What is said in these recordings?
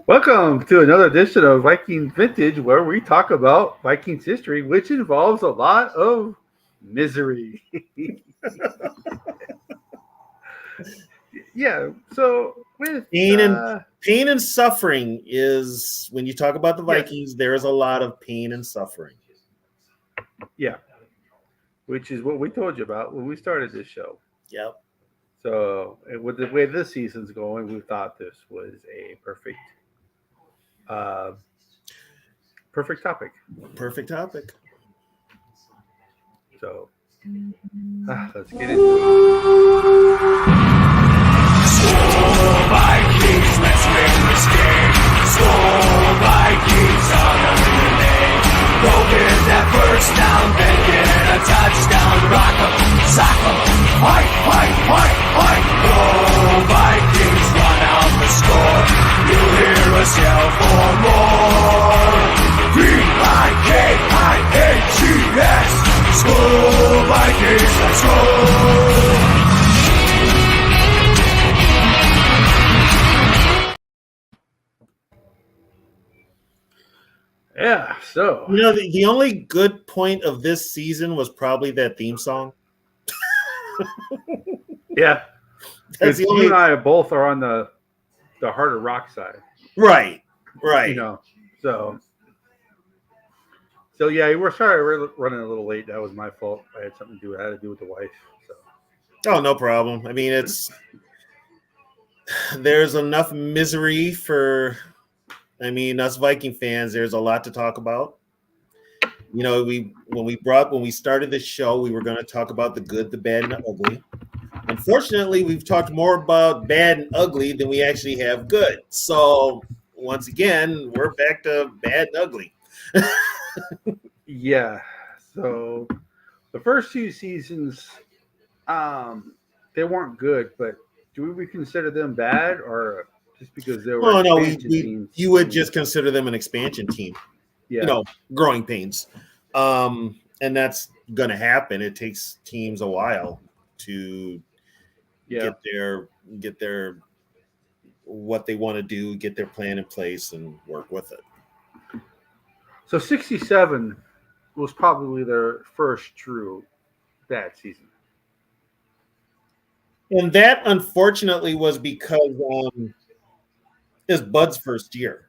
Welcome to another edition of Vikings Vintage, where we talk about Vikings history, which involves a lot of misery. Yeah. So with Pain and pain and suffering is when you talk about the yes, Vikings, there is a lot of pain and suffering. yeah, which is what we told you about when we started this show. Yep. So with the way this season's going, we thought this was a uh, perfect topic. Perfect topic. So let's get into it. Vikings, let's win this game. Score Vikings, honoring the name. Go get that first down, then get a touchdown. Rock 'em, sock 'em, fight, fight, fight, fight. Go Vikings, run out the score. You'll hear us yell for more. V-I-K-I-N-G-S. Score Vikings, let's go. Yeah. So The only good point of this season was probably that theme song. yeah, That's the you only and I both are on the harder rock side. right. Right. You know, so yeah, we're sorry we're running a little late. That was my fault. I had something to do. I had to do with the wife. So Oh, no problem. I mean, there's enough misery for us Viking fans. There's a lot to talk about. You know, when we started this show, we were going to talk about the good, the bad, and the ugly. Unfortunately, we've talked more about bad and ugly than we actually have good. So once again, we're back to bad and ugly. yeah, so the first two seasons, they weren't good, but do we consider them bad or just because they were Oh no, expansion teams? you would just consider them an expansion team. Yeah, Growing pains. And that's going to happen. It takes teams a while to yeah. get their what they want to do, get their plan in place, and work with it. So 67 was probably their first true bad season. And that, unfortunately, was because it's Bud's first year.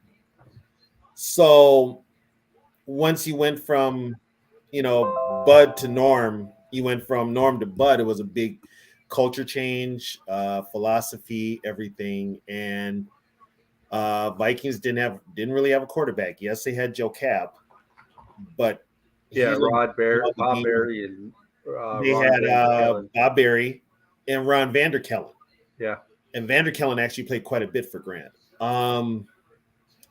So once you went from, Bud to Norm, you went from Norm to Bud. It was a big culture change, philosophy, everything. And Vikings didn't really have a quarterback. Yes, they had Joe Cap, but Yeah, he's Bob Berry, and they Ron had Van Kellen. Bob Berry and Ron Vanderkellen. Yeah, And Vanderkellen actually played quite a bit for Grant.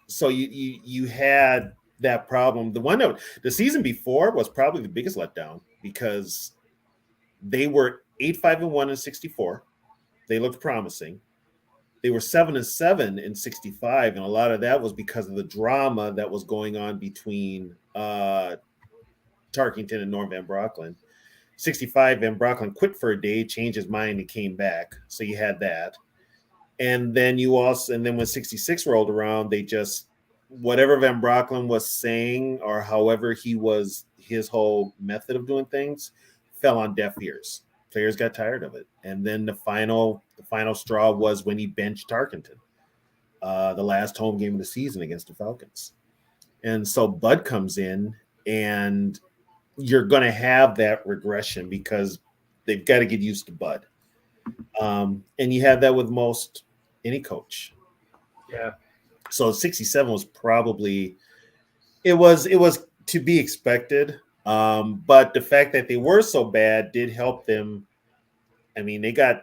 So you had that problem. The season before was probably the biggest letdown because they were 8-5-1 in 64. They looked promising. They were 7-7 in 65, and a lot of that was because of the drama that was going on between Tarkington and Norm Van Brocklin. 65, Van Brocklin quit for a day, changed his mind, and came back. So you had that. And then when 66 rolled around, they just, whatever Van Brocklin was saying or however his whole method of doing things fell on deaf ears. Players got tired of it. And then the final straw was when he benched Tarkenton, the last home game of the season against the Falcons. And so Bud comes in, and you're going to have that regression because they've got to get used to Bud. And you have that with most any coach. yeah. So 67 was probably it was to be expected. But the fact that they were so bad did help them. I mean, they got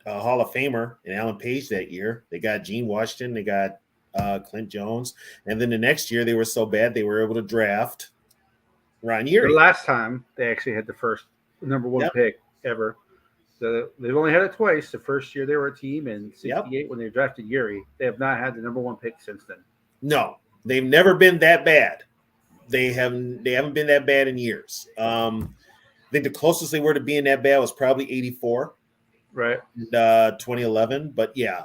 a Hall of Famer in Alan Page that year. They got Gene Washington. They got Clint Jones. And then the next year they were so bad they were able to draft Ron The Yeary. last time they actually had the first number one pick ever. So they've only had it twice. The first year they were a team, in '68 when they drafted Yuri. They have not had the number one pick since then. No, they've never been that bad. They haven't been that bad in years. I think the closest they were to being that bad was probably 84, right? 2011. But yeah,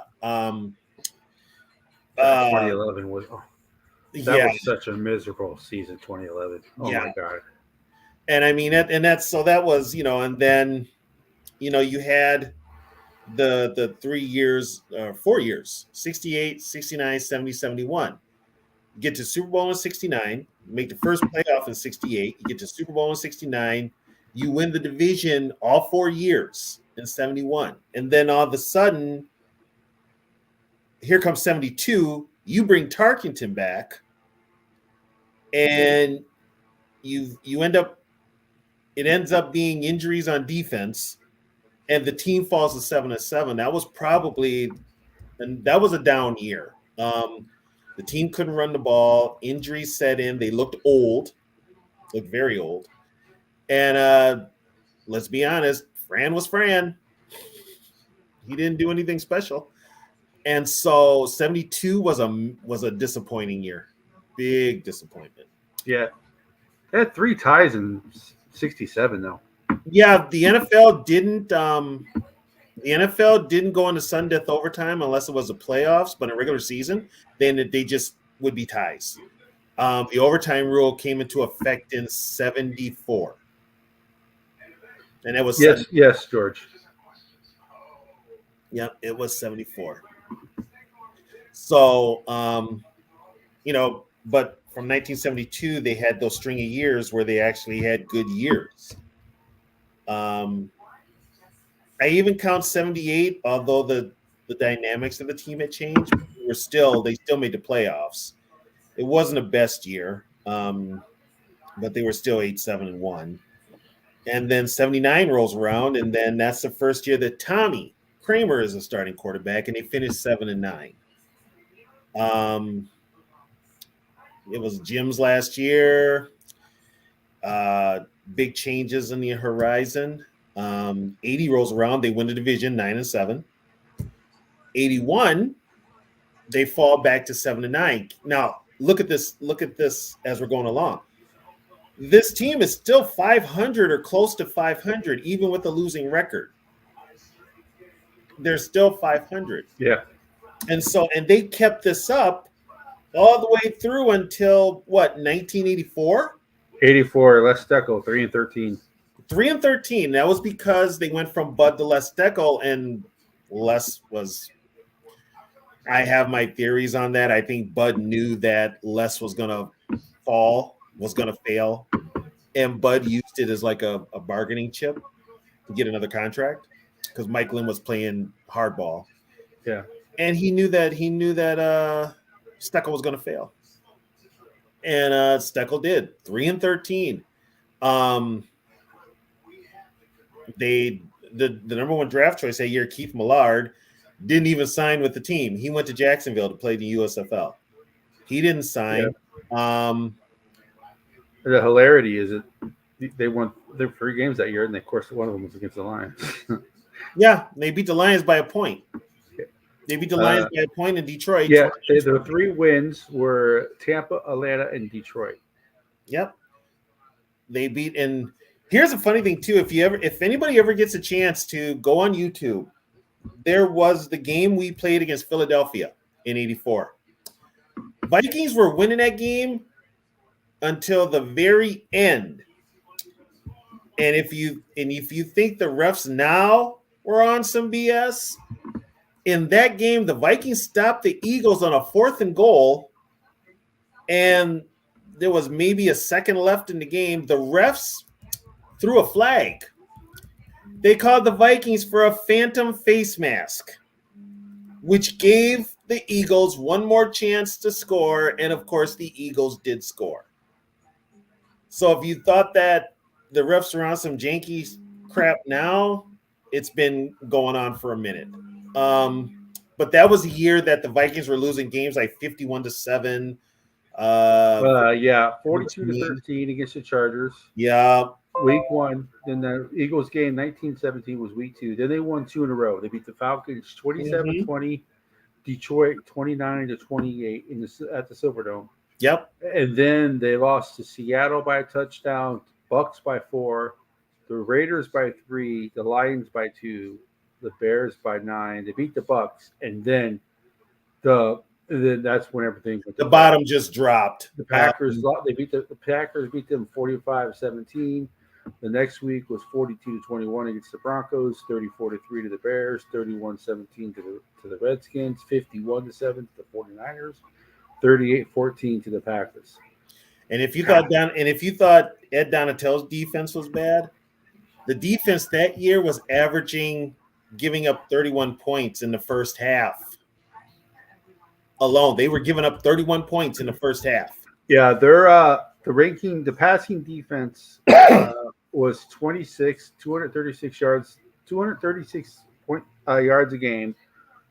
God, 2011 was that yeah, was such a miserable season. 2011. Oh yeah. my God. And I mean, that's so that was, and then, you had the 3 years, 4 years, 68, 69, 70, 71. You get to Super Bowl in 69, make the first playoff in 68, you get to Super Bowl in 69, you win the division all 4 years in 71. And then all of a sudden, here comes 72, you bring Tarkington back, and you end up it ends up being injuries on defense, and the team falls to 7-7. That was a down year. The team couldn't run the ball. Injuries set in. They looked very old. And let's be honest, Fran was Fran. He didn't do anything special. And so 72 was a disappointing year. Big disappointment. Yeah, they had 3 ties in 67 though. Yeah, the NFL didn't go into sudden death overtime unless it was the playoffs, but in regular season, then they just would be ties. The overtime rule came into effect in 74. And it was Yes, George. Yeah, it was 74. So, but from 1972, they had those string of years where they actually had good years. I even count 78, although the dynamics of the team had changed. They still made the playoffs. It wasn't a best year, but they were still 8-7-1. And then 79 rolls around, and then that's the first year that Tommy Kramer is a starting quarterback, and they finished 7-9. It was Jim's last year. Big changes in the horizon. 80 rolls around, they win the division 9-7. 81, they fall back to 7-9. Now, look at this as we're going along. This team is still 500 or close to 500, even with a losing record. They're still 500. Yeah. And they kept this up all the way through until 1984? 84, Les Steckel, 3-13. 3-13. That was because they went from Bud to Les Steckel, and Les was. I have my theories on that. I think Bud knew that Les was going to fail, and Bud used it as like a bargaining chip to get another contract because Mike Lynn was playing hardball. Yeah, and he knew that Steckel was going to fail, and Steckel did 3-13. The number one draft choice that year, Keith Millard, didn't even sign with the team. He went to Jacksonville to play the USFL. He didn't sign. Yeah. The hilarity is that they won their 3 games that year, and of course one of them was against the Lions. Yeah, they beat the Lions by a point. They beat the Lions by a point in Detroit. Yeah, the 3 wins were Tampa, Atlanta, and Detroit. Yep. They beat, and here's a funny thing too. If anybody ever gets a chance to go on YouTube, there was the game we played against Philadelphia in 84. Vikings were winning that game until the very end. And if you think the refs now were on some BS, in that game, the Vikings stopped the Eagles on a 4th and goal, and there was maybe a second left in the game. The refs threw a flag. They called the Vikings for a phantom face mask, which gave the Eagles one more chance to score, and of course, the Eagles did score. So if you thought that the refs are on some janky crap now, it's been going on for a minute. But that was a year that the Vikings were losing games like 51-7. 42-13 against the Chargers. Yeah. Week 1. Then the Eagles game 1917 was week 2. Then they won 2 in a row. They beat the Falcons 27-20, Detroit 29-28 at the Silverdome. Yep. And then they lost to Seattle by a touchdown, Bucks by 4, the Raiders by 3, the Lions by 2, the Bears by 9. They beat the Bucks, and then the And then that's when everything went The bottom just dropped. The Packers the Packers beat them 45-17. The next week was 42-21 against the Broncos, 34-3 to the Bears, 31-17 to the Redskins, 51-7 to the 49ers, 38-14 to the Packers. And if you thought Ed Donatell's defense was bad, the defense that year was averaging giving up 31 points in the first half alone. They were giving up 31 points in the first half. Yeah, the passing defense was 236 yards, 236 yards a game,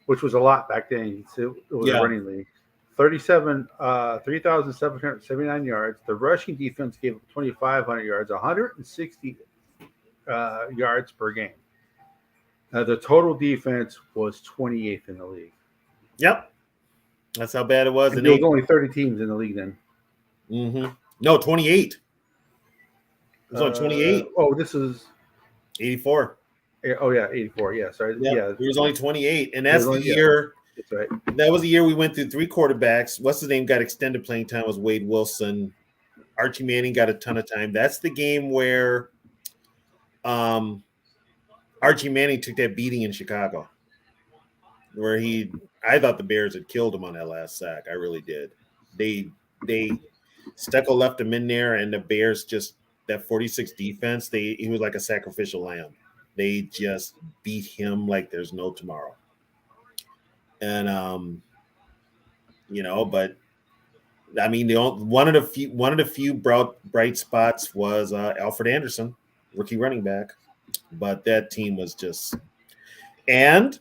which was a lot back then. So it was a running league. 3,779 yards. The rushing defense gave up 2,500 yards, 160 yards per game. The total defense was 28th in the league. Yep. That's how bad it was. And there was only 30 teams in the league then. Mm-hmm. No, 28. It was only 28. This is 84. Oh, yeah, 84. Yeah, sorry. Yep. Yeah, it was only 28. And that's the year. That's right. That was the year we went through 3 quarterbacks. What's his name got extended playing time was Wade Wilson. Archie Manning got a ton of time. That's the game where Archie Manning took that beating in Chicago, where I thought the Bears had killed him on that last sack. I really did. Steckel left him in there, and the Bears just, that 46 defense, he was like a sacrificial lamb. They just beat him like there's no tomorrow. And but I mean, one of the few bright spots was Alfred Anderson, rookie running back. But that team was just, and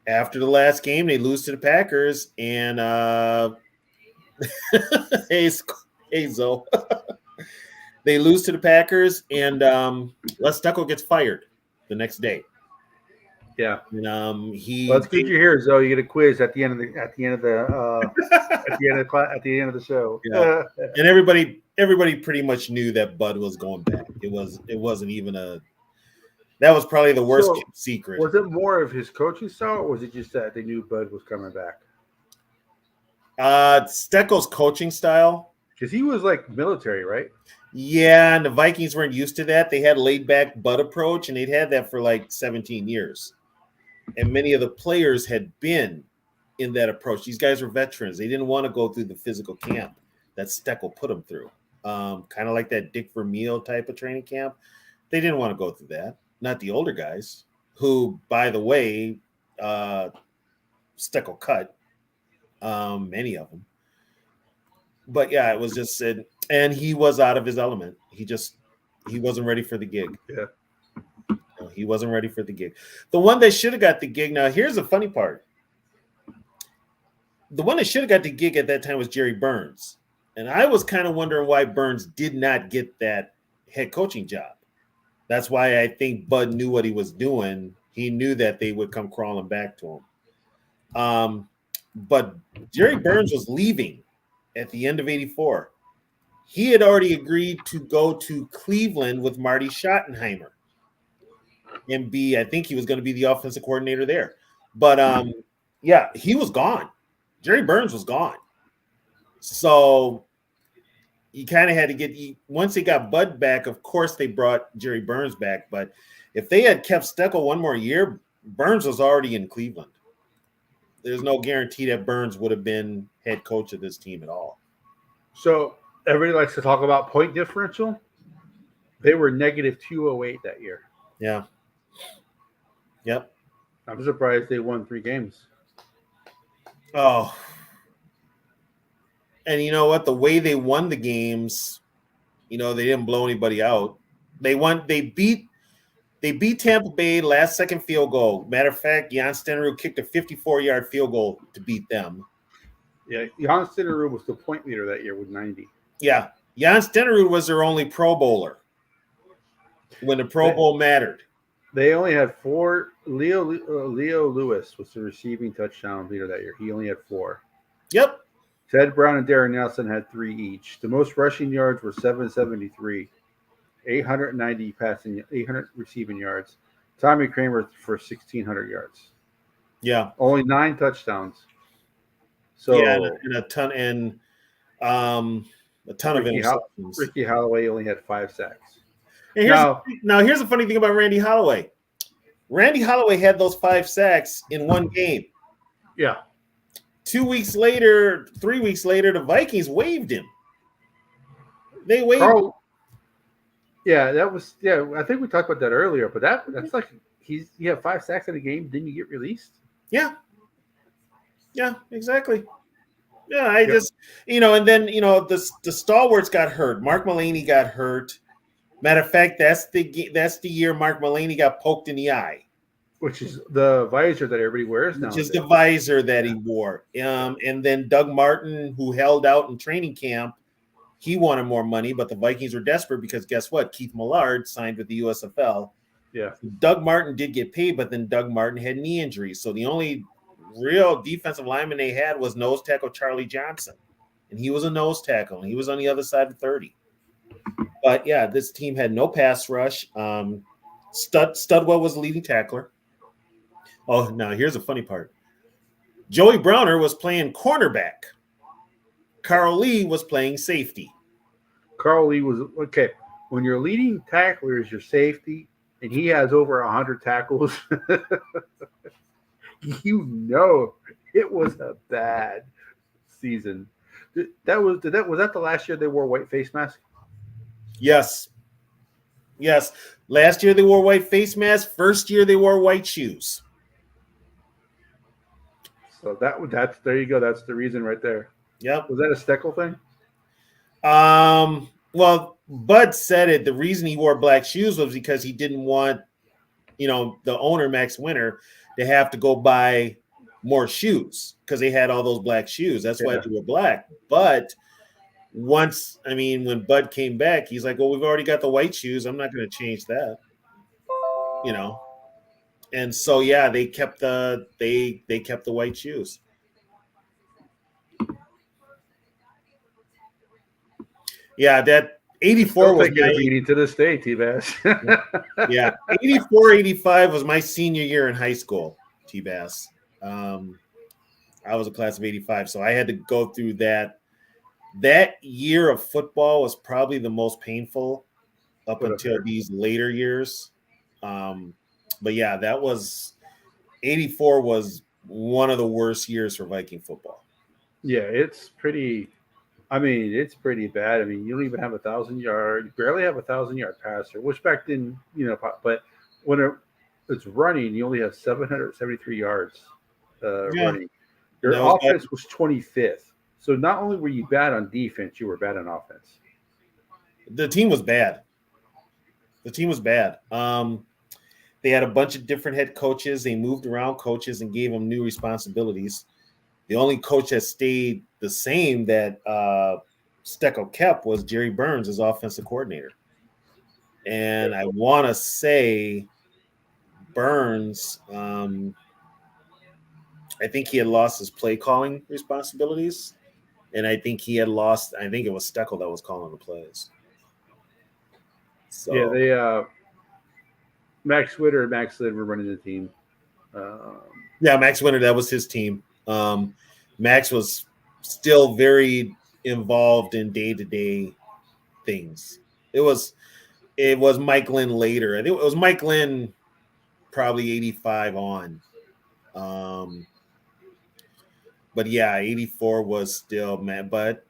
after the last game, they lose to the Packers, and hey Zoe. They lose to the Packers, and Les Steckel gets fired the next day. Yeah, and that's good. You hear, Zoe. You get a quiz at the end of the show. Yeah. And everybody pretty much knew that Bud was going back. It wasn't even that was probably the worst secret. Was it more of his coaching style, or was it just that they knew Bud was coming back? Steckel's coaching style, because he was like military, right? Yeah, and the Vikings weren't used to that. They had laid back Bud approach, and they'd had that for like 17 years. And many of the players had been in that approach. These guys were veterans. They didn't want to go through the physical camp that Steckel put them through. Kind of like that Dick Vermeil type of training camp. They didn't want to go through that. Not the older guys, who, by the way, Steckel cut many of them. But yeah, it was just said, and he was out of his element. He wasn't ready for the gig. Yeah. No, he wasn't ready for the gig. The one that should have got the gig. Now, here's the funny part. The one that should have got the gig at that time was Jerry Burns. And I was kind of wondering why Burns did not get that head coaching job. That's why I think Bud knew what he was doing. He knew that they would come crawling back to him. But Jerry Burns was leaving at the end of 84. He had already agreed to go to Cleveland with Marty Schottenheimer and I think he was going to be the offensive coordinator there. But yeah, he was gone. Jerry Burns was gone. So you kind of had to get, once they got Bud back, of course they brought Jerry Burns back. But if they had kept Steckel one more year, Burns was already in Cleveland. There's no guarantee that Burns would have been head coach of this team at all. So everybody likes to talk about point differential. They were negative 208 that year. Yeah. Yep. I'm surprised they won 3 games. Oh. And you know what? The way they won the games, they didn't blow anybody out. They beat Tampa Bay last second field goal. Matter of fact, Jan Stenerud kicked a 54-yard field goal to beat them. Yeah, Jan Stenerud was the point leader that year with 90. Yeah, Jan Stenerud was their only Pro Bowler when the Pro Bowl mattered. They only had 4. Leo Lewis was the receiving touchdown leader that year. He only had 4. Yep. Ted Brown and Darren Nelson had 3 each. The most rushing yards were 773, 800 receiving yards. Tommy Kramer for 1,600 yards. Yeah. Only 9 touchdowns. So and a ton of interceptions. Ricky Holloway only had 5 sacks. And here's the funny thing about Randy Holloway. Randy Holloway had those 5 sacks in one game. Yeah. 3 weeks later, the Vikings waived him. They waived him. Yeah, I think we talked about that earlier, but that's like he had 5 sacks in a game, didn't he get released? Yeah. Yeah, exactly. Yeah, just and then the stalwarts got hurt. Mark Mulaney got hurt. Matter of fact, that's the year Mark Mulaney got poked in the eye. Which is the visor that everybody wears now. Which is the visor that he wore. And then Doug Martin, who held out in training camp, he wanted more money, but the Vikings were desperate because guess what? Keith Millard signed with the USFL. Yeah. Doug Martin did get paid, but then Doug Martin had knee injuries. So the only real defensive lineman they had was nose tackle Charlie Johnson. And he was a nose tackle, and he was on the other side of 30. But, yeah, this team had no pass rush. Studwell was the leading tackler. Oh, now here's a funny part. Joey Browner was playing cornerback. Carl Lee was playing safety. Carl Lee was okay. When your leading tackler is your safety, and he has over 100 tackles, it was a bad season. Was that the last year they wore white face masks? Yes. Last year they wore white face masks. First year they wore white shoes. So that's there you go. That's the reason right there. Yep. Was that a Steckel thing? Well, Bud said it. The reason he wore black shoes was because he didn't want, the owner, Max Winter, to have to go buy more shoes because they had all those black shoes. That's why they were black. But when Bud came back, he's like, well, we've already got the white shoes. I'm not going to change that. And so, yeah, they kept the white shoes. Yeah, that 84 was my beating to this day, T-Bass. Yeah, 84, 85 was my senior year in high school, T-Bass. I was a class of 85, so I had to go through that. That year of football was probably the most painful up until these later years. But yeah, 84 was one of the worst years for Viking football. Yeah, it's pretty bad. You don't even have 1,000 yards. You barely have 1,000-yard passer, which back then, but when it's running, you only have 773 yards running. Your offense was 25th. So not only were you bad on defense, you were bad on offense. The team was bad. They had a bunch of different head coaches. They moved around coaches and gave them new responsibilities. The only coach that stayed the same that Steckel kept was Jerry Burns as offensive coordinator. And I want to say Burns, I think he had lost his play calling responsibilities. And I think it was Steckel that was calling the plays. So yeah, they Max Witter and Max Lid were running the team. Max Winter, that was his team. Max was still very involved in day-to-day things. It was Mike Lynn later. I think it was Mike Lynn probably 85 on. But yeah, 84 was still mad. But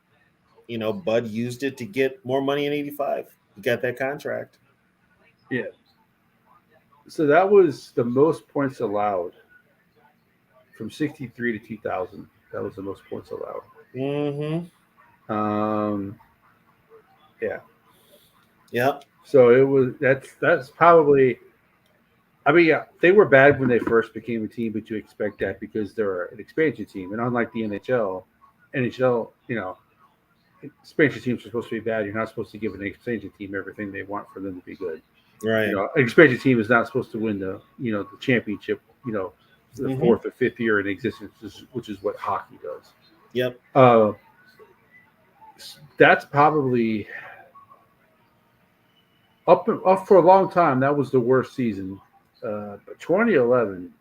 Bud used it to get more money in 85. He got that contract. Yeah. So that was the most points allowed from 63 to 2000. That was the most points allowed. Mm-hmm. Yeah. Yep. So it was that's probably. They were bad when they first became a team, but you expect that because they're an expansion team, and unlike the NHL, expansion teams are supposed to be bad. You're not supposed to give an expansion team everything they want for them to be good. Right. An expansion team is not supposed to win the championship. The fourth or fifth year in existence, which is what hockey does. Yep. That's probably up for a long time. That was the worst season. But 2011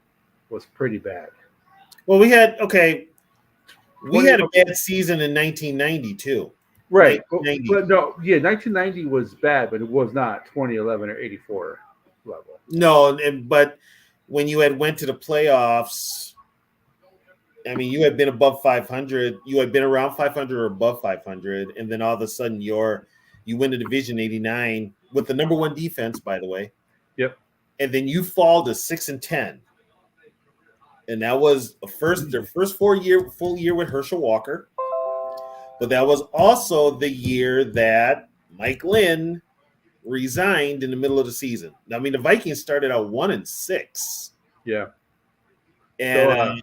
was pretty bad. Well, we had We had a bad season in 1990 too. Right. 1990. But no, yeah, 1990 was bad, but it was not 2011 or 84 level. No, but when you had went to the playoffs, I mean, you had been above 500. You had been around 500 or above 500, and then all of a sudden you win the division 89 with the number one defense, by the way. Yep. And then you fall to 6-10, and that was their first full year with Herschel Walker. But that was also the year that Mike Lynn resigned in the middle of the season. I mean, the Vikings started out 1-6. Yeah. And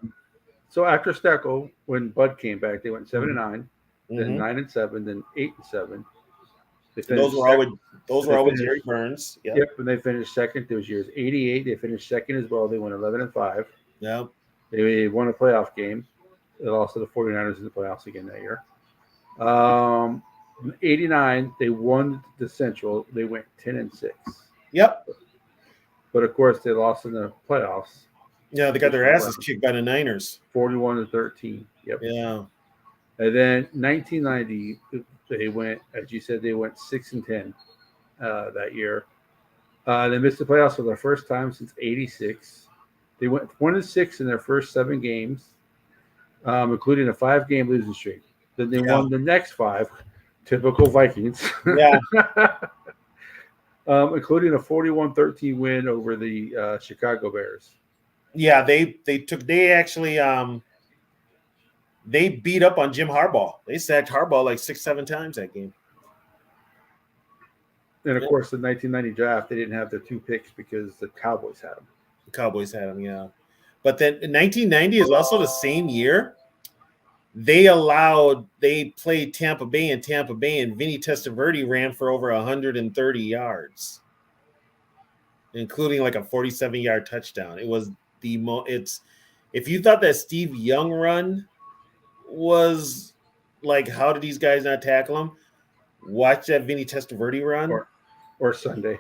so after Steckel, when Bud came back, they went 7-9, then mhm. 9-7, then 8-7. Those were always Jerry Burns. Yep, and they finished second. Those years 88, they finished second as well. They went 11-5. Yeah. They won a playoff game. They lost to the 49ers in the playoffs again that year. 89, they won the Central. They went 10-6. Yep. But of course, they lost in the playoffs. Yeah, they got their asses kicked by the Niners. 41-13. Yep. Yeah. And then 1990, they went, as you said, they went 6-10 that year. They missed the playoffs for the first time since '86. They went 1-6 in their first 7 games, including a 5-game losing streak. Then they won the next 5, typical Vikings. Yeah. Including a 41-13 win over the Chicago Bears. Yeah, they actually they beat up on Jim Harbaugh. They sacked Harbaugh like 6-7 times that game. And of course, the 1990 draft, they didn't have their 2 picks because the Cowboys had them. The Cowboys had them, yeah. But then 1990 is also the same year they played Tampa Bay, and Vinny Testaverde ran for over 130 yards, including like a 47-yard touchdown. It was if you thought that Steve Young run was like, how did these guys not tackle him? Watch that Vinny Testaverde run. Or Sunday.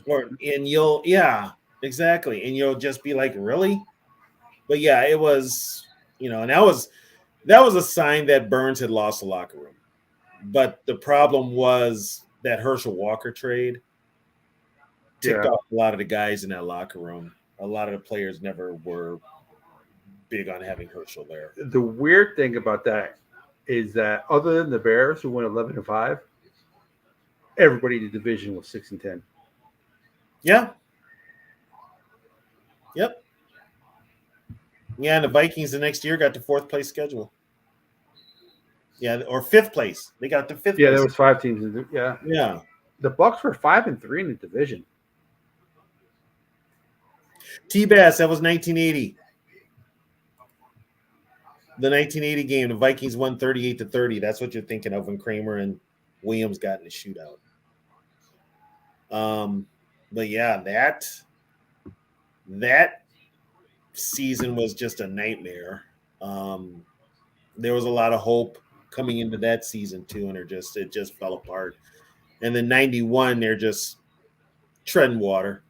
And exactly. And you'll just be like, really? But yeah, it was, and that was a sign that Burns had lost the locker room. But the problem was that Herschel Walker trade ticked off a lot of the guys in that locker room. A lot of the players never were big on having Herschel there. The weird thing about that is that other than the Bears, who went 11-5, everybody in the division was 6-10. Yeah. Yep. Yeah, and the Vikings the next year got the 4th place schedule. Yeah, or 5th place. They got the 5th place. Yeah, there was 5 teams. Yeah. The Bucks were 5-3 in the division. T-Bass, that was 1980. The 1980 game, the Vikings won 38-30. That's what you're thinking of when Kramer and Williams got in the shootout. But yeah, that season was just a nightmare. There was a lot of hope coming into that season too, and it just fell apart. And then 91, they're just treading water.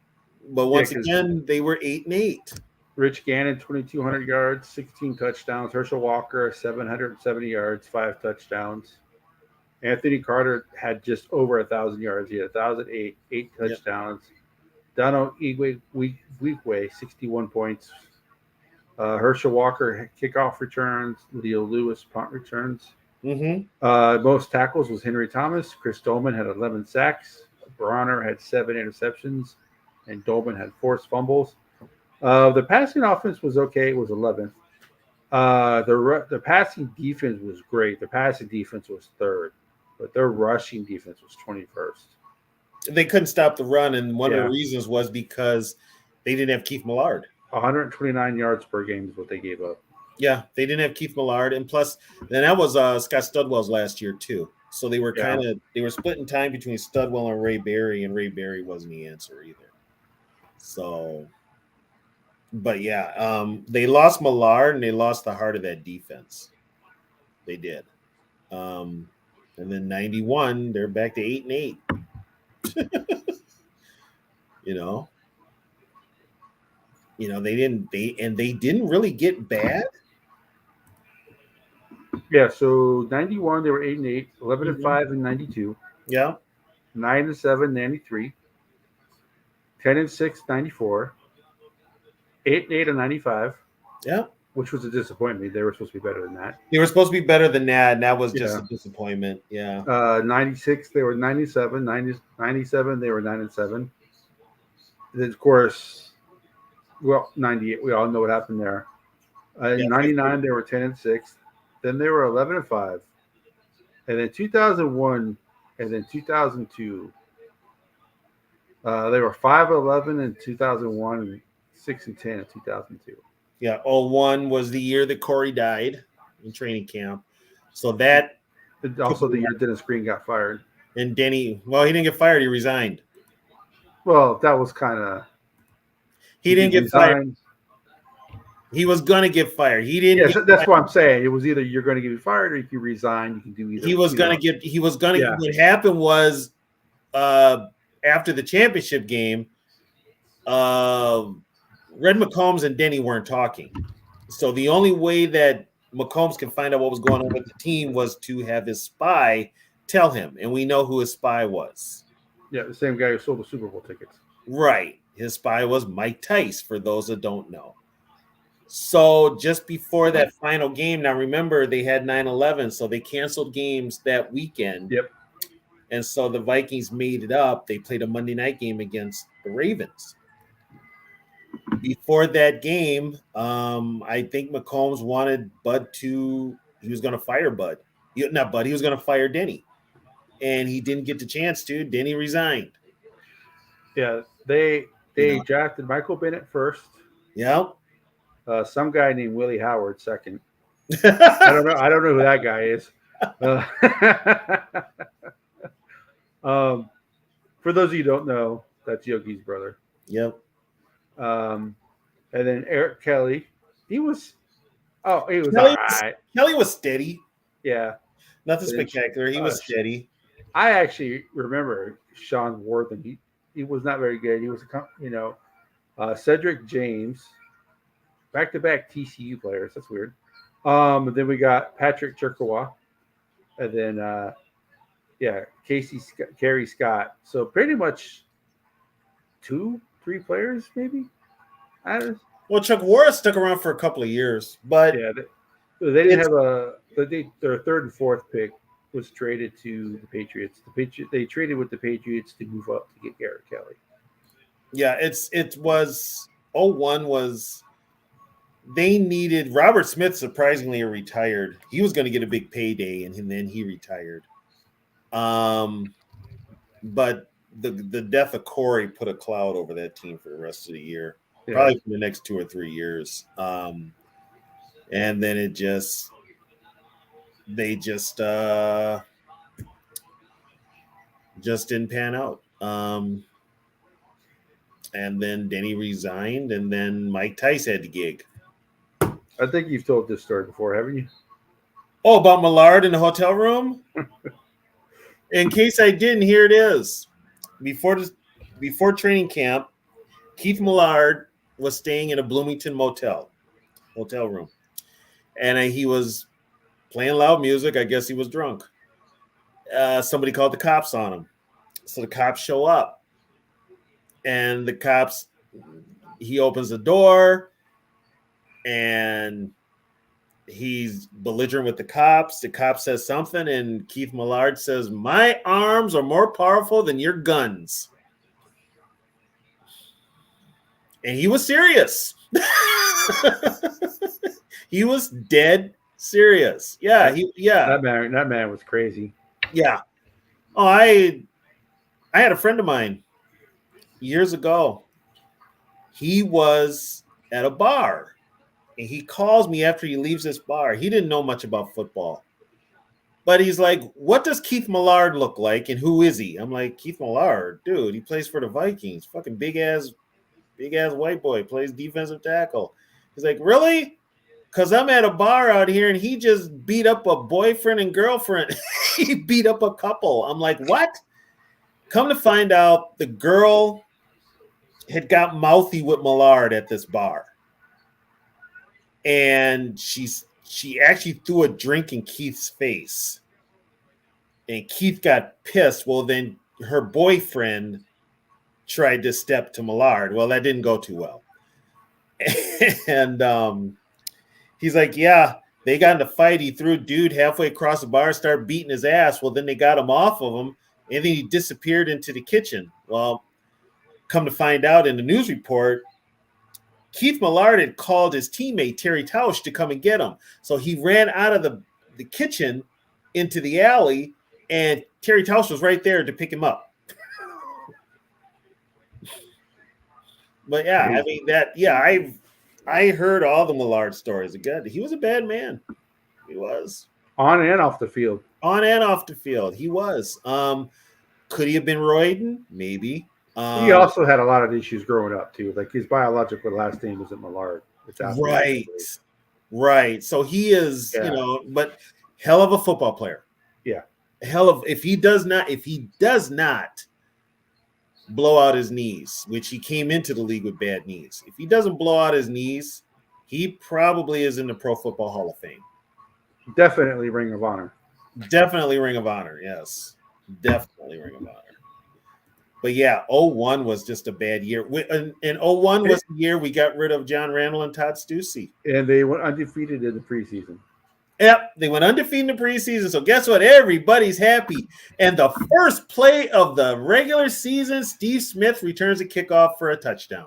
But once again, they were 8-8. Rich Gannon, 2,200 yards, 16 touchdowns. Herschel Walker, 770 yards, 5 touchdowns. Anthony Carter had just over 1,000 yards. He had 1,008, 8 touchdowns. Dono Igwe, 61 points. Herschel Walker, kickoff returns. Leo Lewis, punt returns. Mm-hmm. Most tackles was Henry Thomas. Chris Dolman had 11 sacks. Bronner had 7 interceptions. And Dolman had 4 fumbles. The passing offense was okay. It was 11th. The passing defense was great. The passing defense was 3rd. But their rushing defense was 21st. They couldn't stop the run, and one of the reasons was because they didn't have Keith Millard. 129 yards per game is what they gave up. Yeah, they didn't have Keith Millard, and plus, then that was Scott Studwell's last year too. So they were they were splitting time between Studwell and Ray Berry, and Ray Berry wasn't the answer either. So, but yeah, they lost Millard, and they lost the heart of that defense. They did. And then 91, they're back to 8-8. They didn't really get bad Yeah, so 91 they were 8-8, 11 and Mhm. 5 in 92, Yeah. 9 and 7 93, 10 and 6 94, 8 and 8 in 95, Yeah. which was a disappointment. They were supposed to be better than that. They were supposed to be better than that, and that was just a Yeah. disappointment. Yeah. 96 they were 97, 97 they were 9 and 7. Then of course, well, 98 we all know what happened there. Yeah. In 99 they were 10 and 6. Then they were 11 and 5. And then 2001 and then 2002 they were 5-11 in 2001 and 6 and 10 in 2002. Yeah. 01 was the year that Corey died in training camp. So that And put also the them year on. Dennis Green got fired. And Denny, well, he didn't get fired. He resigned. Well, that was kind of He he didn't get fired. resigned. He was going to get fired. He didn't Yes, get that's fired. what I'm saying. It was either you're going to get fired or if you resign, you can do either. He was you going know. to get, he was going to, Yeah. what happened was after the championship game, Red McCombs and Denny weren't talking. So the only way that McCombs can find out what was going on with the team was to have his spy tell him. And we know who his spy was. Yeah, the same guy who sold the Super Bowl tickets. Right. His spy was Mike Tice, for those that don't know. So just before that final game, now remember they had 9/11, so they canceled games that weekend. Yep. And so the Vikings made it up. They played a Monday night game against the Ravens. Before that game, I think McCombs wanted Bud to, he was going to fire Bud. Not Bud, he was going to fire Denny. And he didn't get the chance to. Denny resigned. Yeah, they drafted Michael Bennett first. Yep. Some guy named Willie Howard second. I don't know. I don't know who that guy is. For those of you who don't know, that's Yogi's brother. Yep. And then Eric Kelly. He was all Kelly right. Kelly was steady. Yeah. Nothing spectacular. He was steady. I actually remember Sean Worthen. He was not very good. He was Cedric James, back-to-back TCU players. That's weird. Then we got Patrick Chirkawa, and then Kerry Scott. So pretty much 2-3 players, maybe. Well, Chuck Warren stuck around for a couple of years, but yeah, they didn't have their third and fourth pick was traded to the Patriots. They traded with the Patriots to move up to get Garrett Kelly. Yeah, it was 01 was they needed Robert Smith surprisingly retired. He was going to get a big payday and then he retired. But the death of Corey put a cloud over that team for the rest of the year. Yeah. Probably for the next 2 or 3 years. And then they just didn't pan out. And then Denny resigned, and then Mike Tice had the gig. I think you've told this story before, haven't you? Oh, about Millard in the hotel room? In case I didn't, here it is. Before training camp, Keith Millard was staying in a Bloomington hotel room. And he was playing loud music. I guess he was drunk. Somebody called the cops on him. So the cops show up. And he opens the door and he's belligerent with the cops. The cop says something and Keith Millard says, "My arms are more powerful than your guns." And he was serious. He was dead serious. Yeah. That man was crazy. Yeah. Oh, I had a friend of mine years ago. He was at a bar and he calls me after he leaves this bar. He didn't know much about football, but he's like, "What does Keith Millard look like and who is he?" I'm like, "Keith Millard, dude, he plays for the Vikings. Fucking big ass white boy, plays defensive tackle." He's like, "Really?" Because I'm at a bar out here and he just beat up a boyfriend and girlfriend. He beat up a couple. I'm like, "What?" Come to find out, the girl had got mouthy with Millard at this bar. And she actually threw a drink in Keith's face. And Keith got pissed. Well, then her boyfriend tried to step to Millard. Well, that didn't go too well. And he's like, yeah, they got in a fight. He threw a dude halfway across the bar, started beating his ass. Well, then they got him off of him, and then he disappeared into the kitchen. Well, come to find out in the news report, Keith Millard had called his teammate Terry Tausch to come and get him. So he ran out of the kitchen into the alley, and Terry Tausch was right there to pick him up. But yeah, I mean I heard all the Millard stories. Good, he was a bad man. He was on and off the field. On and off the field, he was. Could he have been Royden? Maybe. He also had a lot of issues growing up too. Like his biological last name wasn't Millard. It's right. So he is, but hell of a football player. Yeah. If he does not blow out his knees, which he came into the league with bad knees. If he doesn't blow out his knees, he probably is in the Pro Football Hall of Fame. Definitely Ring of Honor. Definitely Ring of Honor, yes. Definitely Ring of Honor. But yeah, 01 was just a bad year. And 01 was the year we got rid of John Randall and Todd Stussy. And they went undefeated in the preseason. Yep, they went undefeated in the preseason. So guess what? Everybody's happy. And the first play of the regular season, Steve Smith returns a kickoff for a touchdown.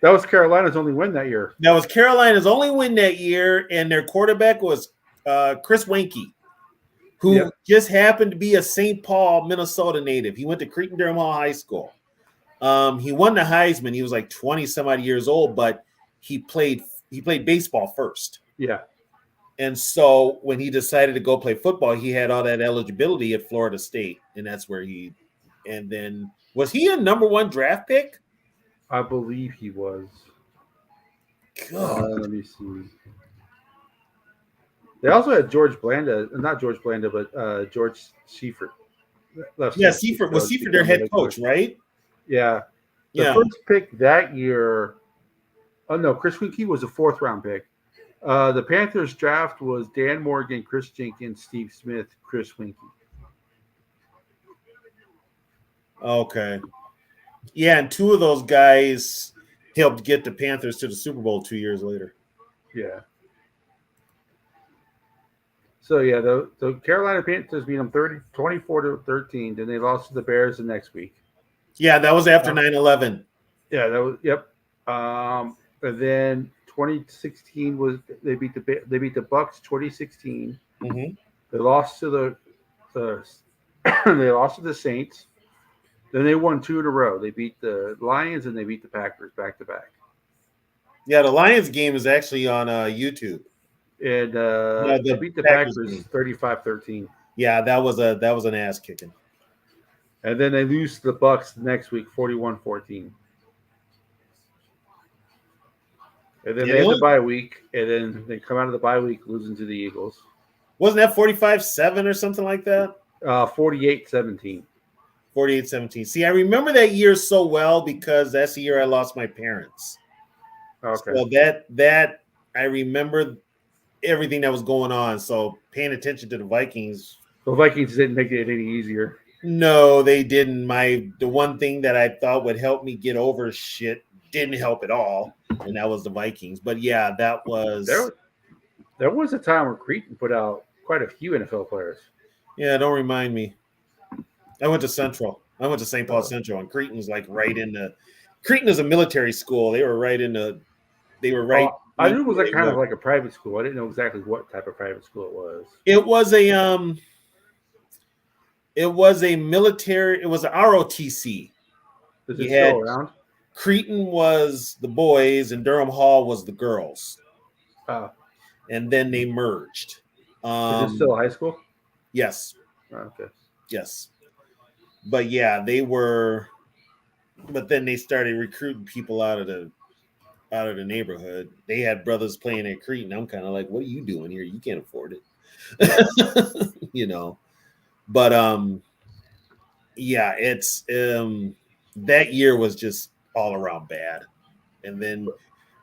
That was Carolina's only win that year. That was Carolina's only win that year, and their quarterback was Chris Wenke, who just happened to be a St. Paul, Minnesota native. He went to Cretin-Durham Hall High School. He won the Heisman. He was like 20-some-odd years old, but he played baseball first. Yeah. And so when he decided to go play football, he had all that eligibility at Florida State, and that's where and then was he a number 1 draft pick? I believe he was. God. Let me see. They also had George Blanda, not George Blanda, but George Seifert. Seifert was their head coach, right? Yeah. The first pick that year. Oh no, Chris Winkie was a 4th round pick. The Panthers draft was Dan Morgan, Chris Jenkins, Steve Smith, Chris Winkie. Okay. Yeah, and 2 of those guys helped get the Panthers to the Super Bowl 2 years later. Yeah. So, yeah, the Carolina Panthers beat them 24-13. Then they lost to the Bears the next week. Yeah, that was after 9/11. Yeah, that was, yep. And then 2016 was they beat the Bucks 2016. Mm-hmm. They lost to the Saints. Then they won 2 in a row. They beat the Lions and they beat the Packers back to back. Yeah, the Lions game is actually on YouTube. And they beat the Packers 35-13. Yeah, that was an ass kicking. And then they lose to the Bucks the next week 41-14. And then they had the bye week, and then they come out of the bye week losing to the Eagles. Wasn't that 45-7 or something like that? 48-17. 48-17. See, I remember that year so well because that's the year I lost my parents. Okay. So that I remember everything that was going on. So paying attention to the Vikings. The Vikings didn't make it any easier. No, they didn't. The one thing that I thought would help me get over shit didn't help at all, and that was the Vikings. But yeah, that was there was a time where Cretin put out quite a few NFL players. Yeah, don't remind me. I went to Central. I went to St. Paul Central, and Cretin was like right in the. Cretin is a military school. They were right in the. They were right. I knew it was kind of like a private school. I didn't know exactly what type of private school it was. It was a It was a military. It was an ROTC. Is it still around? Cretin was the boys, and Durham Hall was the girls. And then they merged. Is it still high school? Yes. Okay. Yes. But yeah, they were. But then they started recruiting people out of the neighborhood. They had brothers playing at Cretin. I'm kind of like, what are you doing here? You can't afford it. But yeah, it's that year was just all around bad. And then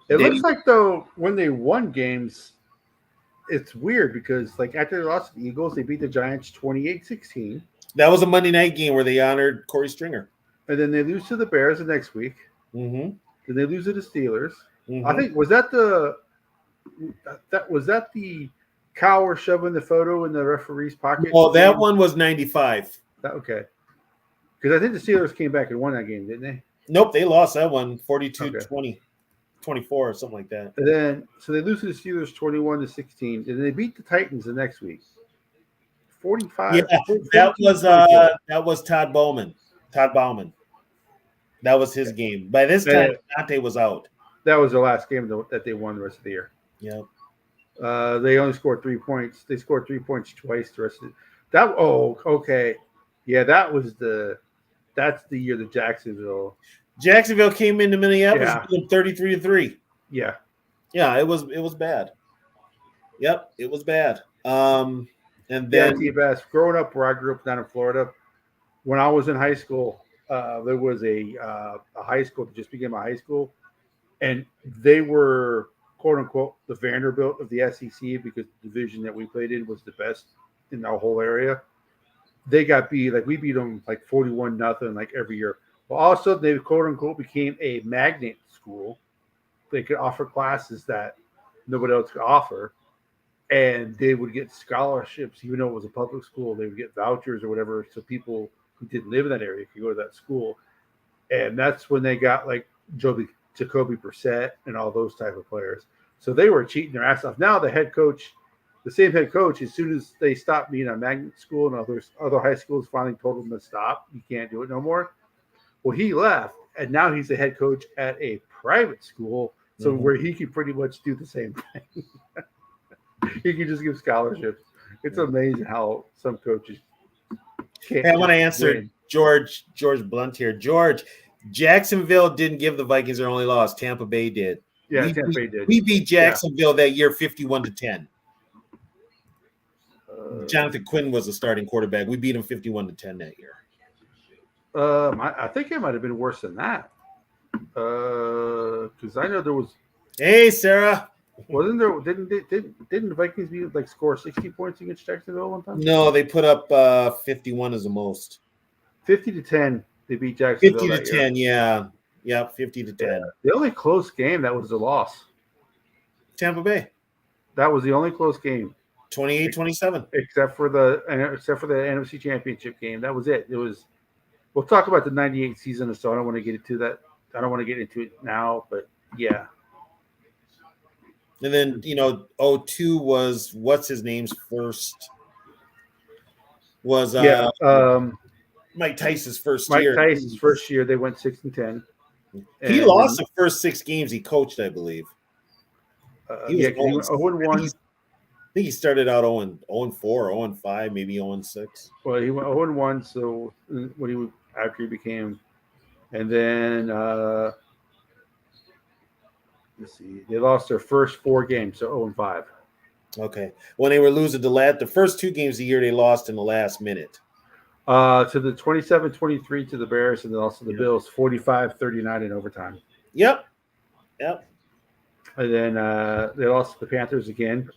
it looks like though when they won games, it's weird because like after they lost to the Eagles, they beat the Giants 28-16. That was a Monday night game where they honored Corey Stringer. And then they lose to the Bears the next week. Mm-hmm. Then they lose to the Steelers. Mm-hmm. I think was that the Cowher shoving the photo in the referee's pocket? Oh, that one was 95. Okay. Because I think the Steelers came back and won that game, didn't they? Nope, they lost that one 42-20, 24 or something like that. And then so they lose to the Steelers 21-16, and they beat the Titans the next week. 45. Yeah, that was Todd Bowman. Todd Bauman. That was his game. By this time, Dante was out. That was the last game that they won the rest of the year. Yeah. They only scored 3 points. They scored 3 points twice the rest of that. Oh, okay. Yeah, that's the year that Jacksonville came into Minneapolis 33-3. Yeah. Yeah, it was bad. Yep, it was bad. And then growing up where I grew up down in Florida, when I was in high school, there was a high school that just became a high school, and they were quote unquote the Vanderbilt of the SEC because the division that we played in was the best in our whole area. They got beat, like we beat them like 41-0 like every year. Well, all of a sudden they quote unquote became a magnet school. They could offer classes that nobody else could offer, and they would get scholarships even though it was a public school. They would get vouchers or whatever, so people who didn't live in that area could go to that school. And that's when they got like Jacoby Brissett and all those type of players. So they were cheating their ass off. Now the same head coach, as soon as they stopped being a magnet school and other high schools finally told them to stop, you can't do it no more. Well, he left, and now he's the head coach at a private school, so where he can pretty much do the same thing. He can just give scholarships. It's amazing how some coaches can't. Hey, I want to answer George Blunt here. George, Jacksonville didn't give the Vikings their only loss. Tampa Bay did. Yeah, Tampa Bay did. We beat Jacksonville that year 51-10. Jonathan Quinn was the starting quarterback. We beat him 51-10 that year. I think it might have been worse than that. Because I know there was. Hey, Sarah. Wasn't there? Didn't the Vikings score 60 points against Jacksonville one time? No, they put up 51 as the most. 50-10, they beat Jacksonville. 50-10, yeah, 50-10. Yeah. The only close game that was a loss. Tampa Bay. That was the only close game. 28-27. Except for the NFC Championship game. That was it. It was. We'll talk about the 98 season, so I don't want to get into that. I don't want to get into it now, but yeah. And then, 02 was what's his name's first was Mike Tyson's first year. Mike Tyson's first year, they went 6-10. He lost the first 6 games he coached, I believe. He went 0-1. I think he started out 0-4, 0-5, maybe 0-6. Well, he went 0-1, so after he became, and then let's see, they lost their first 4 games, so 0-5. Okay, when they were losing the first 2 games of the year, they lost in the last minute. To the 27-23 to the Bears, and then also the Bills, 45-39 in overtime. Yep. And then they lost to the Panthers again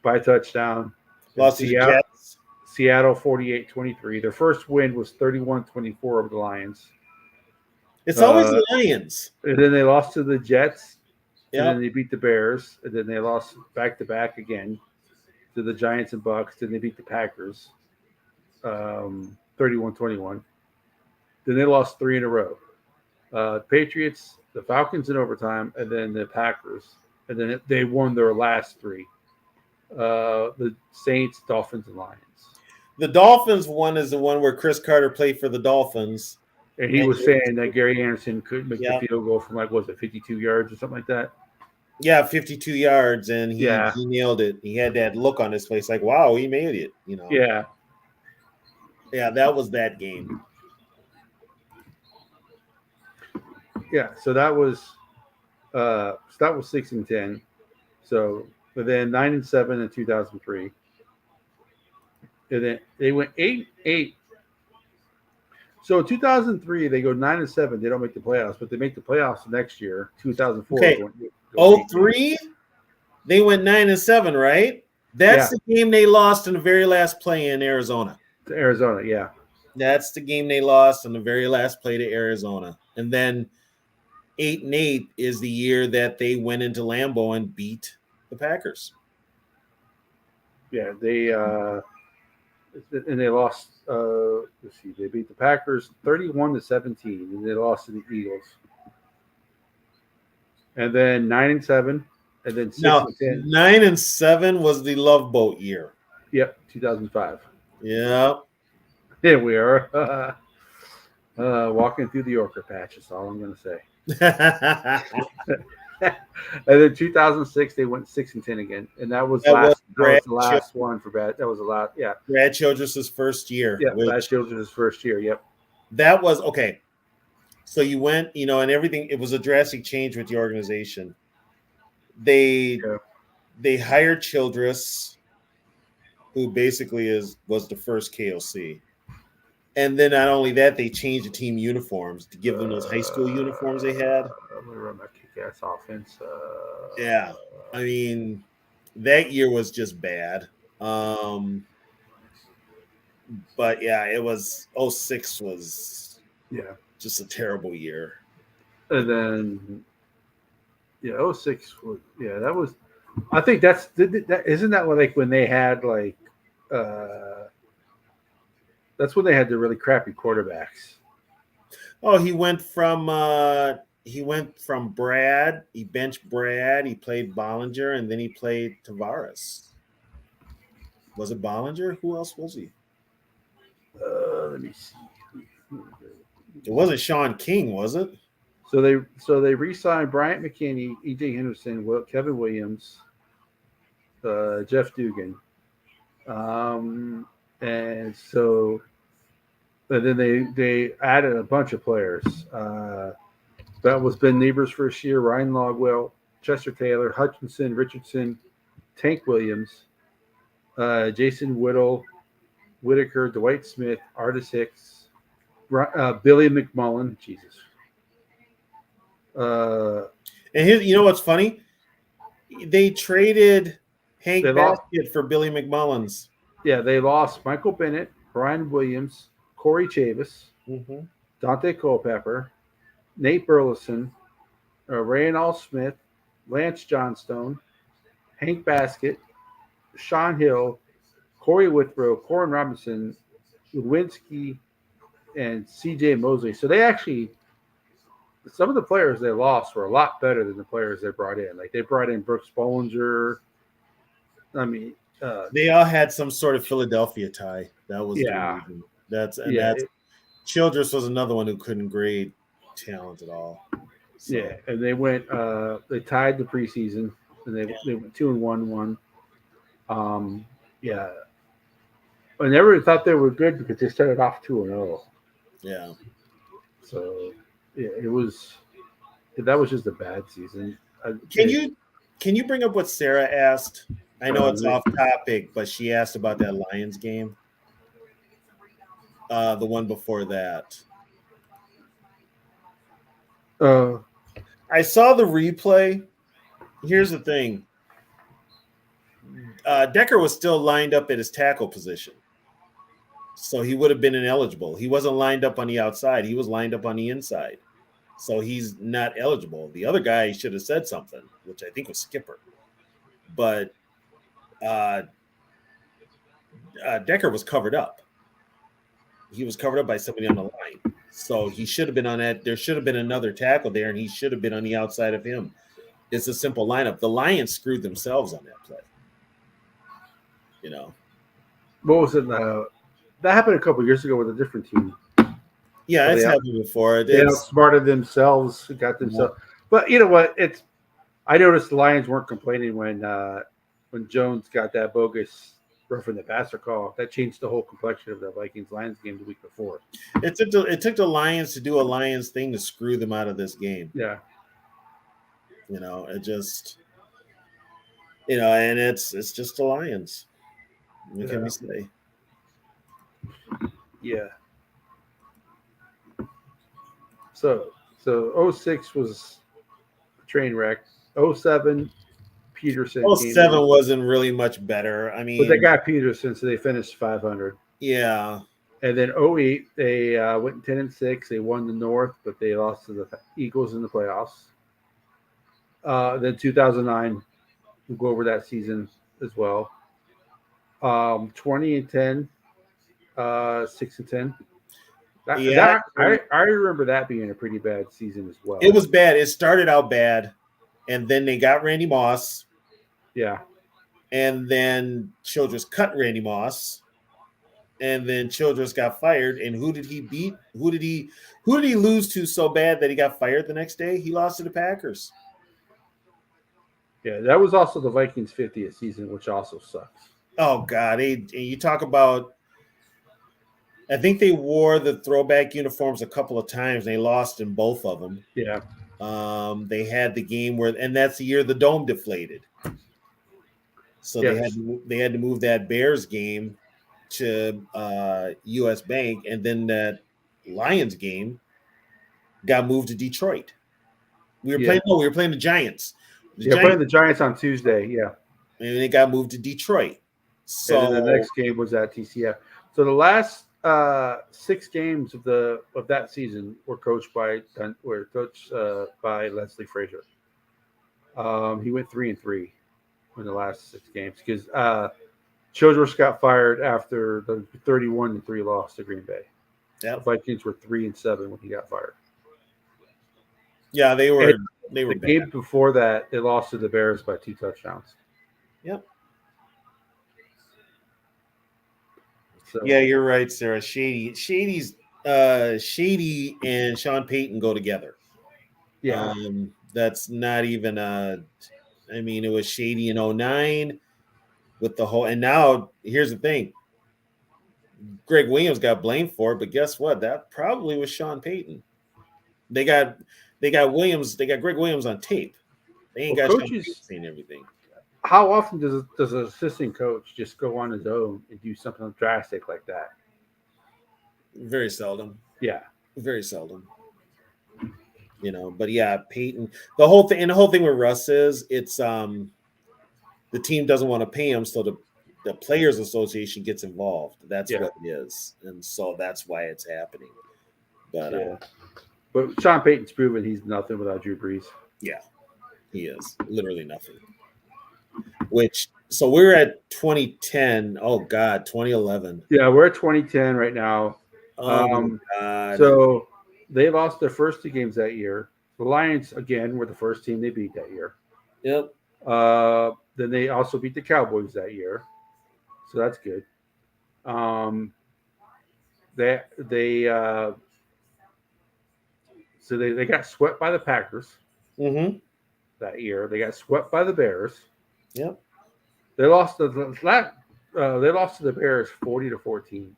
by a touchdown. Lost to the Jets. Seattle 48-23. Their first win was 31-24 over the Lions. It's always the Lions. And then they lost to the Jets. Yep. And then they beat the Bears. And then they lost back-to-back again to the Giants and Bucks. Then they beat the Packers 31-21. Then they lost 3 in a row. Patriots, the Falcons in overtime, and then the Packers. And then they won their last 3. The Saints, Dolphins, and Lions. The Dolphins one is the one where Chris Carter played for the Dolphins. And he was saying that Gary Anderson could make the field goal from 52 yards or something like that? Yeah, 52 yards, and he nailed it. He had that look on his face like, wow, he made it, Yeah. Yeah, that was that game. Yeah, so that was 6-10. So, but then 9-7 in 2003. And then they went 8-8. So in 2003, they go 9-7. They don't make the playoffs, but they make the playoffs next year, 2004. Okay. 03? They went 9-7, right? That's the game they lost in the very last play in Arizona. To Arizona, yeah. That's the game they lost in the very last play to Arizona. And then 8-8 is the year that they went into Lambeau and beat the Packers. Yeah, they and they lost. Let's see, they beat the Packers 31-17, and they lost to the Eagles. And then 9-7, and then 6-10. 9-7 was the Love Boat year. Yep, 2005. Yeah. Here we are, walking through the Orca patch. That's all I'm going to say. And then 2006, they went 6-10 again, and that was the last one for Brad. That was a lot. Yeah, Brad Childress's first year. Yeah, Brad Childress's first year. Yep. That was okay. So you went, and everything. It was a drastic change with the organization. They hired Childress, who basically was the first KOC. And then not only that, they changed the team uniforms to give them those high school uniforms they had. I'm gonna run my kick-ass offense. Yeah, I mean, that year was just bad. But yeah, it was 06 was just a terrible year. And then 06 was that was. I think that isn't that like when they had like. That's when they had the really crappy quarterbacks. Oh, he went from Brad. He benched Brad. He played Bollinger, and then he played Tavares. Was it Bollinger? Who else was he? Let me see. It wasn't Sean King, was it? So they re-signed Bryant McKinney, E.J. Henderson, Kevin Williams, Jeff Dugan, and so. And then they added a bunch of players. That was Ben Niebuhr's first year, Ryan Logwell, Chester Taylor, Hutchinson, Richardson, Tank Williams, Jason Whitaker, Dwight Smith, Artis Hicks, Billy McMullen. Jesus. And here, what's funny? They traded Hank Baskett for Billy McMullins. Yeah, they lost Michael Bennett, Brian Williams, Corey Chavis, Dante Culpepper, Nate Burleson, Randall Smith, Lance Johnstone, Hank Baskett, Sean Hill, Corey Withrow, Corin Robinson, Lewinsky, and C.J. Mosley. So they actually, some of the players they lost were a lot better than the players they brought in. Like they brought in Brooks Bollinger. I mean, they all had some sort of Philadelphia tie. That was the reason. That's Childress was another one who couldn't grade talent at all. So. Yeah, and they went. They tied the preseason, and they went 2-1. Yeah, I never thought they were good because they started off 2-0. Yeah. So it was. That was just a bad season. Can you bring up what Sarah asked? I know it's off topic, but she asked about that Lions game. The one before that. I saw the replay. Here's the thing. Decker was still lined up at his tackle position. So he would have been ineligible. He wasn't lined up on the outside. He was lined up on the inside. So he's not eligible. The other guy should have said something, which I think was Skipper. But Decker was covered up. He was covered up by somebody on the line. So he should have been on that. There should have been another tackle there, and he should have been on the outside of him. It's a simple lineup. The Lions screwed themselves on that play. What was it? That happened a couple of years ago with a different team. Yeah, it's happened before. They outsmarted themselves, got themselves. Yeah. But you know what? I noticed the Lions weren't complaining when Jones got that bogus roughing the passer call. That changed the whole complexion of the Vikings-Lions game the week before. It took the Lions to do a Lions thing to screw them out of this game. Yeah. It just and it's just the Lions. What can we say? Yeah. So 06 was a train wreck. 07 Peterson Oh, came 07 in. wasn't really much better. I But mean, they got Peterson, so they finished 500. yeah. And then '08, they went 10-6. They won the North, but they lost to the Eagles in the playoffs. Then 2009, we'll go over that season as well. 20-10, 6-10. Yeah, I remember that being a pretty bad season as well. it was bad. It started out bad, and then they got Randy Moss, Yeah, and then Childress cut Randy Moss, and then Childress got fired. And who did he beat? Who did he lose to so bad that he got fired the next day? He lost to the Packers. yeah. That was also the Vikings' 50th season, which also sucks. Oh God! You talk about. I think they wore the throwback uniforms a couple of times. And they lost in both of them. Yeah, They had the game where, and that's the year the dome deflated. So yes. they had to move that Bears game to U.S. Bank, and then that Lions game got moved to Detroit. We were Yeah. playing. No, we were playing the Giants. The Yeah, playing Giants, the Giants on Tuesday. Yeah. and it got moved to Detroit. And then the So next game was at TCF. So the last 6 games of that season were coached by Leslie Frazier. He went 3-3 in the last 6 games because Childress got fired after the 31-3 loss to Green Bay. yeah, The Vikings were 3-7 when he got fired. yeah, they were And they were the bad. game before that, they lost to the Bears by 2 touchdowns. Yep. So Yeah, you're right, Sarah. Shady and Sean Payton go together. yeah, That's not even I mean, it was Shady in 09 with the whole, and now here's the thing. Greg Williams got blamed for it, but guess what? That probably was Sean Payton. They got Williams, they got Greg Williams on tape. They ain't well, got Sean Payton coaches. saying everything. How often does an assistant coach just go on his own and do something drastic like that? Very seldom. Yeah, Very seldom. But yeah, Peyton. The whole thing with Russ is it's the team doesn't want to pay him, so the Players Association gets involved. That's Yeah. what it is, and so that's why it's happening. But yeah. But Sean Payton's proven he's nothing without Drew Brees. yeah, he is literally nothing. So we're at 2010. Oh God, 2011. Yeah, we're at 2010 right now. Oh my God. So they lost their first 2 games that year. The Lions again were the first team they beat that year. Yep. Then they also beat the Cowboys that year, so that's good. They got swept by the Packers Mm-hmm. that year. They got swept by the Bears. Yep. They lost to the Bears 40-14.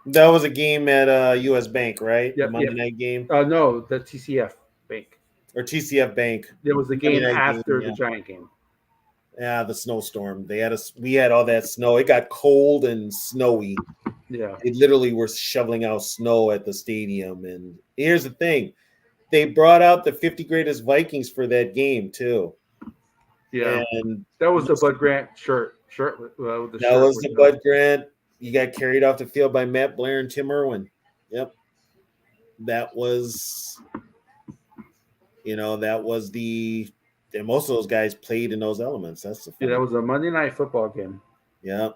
That was a game at U.S. Bank, right? Yep, The Monday yep. night game No, the TCF Bank. or TCF Bank. It was the Monday game night after game, the Giant game. Yeah, the snowstorm. We had all that snow. It got cold and snowy. Yeah, They literally were shoveling out snow at the stadium. And here's the thing: they brought out the 50 greatest Vikings for that game too. yeah. And That was the Bud Grant shirt with the that shirt. was the Bud Grant. You got carried off the field by Matt Blair and Tim Irwin. Yep. That was and most of those guys played in those elements. That's the fun. Yeah, that was a Monday Night Football game. Yeah.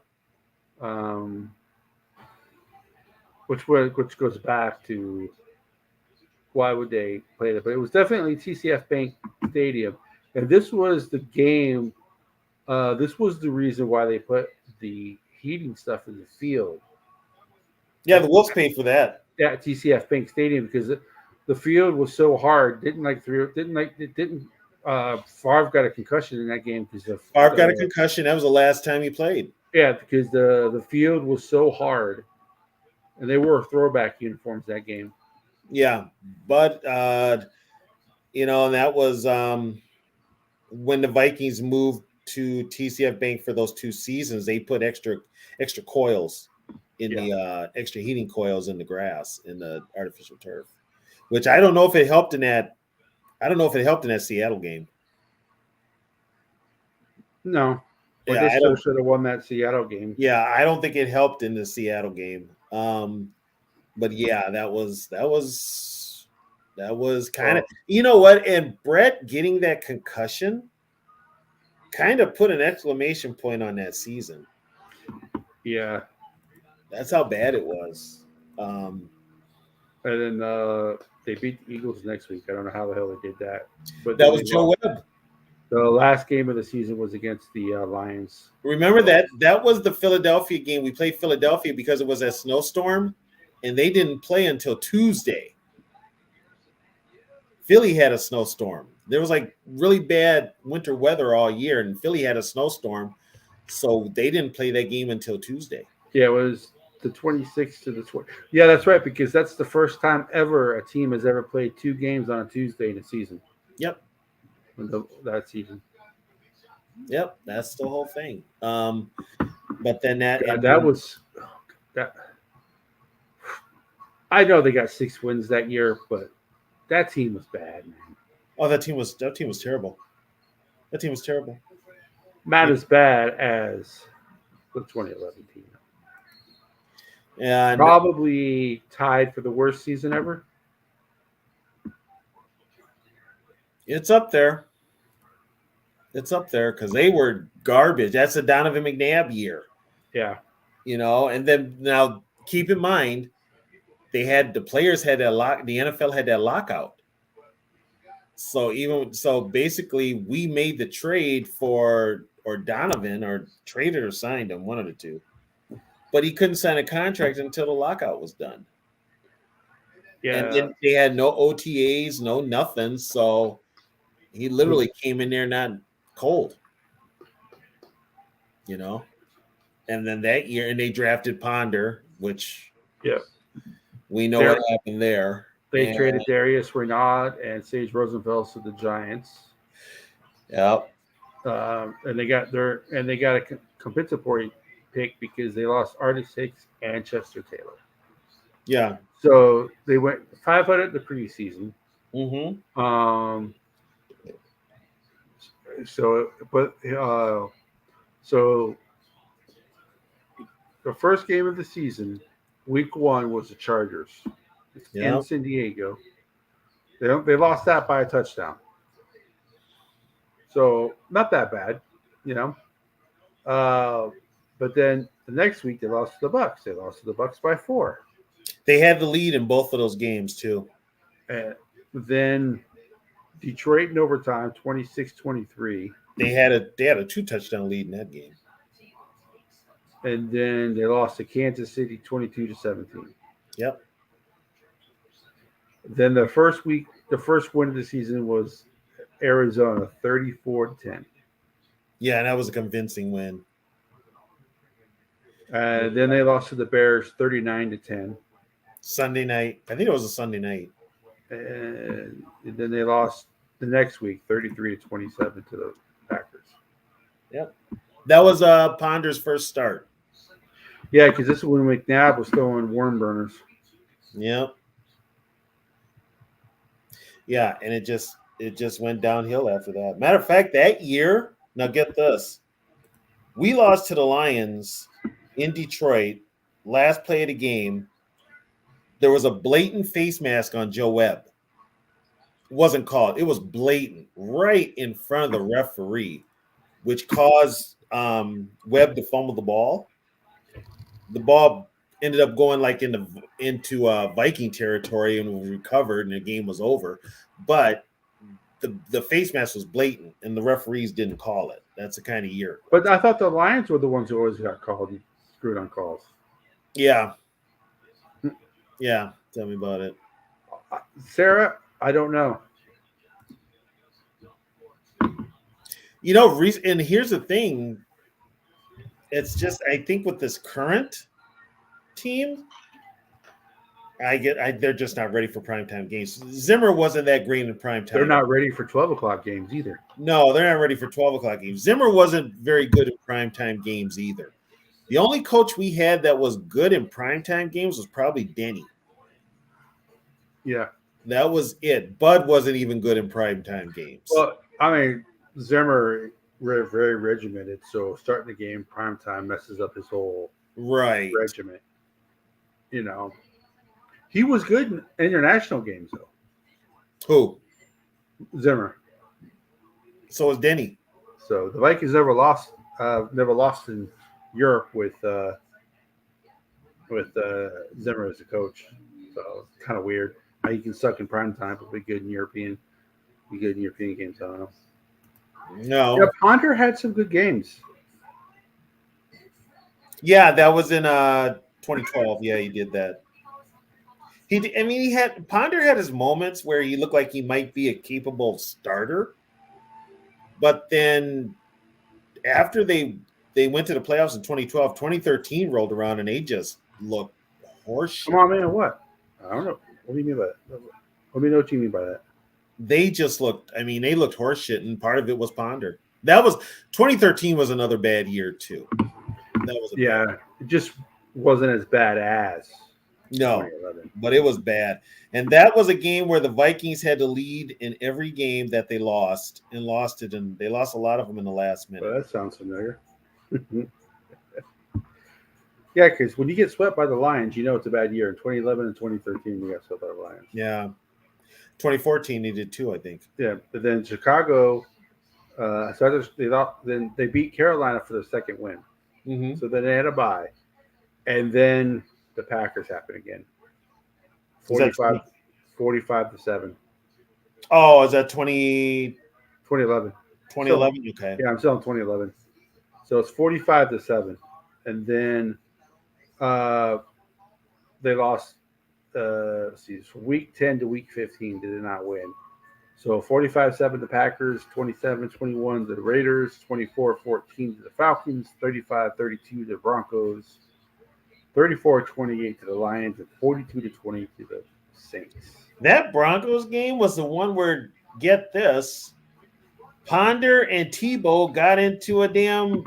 Which goes back to why would they play that? But it was definitely TCF Bank Stadium, and this was the game. This was the reason why they put the heating stuff in the field. Yeah, the Wolves paid for that. At TCF Bank Stadium because the field was so hard. Favre got a concussion in that game because Favre got a concussion. That was the last time he played. Yeah, because the field was so hard, and they wore throwback uniforms that game. Yeah, but and that was when the Vikings moved to TCF Bank for those 2 seasons. They put extra coils in the extra heating coils in the grass in the artificial turf, which I don't know if it helped in that. I don't know if it helped in that Seattle game. No, but Yeah, they I still don't. should have won that Seattle game. Yeah, I don't think it helped in the Seattle game. But yeah, that was kind of, Well, you know what? And Brett getting that concussion kind of put an exclamation point on that season. yeah, That's how bad it was. Um, and then they beat the Eagles next week. I don't know how the hell they did that, but that then was they Joe lost. Webb. The last game of the season was against the Lions. Remember that was the Philadelphia game. We played Philadelphia because it was a snowstorm, and they didn't play until Tuesday. Philly had a snowstorm. There was like really bad winter weather all year, and Philly had a snowstorm, so they didn't play that game until Tuesday. Yeah, it was the 26th to the 20. Yeah, that's right, because that's the first time ever a team has ever played 2 games on a Tuesday in a season. Yep, That season. yep, that's the whole thing. But then that God, and that was that. I know they got 6 wins that year, but that team was bad, man. oh, that team was terrible. That team was terrible. Not as bad as the 2011 team. And Probably tied for the worst season ever. it's up there. It's up there because they were garbage. That's the Donovan McNabb year, Yeah, And then now keep in mind the players had that lock. The NFL had that lockout. So basically, we made the trade for or Donovan or traded or signed him, one of the two, but he couldn't sign a contract until the lockout was done. And yeah. then they had no OTAs, no nothing. So he literally came in there not cold, And then that year, and they drafted Ponder, which Yeah. we know what happened there. They And, traded Darius Renaud and Sage Rosenfels to the Giants. yep. And they got a compensatory pick because they lost Artis Hicks and Chester Taylor. Yeah. So they went 500 the preseason. Mm-hmm. So the first game of the season, week 1 was the Chargers. It's in San Diego. They lost that by a touchdown. So not that bad, But then the next week they lost to the Bucks. They lost to the Bucks by 4. They had the lead in both of those games too. And then Detroit in overtime, 26-23. They had a 2-touchdown lead in that game. And then they lost to Kansas City 22-17. Yep. Then the first win of the season was Arizona, 34-10. Yeah, and that was a convincing win. And then they lost to the Bears, 39-10. Sunday night. I think it was a Sunday night. And then they lost the next week, 33-27 to the Packers. Yep. That was Ponder's first start. Yeah, because this is when McNabb was throwing worm burners. Yep. Yeah, and it just went downhill after that. Matter of fact, that year, now get this. We lost to the Lions in Detroit, last play of the game. There was a blatant face mask on Joe Webb. It wasn't called. It was blatant, right in front of the referee, which caused Webb to fumble the ball. The ball ended up going like into Viking territory and was recovered, and the game was over. But the face mask was blatant, and the referees didn't call it. That's the kind of year. But I thought the Lions were the ones who always got called and screwed on calls. Yeah. Yeah. Tell me about it. Sarah, I don't know. And here's the thing. It's just, I think with this current team, they're just not ready for primetime games. Zimmer wasn't that great in primetime. They're not ready for 12 o'clock games either. No, they're not ready for 12 o'clock games. Zimmer wasn't very good in primetime games either. The only coach we had that was good in primetime games was probably Denny. Yeah. That was it. Bud wasn't even good in primetime games. Well, I mean, Zimmer, very, very regimented. So starting the game prime time messes up his whole Right. regiment. You know, he was good in international games though. Who? Zimmer. So is Denny. So the Vikings never lost in Europe with Zimmer as a coach. So it's kind of weird how you can suck in prime time but be good in European games. I don't know. No. Yeah, Ponder had some good games. Yeah, that was in 2012. Yeah, he did that. I mean, Ponder had his moments where he looked like he might be a capable starter, but then after they went to the playoffs in 2012, 2013 rolled around and they just looked Come horseshit. on, man. What? I don't know. What do you mean by that? Let me know what you mean by that. They just looked. I mean, they looked horseshit, and part of it was Ponder. That was 2013 was another bad year too. That was a Yeah, bad. it just wasn't as bad as No, 2011. but it was bad. And that was a game where the Vikings had to lead in every game that they lost and lost it. And they lost a lot of them in the last Well, minute. that sounds familiar. Yeah, because when you get swept by the Lions, you know it's a bad year. In 2011 and 2013, we got swept by the Lions. Yeah. 2014, they did too, I think. Yeah, but then Chicago, then they beat Carolina for the second win. Mm-hmm. So then they had a bye. And then the Packers happened again. 45, 45-7. Oh, is that 2011? 2011. Okay. Yeah, I'm still in 2011. So it's 45-7. And then they lost from week 10 to week 15. They did not win. So 45-7 the Packers, 27-21 the Raiders, 24-14 to the Falcons, 35-32 to the Broncos, 34-28 to the Lions, and 42-20 to the Saints. That Broncos game was the one where, get this, Ponder and Tebow got into a damn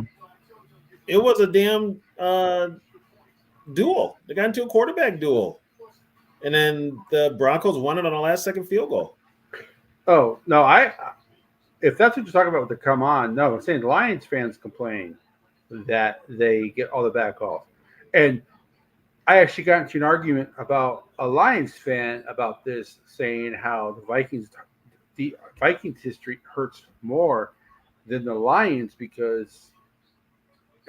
duel. They got into a quarterback duel. And then the Broncos won it on a last second field goal. Oh, no, if that's what you're talking about with the come on, no, I'm saying Lions fans complain that they get all the bad calls. And I actually got into an argument about a Lions fan about this, saying how the Vikings history hurts more than the Lions because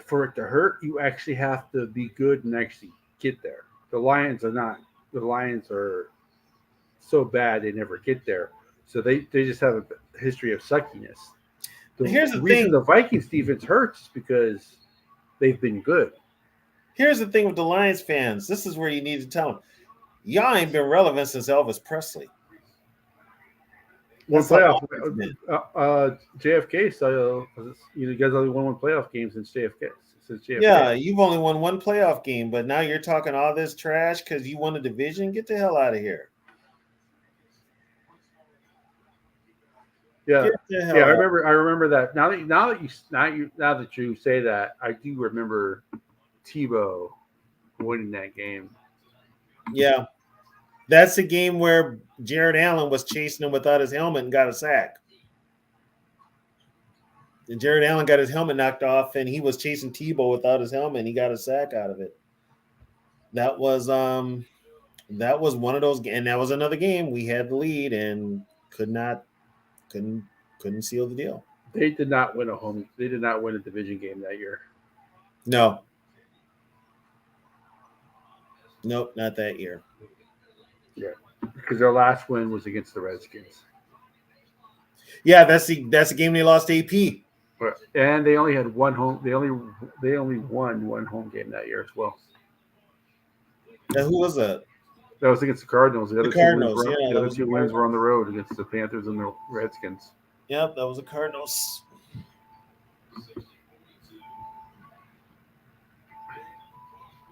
for it to hurt, you actually have to be good and actually get there. The Lions are not. The Lions are so bad they never get there. So they just have a history of suckiness. Here's the reason thing. the Vikings defense hurts is because they've been good. Here's the thing with the Lions fans. This is where you need to tell them, y'all ain't been relevant since Elvis Presley. One That's how playoff. long it's been. JFK. So you guys only won one playoff game since JFK. Yeah, you've only won one playoff game, but now you're talking all this trash because you won a division. Get the hell out of here. Yeah, Get the hell yeah. out. I remember that. Now that you say that, I do remember Tebow winning that game. Yeah. That's the game where Jared Allen was chasing him without his helmet and got a sack. And Jared Allen got his helmet knocked off, and he was chasing Tebow without his helmet, and he got a sack out of it. That was one of those, and that was another game we had the lead and couldn't seal the deal. They did not win a division game that year. No. Nope, not that year. Yeah, because their last win was against the Redskins. Yeah, that's the game they lost to AP. And they only had one home. They only won one home game that year as well. Now, who was that? That was against the Cardinals. The other Cardinals. the other two wins were on the road against the Panthers and the Redskins. Yep, that was the Cardinals.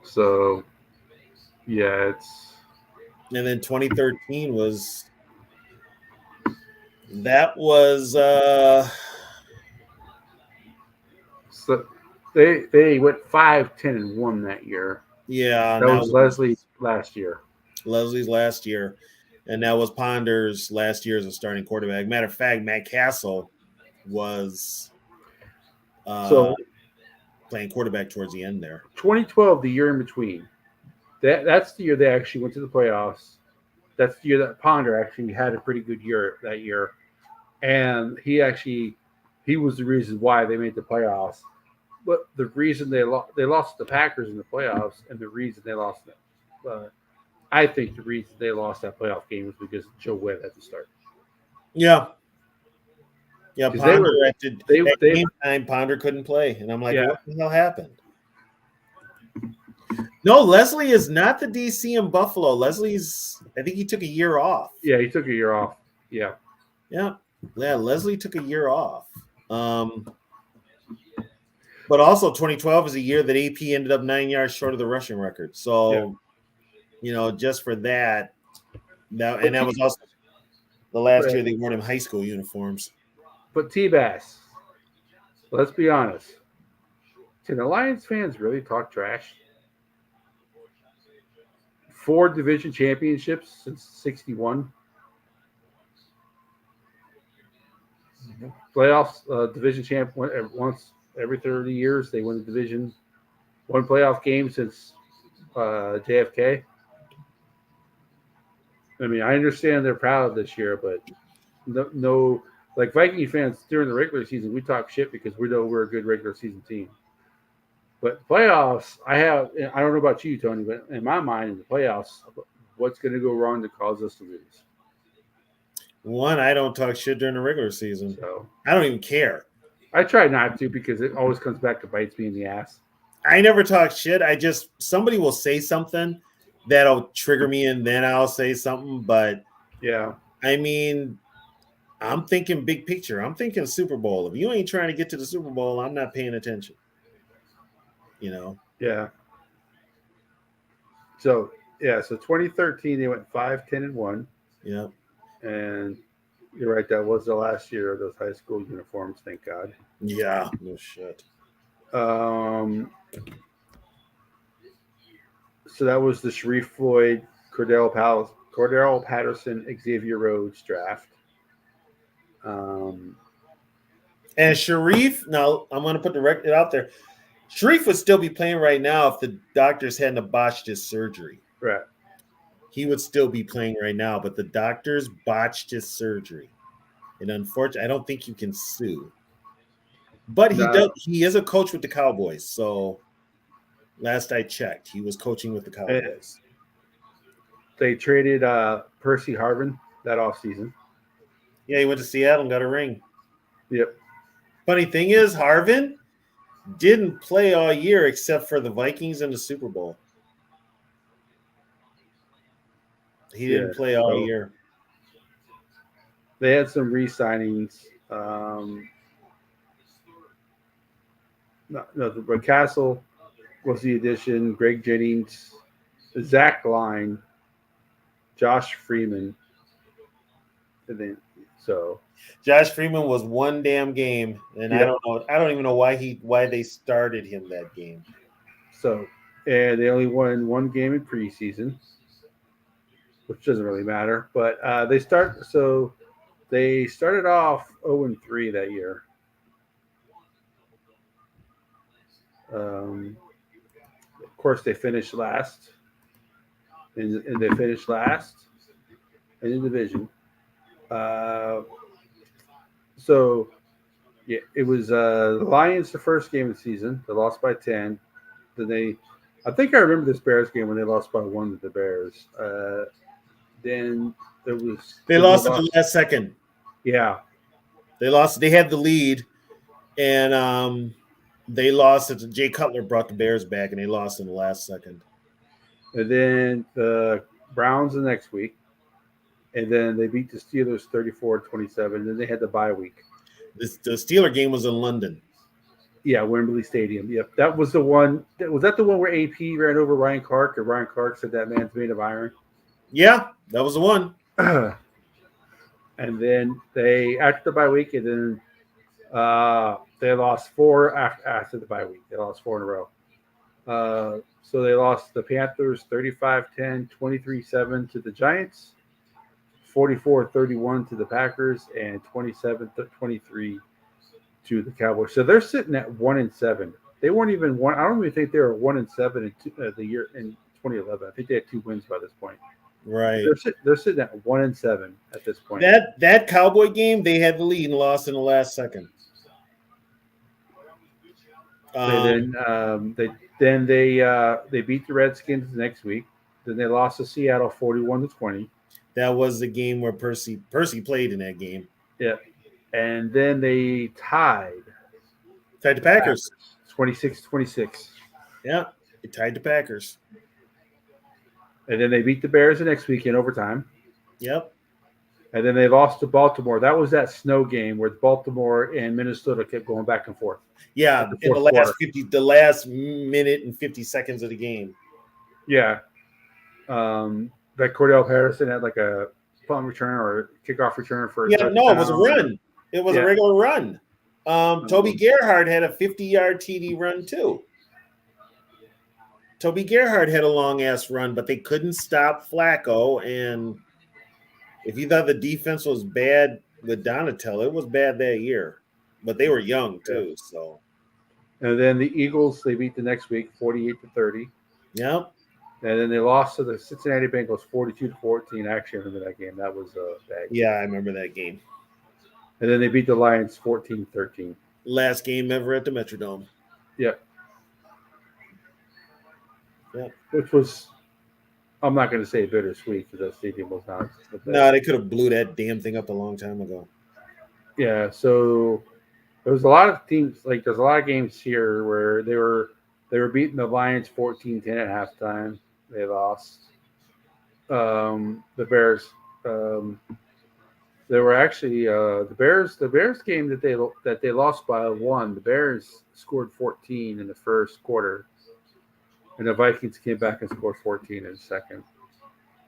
So, yeah, it's. And then 2013 was. That was. So they went 5-10-1 that year. Yeah, that was Leslie's last year. Leslie's last year, and that was Ponder's last year as a starting quarterback. Matter of fact, Matt Castle was So playing quarterback towards the end there. 2012, the year in between. That's the year they actually went to the playoffs. That's the year that Ponder actually had a pretty good year that year, and he was the reason why they made the playoffs. But the reason they lost the Packers in the playoffs, and the reason they lost them, I think the reason they lost that playoff game was because Joe Webb had to start. Yeah. Yeah, 'Cause Ponder at they game time, Ponder couldn't play. And I'm like, Yeah. what the hell happened? No, Leslie is not the DC in Buffalo. I think he took a year off. Yeah, he took a year off. Yeah. Yeah. Yeah, Leslie took a year off. But also 2012 is a year that AP ended up 9 yards short of the rushing record. So, just for that, that was also the last year they wore him high school uniforms. But T-Bass, let's be honest. Can the Lions fans really talk trash? 4 division championships since '61. Playoffs, division champ once every 30 years. They win the division. 1 playoff game since JFK. I mean, I understand they're proud of this year, but no, like Viking fans during the regular season, we talk shit because we know we're a good regular season team. But playoffs, I don't know about you, Tony, but in my mind, in the playoffs, what's going to go wrong to cause us to lose? One, I don't talk shit during the regular season. So I don't even care. I try not to because it always comes back to bites me in the ass. I never talk shit. Somebody will say something that'll trigger me and then I'll say something. But yeah, I mean, I'm thinking big picture. I'm thinking Super Bowl. If you ain't trying to get to the Super Bowl, I'm not paying attention. Yeah. So 2013 they went 5-10-1. Yeah. And you're right, that was the last year of those high school uniforms, thank God. Yeah, no shit. So that was the Sharif Floyd, Cordell Patterson, Xavier Rhodes draft. And Sharif, now I'm going to put the record out there. Sharif would still be playing right now if the doctors hadn't botched his surgery. Right. He would still be playing right now, but the doctors botched his surgery. And unfortunately, I don't think you can sue. But he is a coach with the Cowboys. So last I checked, he was coaching with the Cowboys. They traded Percy Harvin that offseason. Yeah, he went to Seattle and got a ring. Yep. Funny thing is, Harvin didn't play all year except for the Vikings and the Super Bowl. He didn't play all year. They had some re-signings. But Castle was the addition. Greg Jennings, Zach Line, Josh Freeman, and then Josh Freeman was one damn game, and I don't even know why they started him that game. So, and they only won 1 game in preseason, which doesn't really matter. But they started off 0-3 that year. Of course, they finished last, and they finished last in the division. It was the Lions the first game of the season. They lost by 10. Then I think I remember this Bears game when they lost by 1 to the Bears. Then they lost at the last second. Yeah, they lost. They had the lead, and they lost. Jay Cutler brought the Bears back, and they lost in the last second. And then the Browns the next week. And then they beat the Steelers 34-27. Then they had the bye week. The Steeler game was in London. Yeah, Wembley Stadium. Yep, that was the one. Was that the one where AP ran over Ryan Clark, and Ryan Clark said that man's made of iron? Yeah, that was the one. And then after the bye week, and then they lost 4 after the bye week. They lost 4 in a row. So they lost the Panthers 35-10, 23-7 to the Giants, 44-31 to the Packers, and 27-23 to the Cowboys. So they're sitting at 1-7. They weren't even one. I don't even think they were 1-7 the year in 2011. I think they had 2 wins by this point. Right. They're sitting at 1-7 at this point. That Cowboy game, they had the lead and lost in the last second. They beat the Redskins the next week. Then they lost to Seattle 41-20. That was the game where Percy played in that game. Yeah, and then they tied the Packers 26-26. Yeah, they tied the Packers. And then they beat the Bears the next week in overtime. Yep. And then they lost to Baltimore. That was that snow game where Baltimore and Minnesota kept going back and forth. Yeah, in the last minute and 50 seconds of the game. Yeah. That Cordell Patterson had like a punt return or kickoff return for a touchdown. No, it was a run. It was a regular run. Toby Gerhard had a 50-yard TD run too. Toby Gerhard had a long-ass run, but they couldn't stop Flacco. And if you thought the defense was bad with Donatello, it was bad that year. But they were young too. So. And then the Eagles, they beat the next week 48-30. Yep. And then they lost to the Cincinnati Bengals 42-14. I actually remember that game. That was a bad game. Yeah, I remember that game. And then they beat the Lions 14-13. Last game ever at the Metrodome. Yep. Yep. Which was, I'm not going to say bittersweet because that stadium was not. No, they could have blew that damn thing up a long time ago. Yeah, so there was a lot of teams, like there's a lot of games here where they were beating the Lions 14-10 at halftime. They lost. The Bears. They were actually the Bears game that they lost by 1. The Bears scored 14 in the first quarter, and the Vikings came back and scored 14 in the second.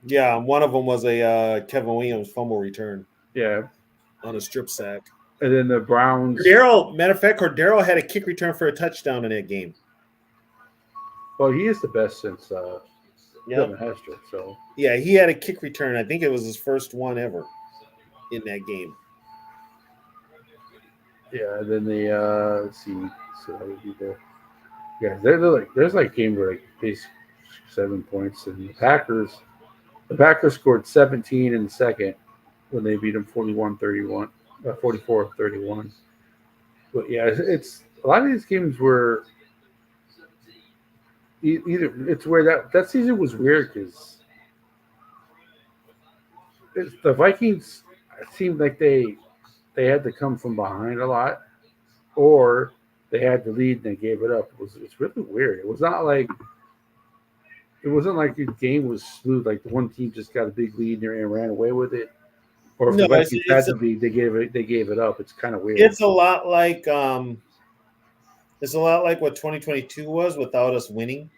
Yeah, one of them was a Kevin Williams fumble return. Yeah, on a strip sack. And then the Browns. Matter of fact, Cordero had a kick return for a touchdown in that game. Well, he is the best since Devin Hester. So yeah, he had a kick return. I think it was his first one ever in that game. Yeah, and then the let's see, so that would be there's like games where like base 7 points, and the Packers scored 17 in the second when they beat them 44-31. But yeah, it's a lot of these games were either it's where that season was weird because the Vikings seemed like they had to come from behind a lot, or they had the lead and they gave it up. It's really weird. It wasn't like the game was smooth. Like the one team just got a big lead and ran away with it, or if the Vikings had the lead, they gave it up. It's kind of weird. It's a lot like what 2022 was without us winning,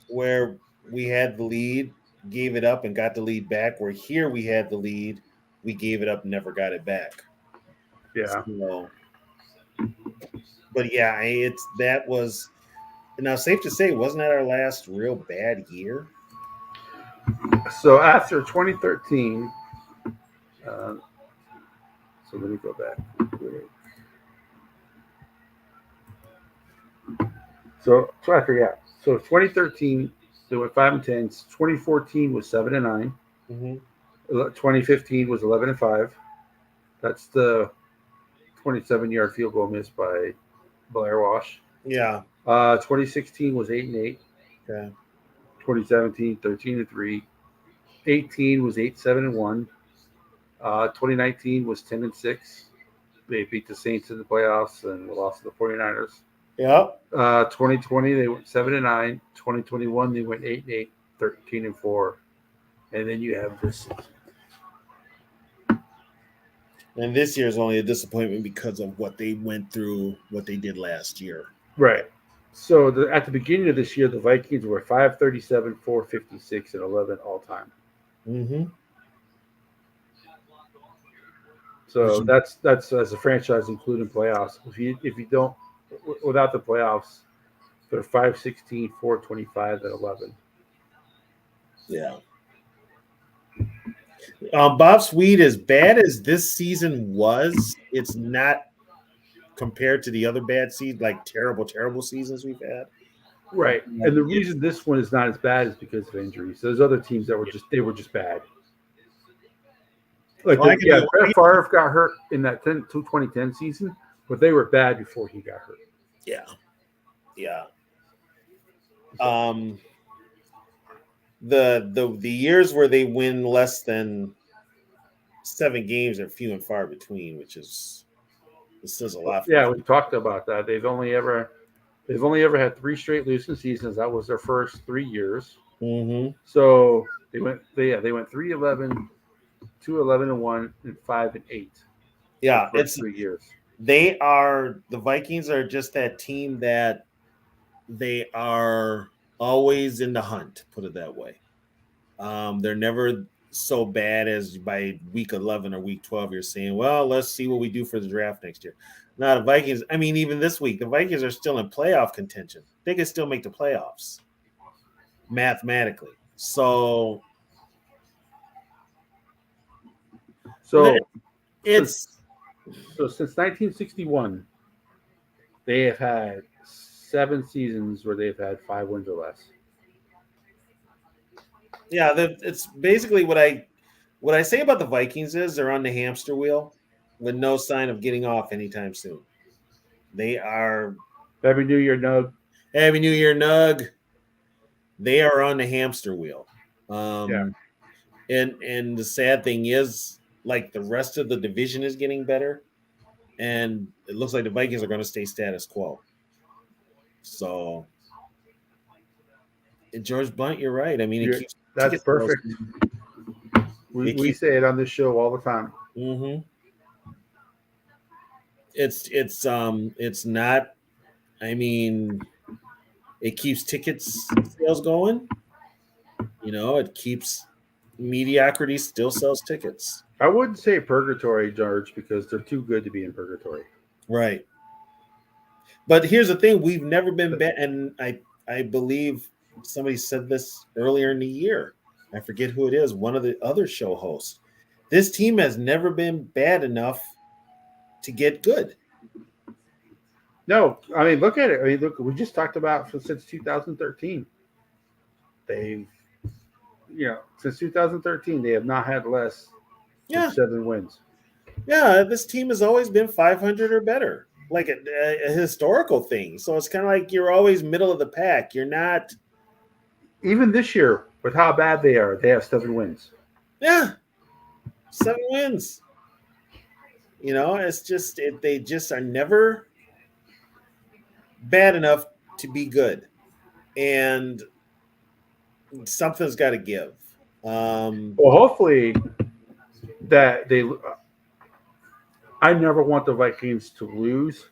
where we had the lead, gave it up, and got the lead back. Where here we had the lead, we gave it up, and never got it back. Yeah. So, but yeah, that was now safe to say, wasn't that our last real bad year? So after 2013, so let me go back. So 2013 they went 5-10. 2014 was 7-9. Mm-hmm. 2015 was 11-5. That's the 27-yard field goal missed by Blair Walsh. Yeah. 2016 was 8-8. Okay. 2017 13-3. 18 was 8-7-1. 2019 was 10-6. They beat the Saints in the playoffs and lost to the 49ers. Yeah. 2020 they went 7-9. 2021 they went 8-8, 13-4, and then you have this season. And this year is only a disappointment because of what they went through, what they did last year. Right. So at the beginning of this year, the Vikings were 537, 456, and 11 all time. Mm-hmm. So that's as a franchise, including playoffs. If you don't, without the playoffs, they're 516, 425, and 11. Yeah. Bob Sweet, as bad as this season was, it's not compared to the other bad seasons, like terrible seasons we've had. Right. And the reason this one is not as bad is because of injuries. There's other teams that were just bad. Like Well, I can do- Brett Favre got hurt in that 2010 season, but they were bad before he got hurt. Yeah. The years where they win less than 7 games are few and far between, this says a lot. Yeah, we talked about that. They've only ever had 3 straight losing seasons. That was their first 3 years. Mm-hmm. So they went 3-11, 2-11-1, and 5-8. Yeah, it's 3 years. The Vikings are just that team that they are always in the hunt, put it that way. They're never so bad as by week 11 or week 12 you're saying, well, let's see what we do for the draft next year. Now the Vikings, I mean, even this week, the Vikings are still in playoff contention. They can still make the playoffs mathematically. So it's since 1961, they have had 7 seasons where they've had 5 wins or less. Yeah, it's basically what I say about the Vikings is they're on the hamster wheel with no sign of getting off anytime soon. They are Happy New Year, Nug. Happy New Year, Nug. They are on the hamster wheel. And the sad thing is, like, the rest of the division is getting better, and it looks like the Vikings are going to stay status quo. So, and George Blunt, you're right. I mean, that's perfect. We say it on this show all the time. Mm-hmm. It's not. I mean, it keeps tickets sales going. It keeps mediocrity still sells tickets. I wouldn't say purgatory, George, because they're too good to be in purgatory. Right. But here's the thing: we've never been bad, and I believe somebody said this earlier in the year. I forget who it is. One of the other show hosts. This team has never been bad enough to get good. No, I mean, look at it. I mean, look, we just talked about since 2013. Since 2013, they have not had less than 7 wins. Yeah, this team has always been 500 or better, like a historical thing. So it's kind of like you're always middle of the pack. You're not. Even this year, with how bad they are, they have 7 wins. Yeah, 7 wins. It's just they just are never bad enough to be good, and something's got to give. Well, hopefully that they. I never want the Vikings to lose,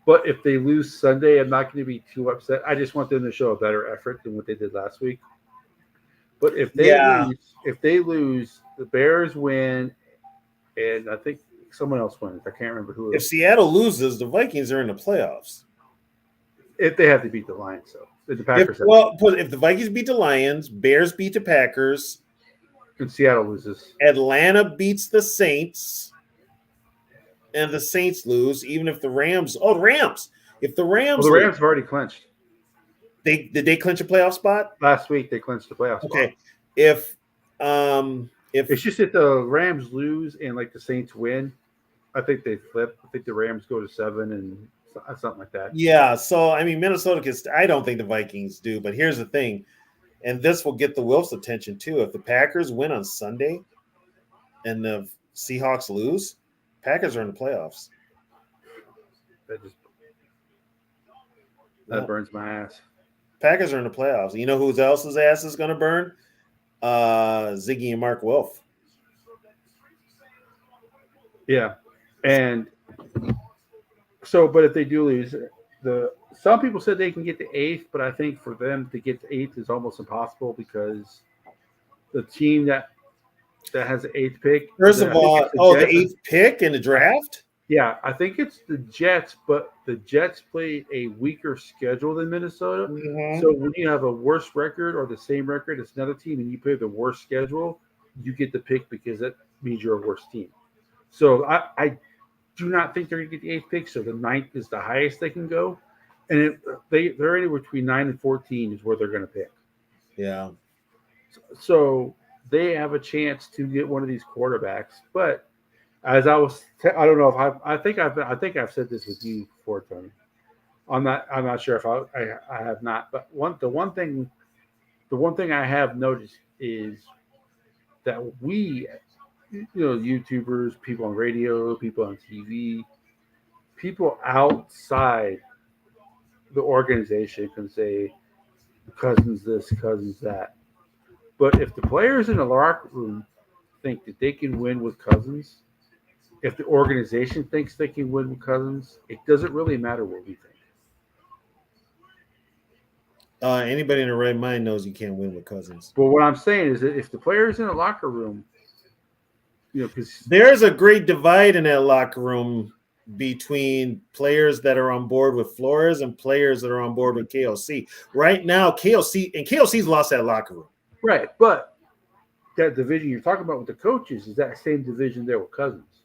but if they lose Sunday, I'm not going to be too upset. I just want them to show a better effort than what they did last week. But if they lose, the Bears win, and I think someone else wins. I can't remember who. If Seattle loses, the Vikings are in the playoffs. If they have to beat the Lions, so the Packers. If the Vikings beat the Lions, Bears beat the Packers, and Seattle loses, Atlanta beats the Saints, and the Saints lose, even if the Rams. Oh, the Rams! If the Rams, the Rams have already clinched. Did they clinch a playoff spot last week? They clinched the playoff spot. Okay, if it's just that the Rams lose and like the Saints win, I think they flip. I think the Rams go to 7 and something like that. Yeah, so I mean, Minnesota I don't think the Vikings do, but here's the thing, and this will get the Wilfs' attention too. If the Packers win on Sunday and the Seahawks lose, Packers are in the playoffs. That burns my ass. Packers are in the playoffs. You know who else's ass is going to burn? Ziggy and Mark Wilf. Yeah, and so, but if they do lose, some people said they can get to 8th, but I think for them to get to 8th is almost impossible because the team that has the 8th pick. First of all, the 8th pick in the draft? Yeah, I think it's the Jets, but the Jets played a weaker schedule than Minnesota. Mm-hmm. So when you have a worse record or the same record as another team and you play the worst schedule, you get the pick because that means you're a worse team. So I do not think they're going to get the eighth pick. So the ninth is the highest they can go, and they're anywhere between 9 and 14 is where they're going to pick. Yeah. So they have a chance to get one of these quarterbacks. But as I don't know if I think I've said this with you before, Tony. I'm not sure if I have not. But the one thing I have noticed is that we, YouTubers, people on radio, people on TV, people outside the organization can say Cousins this, Cousins that. But if the players in the locker room think that they can win with Cousins, if the organization thinks they can win with Cousins, it doesn't really matter what we think. Anybody in the right mind knows you can't win with Cousins. But what I'm saying is that if the players in the locker room, because there's a great divide in that locker room between players that are on board with Flores and players that are on board with KOC. Right now, KOC's lost that locker room. Right, but that division you're talking about with the coaches is that same division there with Cousins.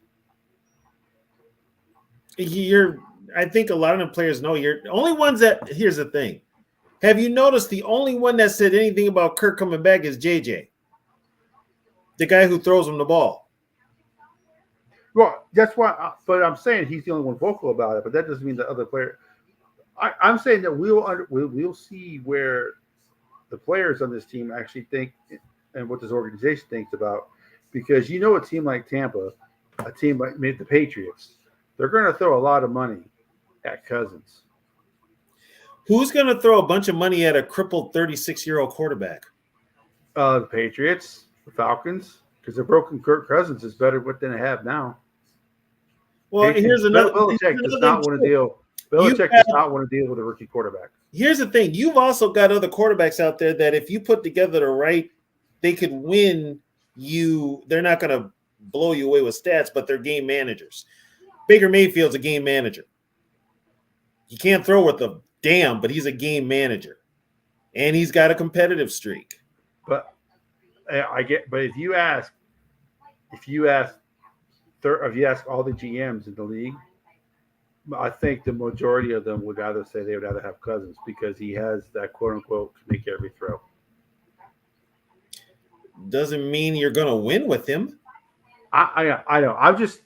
I think a lot of the players know you're the only ones that. Here's the thing. Have you noticed the only one that said anything about Kirk coming back is JJ, the guy who throws him the ball? Well, that's why. But I'm saying he's the only one vocal about it. But that doesn't mean the other player. I'm saying that we'll see where the players on this team actually think and what this organization thinks about. Because a team like Tampa, a team like the Patriots, they're going to throw a lot of money at Cousins. Who's going to throw a bunch of money at a crippled 36-year-old quarterback? The Patriots, the Falcons, because the broken Kirk Cousins is better than they have now. Well, here's another. Belichick does not want to deal. Belichick does not want to deal with a rookie quarterback. Here's the thing: you've also got other quarterbacks out there that, if you put together the right, they could win you. They're not going to blow you away with stats, but they're game managers. Baker Mayfield's a game manager. He can't throw with a damn, but he's a game manager, and he's got a competitive streak. But But if you ask all the GMs in the league, I think the majority of them would rather say they would rather have Cousins because he has that quote unquote to make every throw. Doesn't mean you're going to win with him. I know. I'm just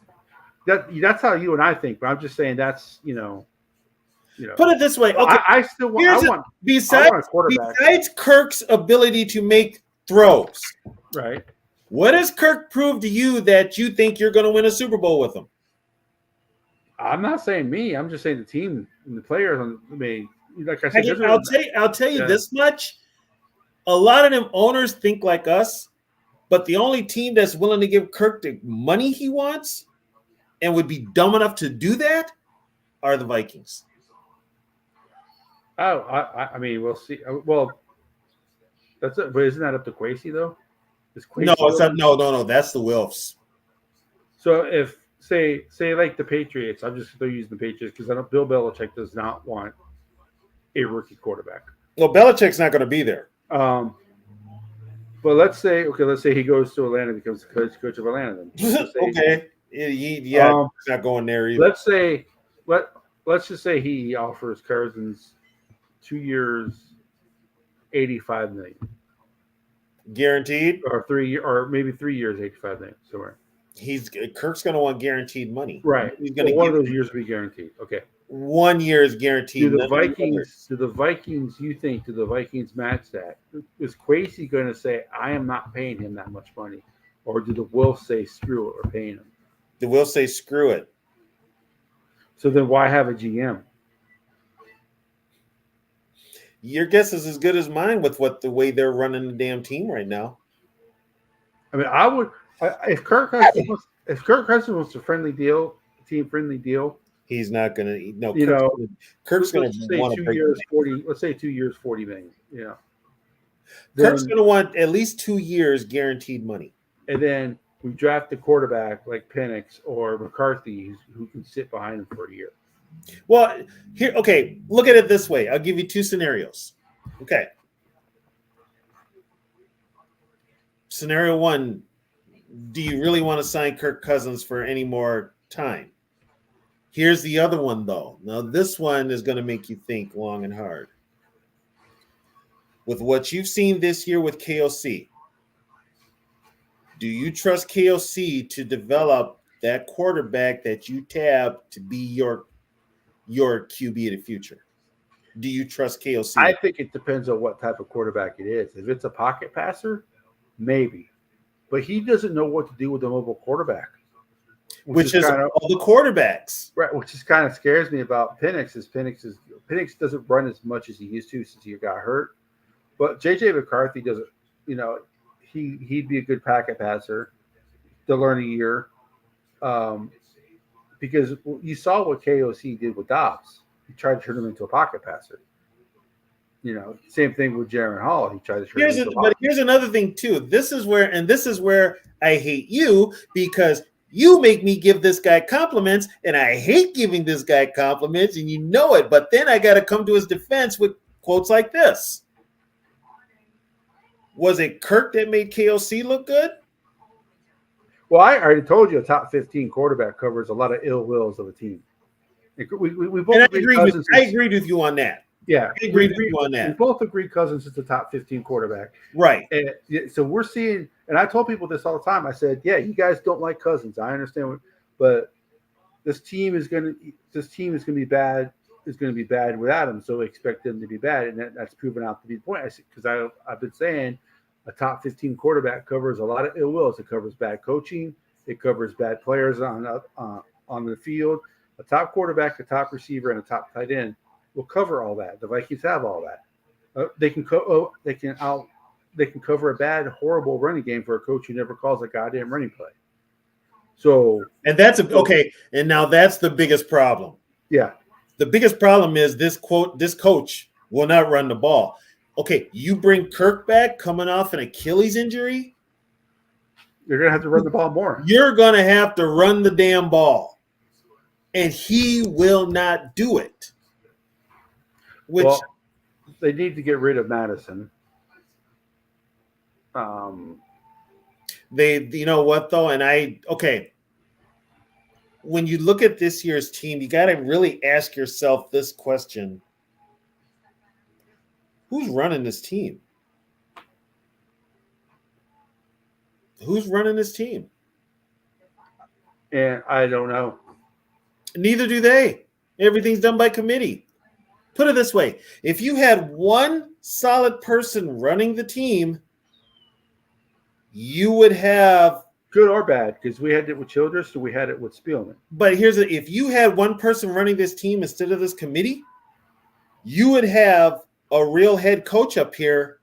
that's how you and I think, but I'm just saying that's Put it this way. Okay, I still want. Besides Kirk's ability to make throws, right? What has Kirk proved to you that you think you're going to win a Super Bowl with him? I'm not saying me. I'm just saying the team and the players. Like I said, I'll tell you this much. A lot of them owners think like us, but the only team that's willing to give Kirk the money he wants and would be dumb enough to do that are the Vikings. Oh, I mean, we'll see. Well, that's it. But isn't that up to Kwesi though? No, it's not. No. That's the Wilfs. So if say like the Patriots, they're using the Patriots because I know Bill Belichick does not want a rookie quarterback. Well, Belichick's not going to be there. But let's say he goes to Atlanta and becomes the coach of Atlanta. Then okay, he's not going there either. Let's just say he offers Cousins 2 years, $85 million, guaranteed, or 3 years, or maybe 3 years, $85 million somewhere. Kirk's going to want guaranteed money, right? He's going to one of those years will be guaranteed. Okay, 1 year is guaranteed. Do the Vikings match that? Is Kwesi going to say, I am not paying him that much money? Or do the Wolves say, screw it, we're paying him? The Wolves say, screw it. So then why have a GM? Your guess is as good as mine with the way they're running the damn team right now. I mean, I would if Kirk Cousins wants a team friendly deal. He's not going to. No, Kirk's going to want 2 years, 40. Let's say 2 years, $40 million. Yeah, Kirk's going to want at least 2 years guaranteed money. And then we draft a quarterback like Penix or McCarthy who can sit behind him for a year. Well, okay, look at it this way. I'll give you two scenarios. Okay. Scenario one, do you really want to sign Kirk Cousins for any more time? Here's the other one, though. Now, this one is going to make you think long and hard. With what you've seen this year with KOC, do you trust KOC to develop that quarterback that you tab to be your QB of the future? Do you trust KOC? I think it depends on what type of quarterback it is. If it's a pocket passer, maybe. But he doesn't know what to do with a mobile quarterback. Which is all the quarterbacks. Right, which just kind of scares me about Penix. Penix doesn't run as much as he used to since he got hurt. But JJ McCarthy doesn't, he'd be a good packet passer to learn a year. Because you saw what KOC did with Dobbs. He tried to turn him into a pocket passer. Same thing with Jaron Hall. He tried to turn him into a pocket. But here's another thing too. This is where I hate you, because you make me give this guy compliments, and I hate giving this guy compliments, and you know it. But then I got to come to his defense with quotes like this. Was it Kirk that made KOC look good? Well, I already told you a top 15 quarterback covers a lot of ill wills of a team. We both I agreed with you on that. Yeah, I agreed with you on that. We both agree Cousins is the top 15 quarterback. Right. And so we're seeing, and I told people this all the time. I said, yeah, you guys don't like Cousins. I understand, but this team is going to be bad. Is going to be bad without him. So we expect them to be bad, and that's proven out to be the point. Because I've been saying a top 15 quarterback covers a lot of ill wills. It covers bad coaching. It covers bad players on the field. A top quarterback, a top receiver, and a top tight end will cover all that. The Vikings have all that. They can cover a bad, horrible running game for a coach who never calls a goddamn running play. So, and that's okay. And now that's the biggest problem. Yeah, the biggest problem is this coach will not run the ball. Okay, you bring Kirk back coming off an Achilles injury. You're gonna have to run the ball more. You're gonna have to run the damn ball, and he will not do it. Well, they need to get rid of Madison. You know what though, when you look at this year's team, you got to really ask yourself this question: who's running this team? Who's running this team? And I don't know. Neither do they. Everything's done by committee. Put it this way: if you had one solid person running the team, you would have, good or bad, because we had it with Childress, so we had it with Spielman. But if you had one person running this team instead of this committee, you would have a real head coach up here,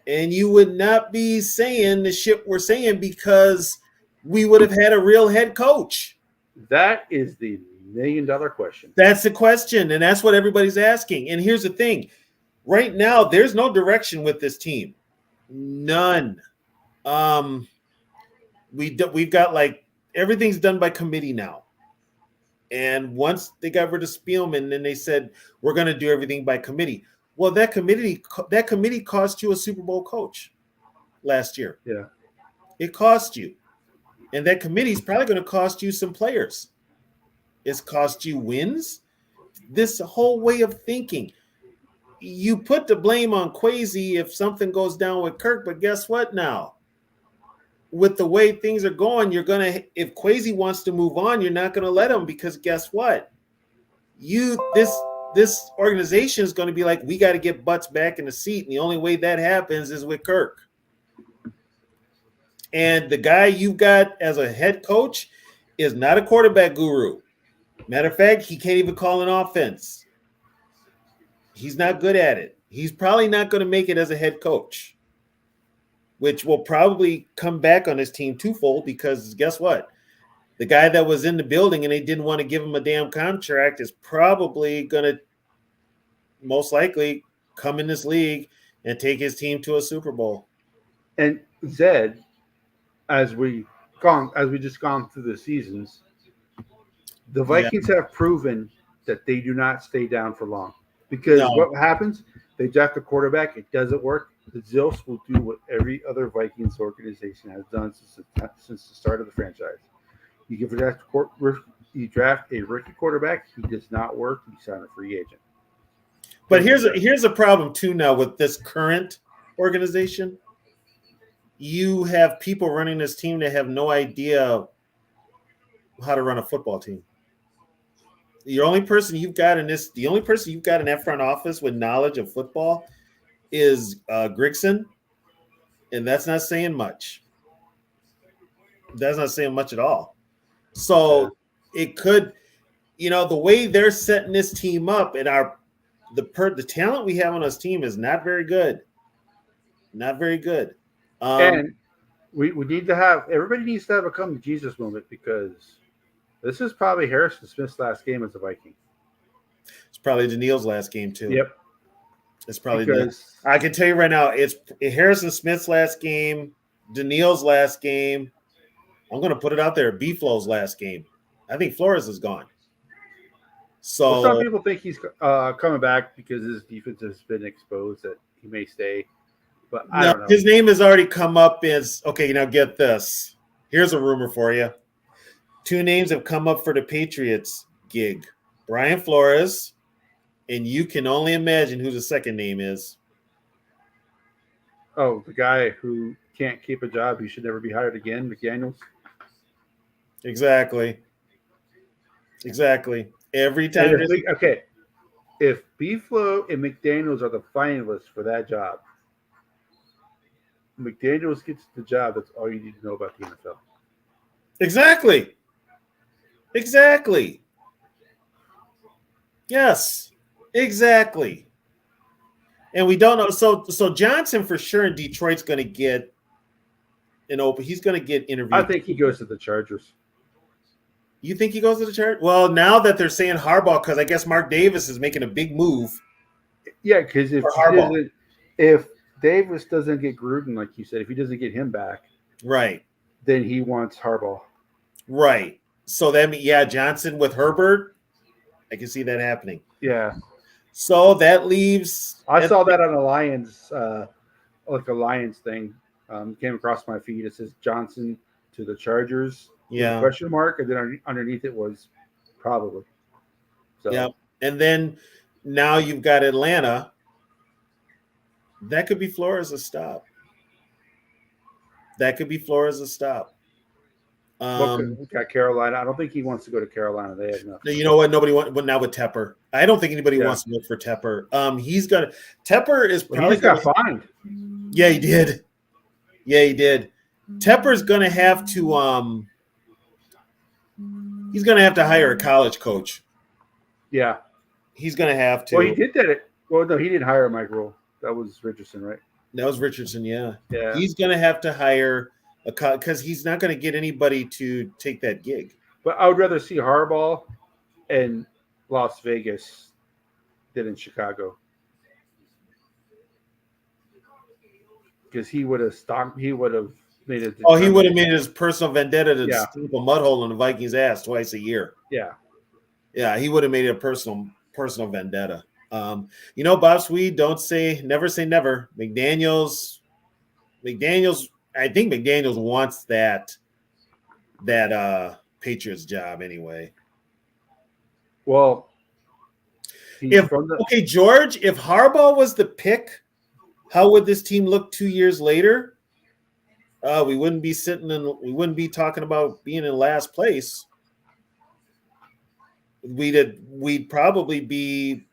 and you would not be saying the shit we're saying because we would have had a real head coach. That is the $1 million question. That's the question, and that's what everybody's asking. And here's the thing. Right now, there's no direction with this team. None. We've got everything's done by committee now. And once they got rid of Spielman, then they said, we're going to do everything by committee. Well, that committee cost you a Super Bowl coach last year. Yeah. It cost you. And that committee is probably going to cost you some players. It's cost you wins. This whole way of thinking. You put the blame on Kwesi if something goes down with Kirk, but guess what now? With the way things are going, if Kwesi wants to move on, you're not going to let him, because guess what? This organization is going to be like, we got to get butts back in the seat. And the only way that happens is with Kirk. And the guy you've got as a head coach is not a quarterback guru. Matter of fact, he can't even call an offense. He's not good at it. He's probably not going to make it as a head coach, which will probably come back on his team twofold, because guess what? The guy that was in the building and they didn't want to give him a damn contract is probably going to most likely come in this league and take his team to a Super Bowl. And Zed, as we just gone through the seasons, the Vikings have proven that they do not stay down for long. Because what happens? They draft a quarterback, it doesn't work. the Zills will do what every other Vikings organization has done since the start of the franchise. You draft a rookie quarterback. He does not work. You sign a free agent. But here's a problem too now with this current organization. You have people running this team that have no idea how to run a football team. The only person you've got in that front office with knowledge of football is Grigson, and that's not saying much. That's not saying much at all. So it could, the way they're setting this team up, and the talent we have on this team is not very good. Not very good. And we need to have everybody needs to have a come to Jesus moment, because this is probably Harrison Smith's last game as a Viking. It's probably Daniil's last game too. Yep. It's probably because I can tell you right now, it's Harrison Smith's last game, Daniil's last game. I'm going to put it out there, B-Flow's last game. I think Flores is gone. So some people think he's coming back because his defense has been exposed, that he may stay. But I don't know. His name has already come up as, okay, now get this. Here's a rumor for you. 2 names have come up for the Patriots gig. Brian Flores, and you can only imagine who the second name is. Oh, the guy who can't keep a job, he should never be hired again, McDaniels. Exactly. Every time. If B-Flow and McDaniels are the finalists for that job, McDaniels gets the job. That's all you need to know about the NFL. Exactly. Yes, exactly. And we don't know. So Johnson for sure in Detroit's going to get an open. He's going to get interviewed. I think he goes to the Chargers. You think he goes to the Chargers? Well, now that they're saying Harbaugh, because I guess Mark Davis is making a big move. Yeah, because if Davis doesn't get Gruden, like you said, if he doesn't get him back, right, then he wants Harbaugh. Right. So Johnson with Herbert, I can see that happening. Yeah. So that leaves. I saw that on a Lions, like a Lions thing. Came across my feed. It says Johnson to the Chargers. Yeah. Question mark, and then underneath it was probably. So. Yeah. And then now you've got Atlanta. That could be Flores' stop. We got Carolina. I don't think he wants to go to Carolina. They have enough. You know what? Nobody wants. But now with Tepper, I don't think anybody wants to look for Tepper. Tepper is probably got fined. Yeah, he did. Tepper's going to have to. He's going to have to hire a college coach. Yeah, he's going to have to. Well, he did that. Well, no, he didn't hire Mike Roll. That was Richardson, right? That was Richardson. Yeah. Yeah. He's going to have to hire because he's not going to get anybody to take that gig. But I would rather see Harbaugh in Las Vegas than in Chicago, because he would have stopped. He would have made it. Oh, he would have made it his personal vendetta to stamp a mud hole in the Vikings' ass twice a year. Yeah. Yeah, he would have made it a personal vendetta. Bob Swede, never say never. McDaniels. I think McDaniels wants that Patriots job anyway. Well, George, if Harbaugh was the pick, how would this team look 2 years later? We wouldn't be talking about being in last place. We'd probably be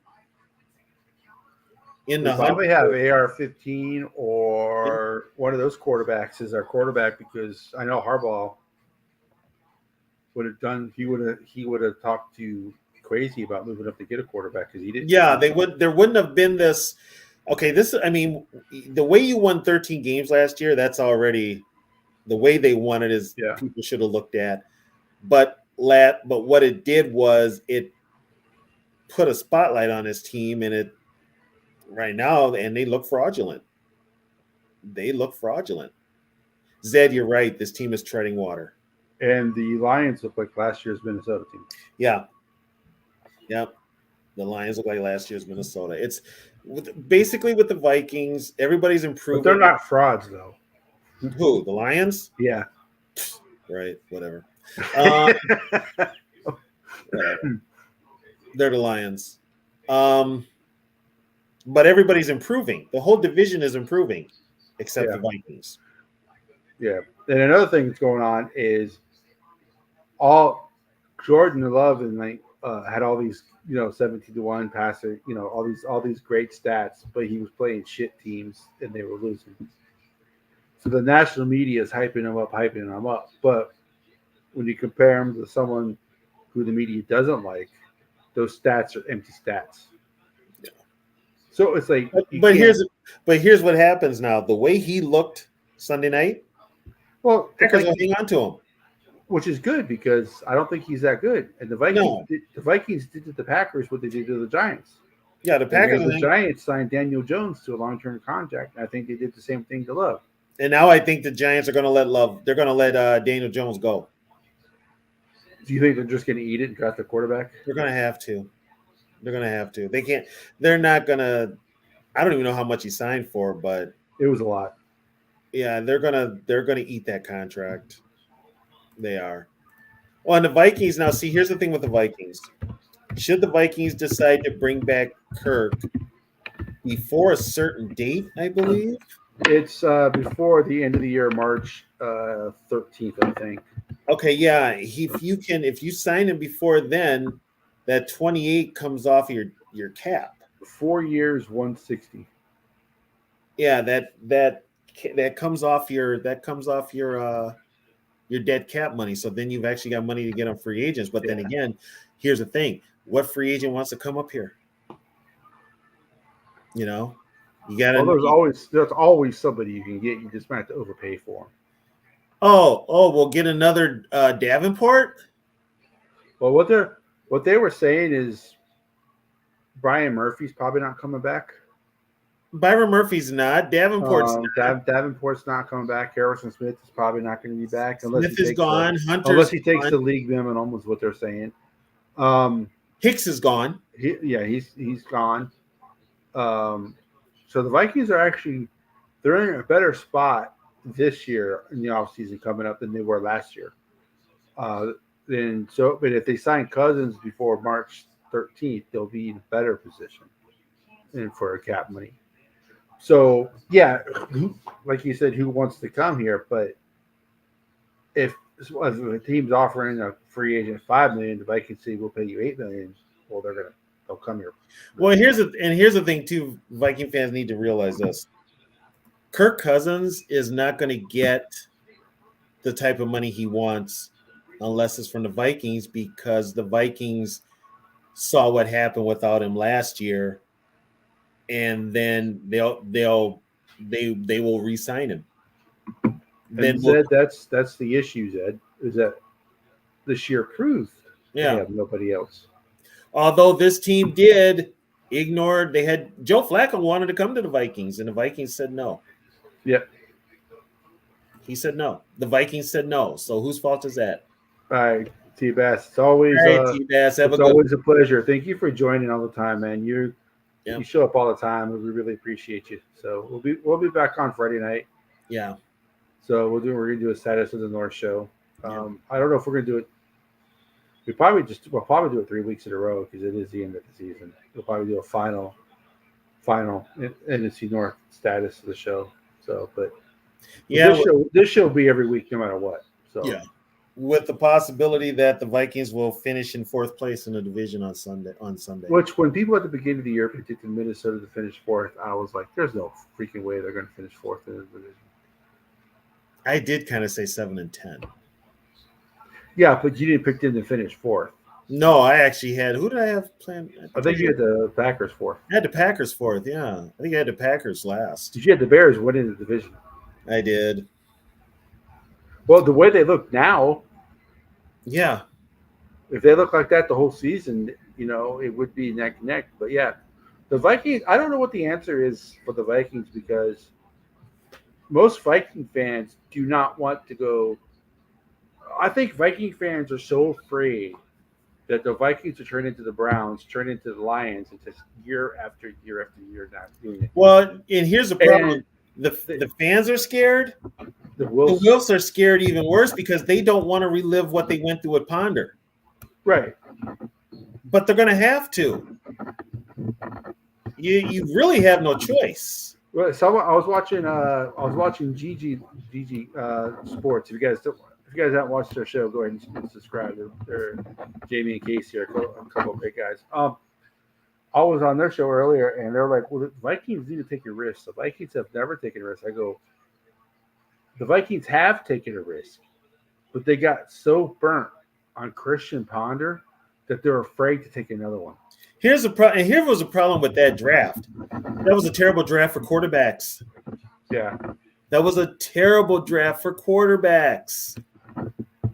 in the probably have AR-15 or one of those quarterbacks as our quarterback, because I know Harbaugh would have done. He would have talked to Crazy about moving up to get a quarterback, because he didn't. Yeah, there wouldn't have been this. Okay, the way you won 13 games last year, that's already the way they won it is people should have looked at. But what it did was it put a spotlight on his team, and it right now, and they look fraudulent. Zed, you're right. This team is treading water. And the Lions look like last year's Minnesota team. Yeah. Yep. The Lions look like last year's Minnesota. basically with the Vikings, everybody's But improving. they're not frauds, though. Who? The Lions? Yeah. Right. Whatever. Whatever. They're the Lions. But everybody's improving. The whole division is improving, except Yeah. the Vikings. Yeah. And another thing that's going on is all Jordan Love and had all these 17-1 passer, all these great stats, but he was playing shit teams and they were losing. So the national media is hyping him up. But when you compare him to someone who the media doesn't like, those stats are empty stats. Yeah. So it's like, but here's what happens now. The way he looked Sunday night, Packers will hang on to him, which is good because I don't think he's that good. And the Vikings did to the Packers what they did to the Giants. Yeah, the Packers. The Giants signed Daniel Jones to a long-term contract. And I think they did the same thing to Love. And now I think the Giants are going to let Love. They're going to let Daniel Jones go. Do you think they're just going to eat it and draft the quarterback? They're going to have to. They're going to have to. They can't. They're not going to. I don't even know how much he signed for, but it was a lot. Yeah, they're gonna eat that contract. They are. Well, and the Vikings now. See, here's the thing with the Vikings. Should the Vikings decide to bring back Kirk before a certain date, I believe it's before the end of the year, March 13th, I think. Okay, yeah. If you sign him before then, that 28 comes off your cap. 4 years, 160. Yeah, that comes off your dead cap money. So then you've actually got money to get on free agents. But then again, here's the thing: what free agent wants to come up here? You got to. Well, there's always somebody you can get. You just might have to overpay for them. We'll get another Davenport. Well, what they were saying is Brian Murphy's probably not coming back. Byron Murphy's not. Davenport's not. Davenport's not coming back. Harrison Smith is probably not going to be back unless Smith is gone. Unless he takes the league minimum, is what they're saying. Hicks is gone. He's gone. So the Vikings are they're in a better spot this year in the offseason coming up than they were last year. But if they sign Cousins before March 13th, they'll be in a better position and for cap money. So yeah, like you said, who wants to come here? But if a team's offering a free agent $5 million, the Vikings say we'll pay you $8 million. Well, they'll come here. Well, here's the thing too. Viking fans need to realize this: Kirk Cousins is not going to get the type of money he wants unless it's from the Vikings, because the Vikings saw what happened without him last year, and then they will re-sign him. And Zed, that's the issue, Zed, is that the sheer proof they have nobody else. Although this team did ignore, they had Joe Flacco wanted to come to the Vikings, and the Vikings said no. Yep. He said no. The Vikings said no. So whose fault is that? All right, T-Bass. It's always always a pleasure. Thank you for joining all the time, man. You show up all the time, and we really appreciate you. So we'll be back on Friday night. Yeah. So we're gonna do a Status of the North show. I don't know if we're gonna do it. We'll probably do it 3 weeks in a row because it is the end of the season. We'll probably do a final NFC North status of the show. So, but this show will be every week no matter what. So yeah, with the possibility that the Vikings will finish in 4th place in the division on Sunday. Which, when people at the beginning of the year predicted Minnesota to finish 4th, I was like, "There's no freaking way they're going to finish 4th in the division." I did kind of say 7 and 10. Yeah, but you didn't pick them to finish 4th. No, I actually had. Who did I have planned? I think you had the Packers 4th. I had the Packers 4th. Yeah, I think I had the Packers last. You had the Bears winning the division. I did. Well, the way they look now, yeah. If they look like that the whole season, it would be neck and neck. But yeah, the Vikings. I don't know what the answer is for the Vikings, because most Viking fans do not want to go. I think Viking fans are so afraid that the Vikings are turning into the Browns, turning into the Lions, and just year after year after year not doing it. Well, and here's the problem: And the fans are scared. the The Wilson, Wilfs are scared even worse because they don't want to relive what they went through at Ponder, right? but they're going to have to. You really have no choice. Well, I was watching GG Sports. If you guys haven't watched their show, go ahead and subscribe. They're Jamie and Casey are a couple of great guys. I was on their show earlier, and they're like, "Well, the Vikings need to take a risk. The Vikings have never taken a risk." I go, "The Vikings have taken a risk, but they got so burnt on Christian Ponder that they're afraid to take another one." Here's the problem. And here was a problem with that draft. That was a terrible draft for quarterbacks. Yeah, That was a terrible draft for quarterbacks.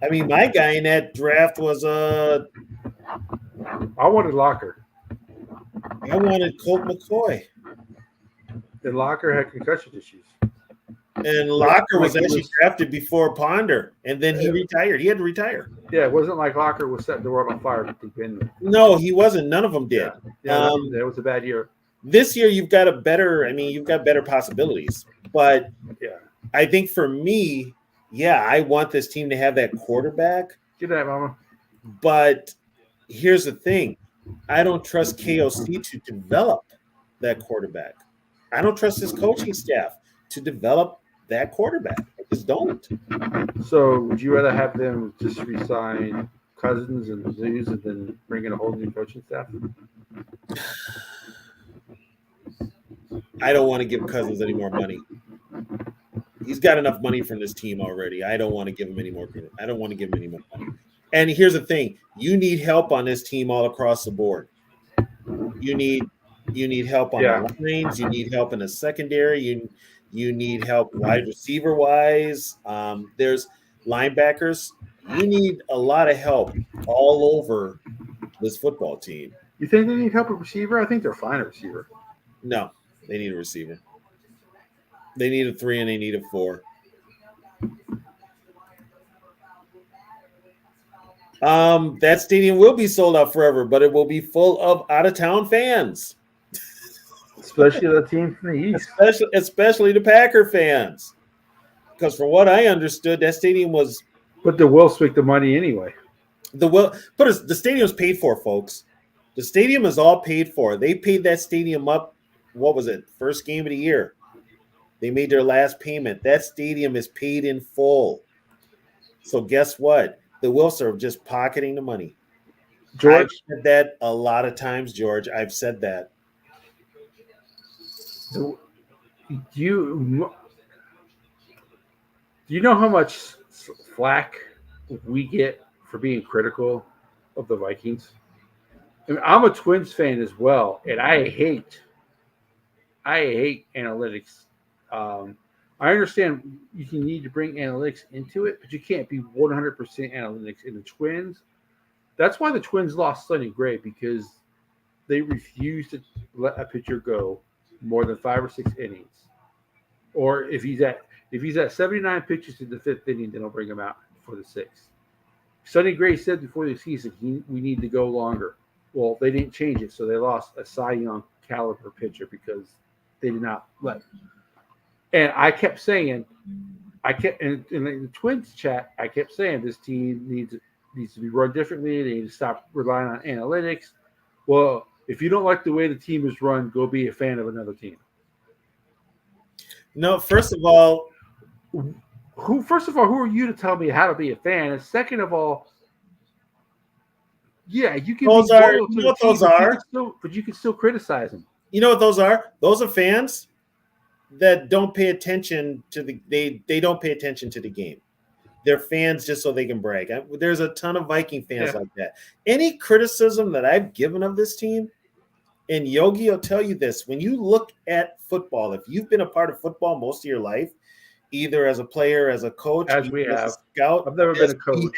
I mean, my guy in that draft was I wanted Locker. I wanted Colt McCoy. And Locker had concussion issues. And Locker was Like he actually was- drafted before Ponder, and then he retired. He had to retire. Yeah, it wasn't like Locker was setting the world on fire to begin. No, he wasn't. None of them did. Yeah, that was a bad year. This year, you've got you've got better possibilities. But Yeah, I think for me, yeah, I want this team to have that quarterback. get that, Mama. But here's the thing. I don't trust KOC to develop that quarterback. I don't trust his coaching staff to develop that quarterback. I just don't. So, would you rather have them just resign Cousins and lose and then bring in a whole new coaching staff? I don't want to give Cousins any more money. He's got enough money from this team already. I don't want to give him any more. I don't want to give him any more money. And here's the thing: you need help on this team all across the board. You need help on the lines. You need help in the secondary. You need help wide receiver wise. There's linebackers. You need a lot of help all over this football team. You think they need help at receiver? I think they're fine at receiver. No, they need a receiver. They need a 3 and they need a 4. That stadium will be sold out forever, but it will be full of out-of-town fans, Especially the team from the East. especially the Packer fans. Because from what I understood, that stadium was But the Wills make the money anyway. the stadium's paid for, folks. The stadium is all paid for. They paid that stadium up. What was it? First game of the year. They made their last payment. That stadium is paid in full. So guess what? The Wills are just pocketing the money. George, I've said that a lot of times, George. I've said that. do you know how much flack we get for being critical of the Vikings? I mean, I'm a Twins fan as well, and I hate analytics. I understand you need to bring analytics into it, but you can't be 100% analytics in the Twins. That's why the Twins lost Sonny Gray, because they refused to let a pitcher go more than 5 or 6 innings. Or if he's at 79 pitches in the 5th inning, then they'll bring him out for the 6th. Sonny Gray said before the season we need to go longer. Well, they didn't change it, so they lost a Cy Young caliber pitcher because they did not let. And I kept saying, in the Twins chat, I kept saying this team needs to be run differently. They need to stop relying on analytics. Well, if you don't like the way the team is run, go be a fan of another team. No, first of all, who are you to tell me how to be a fan? And second of all, yeah, you can. Those be are, loyal to you know the what team, those are? but you can still criticize them. You know what those are? Those are fans that don't pay attention to they don't pay attention to the game. They're fans just so they can brag. There's a ton of Viking fans like that. Any criticism that I've given of this team, and Yogi will tell you this, when you look at football, if you've been a part of football most of your life, either as a player, as a coach, As we have. a scout, I've never been a coach.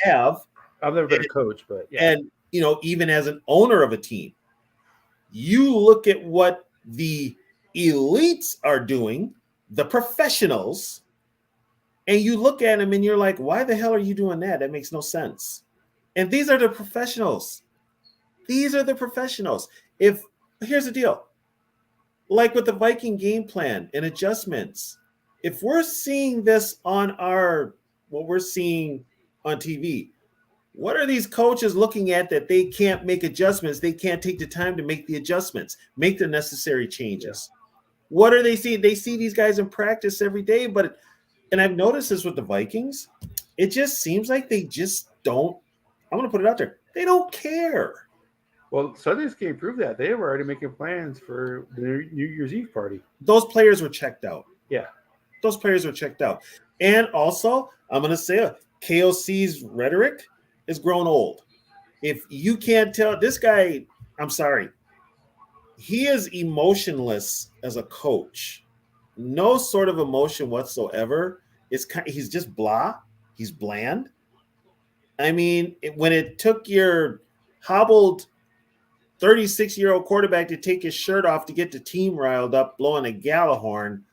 I've never been a coach, but yeah. And even as an owner of a team, you look at what the elites are doing, the professionals, and you look at them and you're like, why the hell are you doing that? That makes no sense. And these are the professionals. These are the professionals. Here's the deal, like with the Viking game plan and adjustments, if we're seeing this on what we're seeing on TV, what are these coaches looking at that they can't make adjustments? They can't take the time to make the adjustments, make the necessary changes. What are they seeing? They see these guys in practice every day, and I've noticed this with the Vikings. It just seems like they just don't. I'm going to put it out there. They don't care. Well, Sunday's game proved that. They were already making plans for the New Year's Eve party. Those players were checked out. Yeah. Those players were checked out. And also, I'm going to say KOC's rhetoric is grown old. If you can't tell this guy, I'm sorry, he is emotionless as a coach. No sort of emotion whatsoever. He's just blah. He's bland. I mean, when it took your hobbled 36-year-old quarterback to take his shirt off to get the team riled up, blowing a gala horn,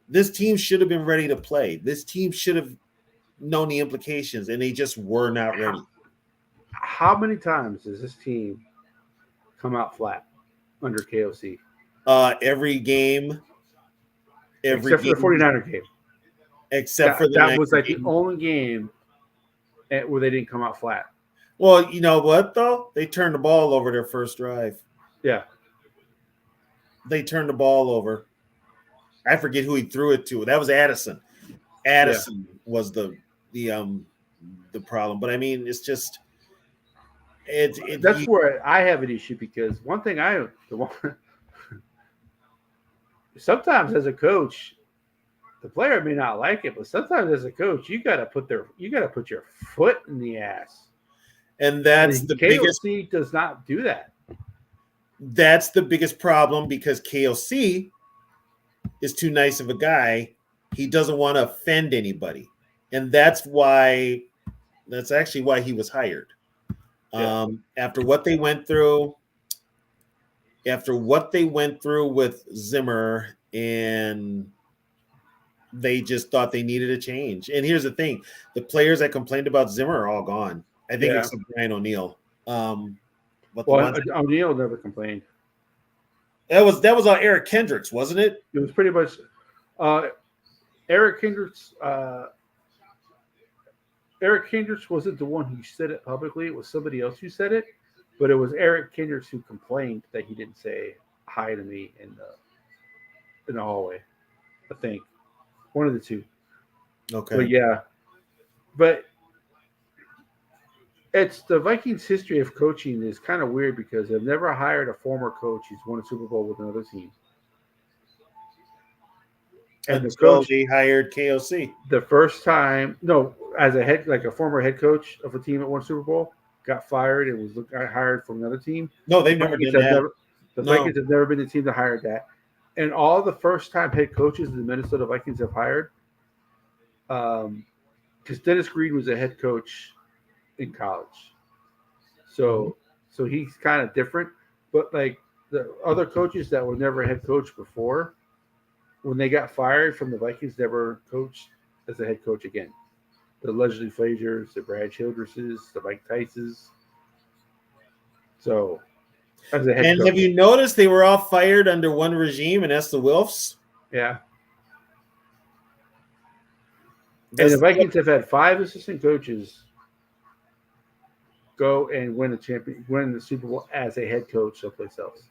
this team should have been ready to play. This team should have known the implications, and they just were not ready. How many times does this team come out flat under KOC? Every game. Except for the 49er game. Except for that was like the only game where they didn't come out flat. Well, you know what, though? They turned the ball over their first drive. Yeah. They turned the ball over. I forget who he threw it to. That was Addison. Addison was the problem. But, I mean, it's just – That's where I have an issue because sometimes as a coach, the player may not like it, but sometimes as a coach, you got to put your foot in the ass. And that's the biggest. KOC does not do that. That's the biggest problem because KOC is too nice of a guy. He doesn't want to offend anybody, and that's actually why he was hired. Yeah. After what they went through with Zimmer, and they just thought they needed a change. And here's the thing: the players that complained about Zimmer are all gone. I think it's Brian O'Neill. O'Neill never complained. That was Eric Kendricks, wasn't it? It was pretty much Eric Kendricks. Eric Kendricks wasn't the one who said it publicly. It was somebody else who said it, but it was Eric Kendricks who complained that he didn't say hi to me in the hallway. I think one of the two. Okay. But it's the Vikings' history of coaching is kind of weird because they've never hired a former coach who's won a Super Bowl with another team. And the coach they hired KOC the first time, as a former head coach of a team that won Super Bowl, got fired and was hired from another team. No, they've never done that. The Vikings have never been the team that hired that. And all the first-time head coaches the Minnesota Vikings have hired, because Dennis Green was a head coach in college, so he's kind of different. But like the other coaches that were never a head coach before, when they got fired from the Vikings, never coached as a head coach again. The Leslie Frazier's, the Brad Childresses, the Mike Tice's. So, as a head coach. Have you noticed they were all fired under one regime, and that's the Wilfs? Yeah. And the Vikings have had 5 assistant coaches go and win the Super Bowl as a head coach someplace else.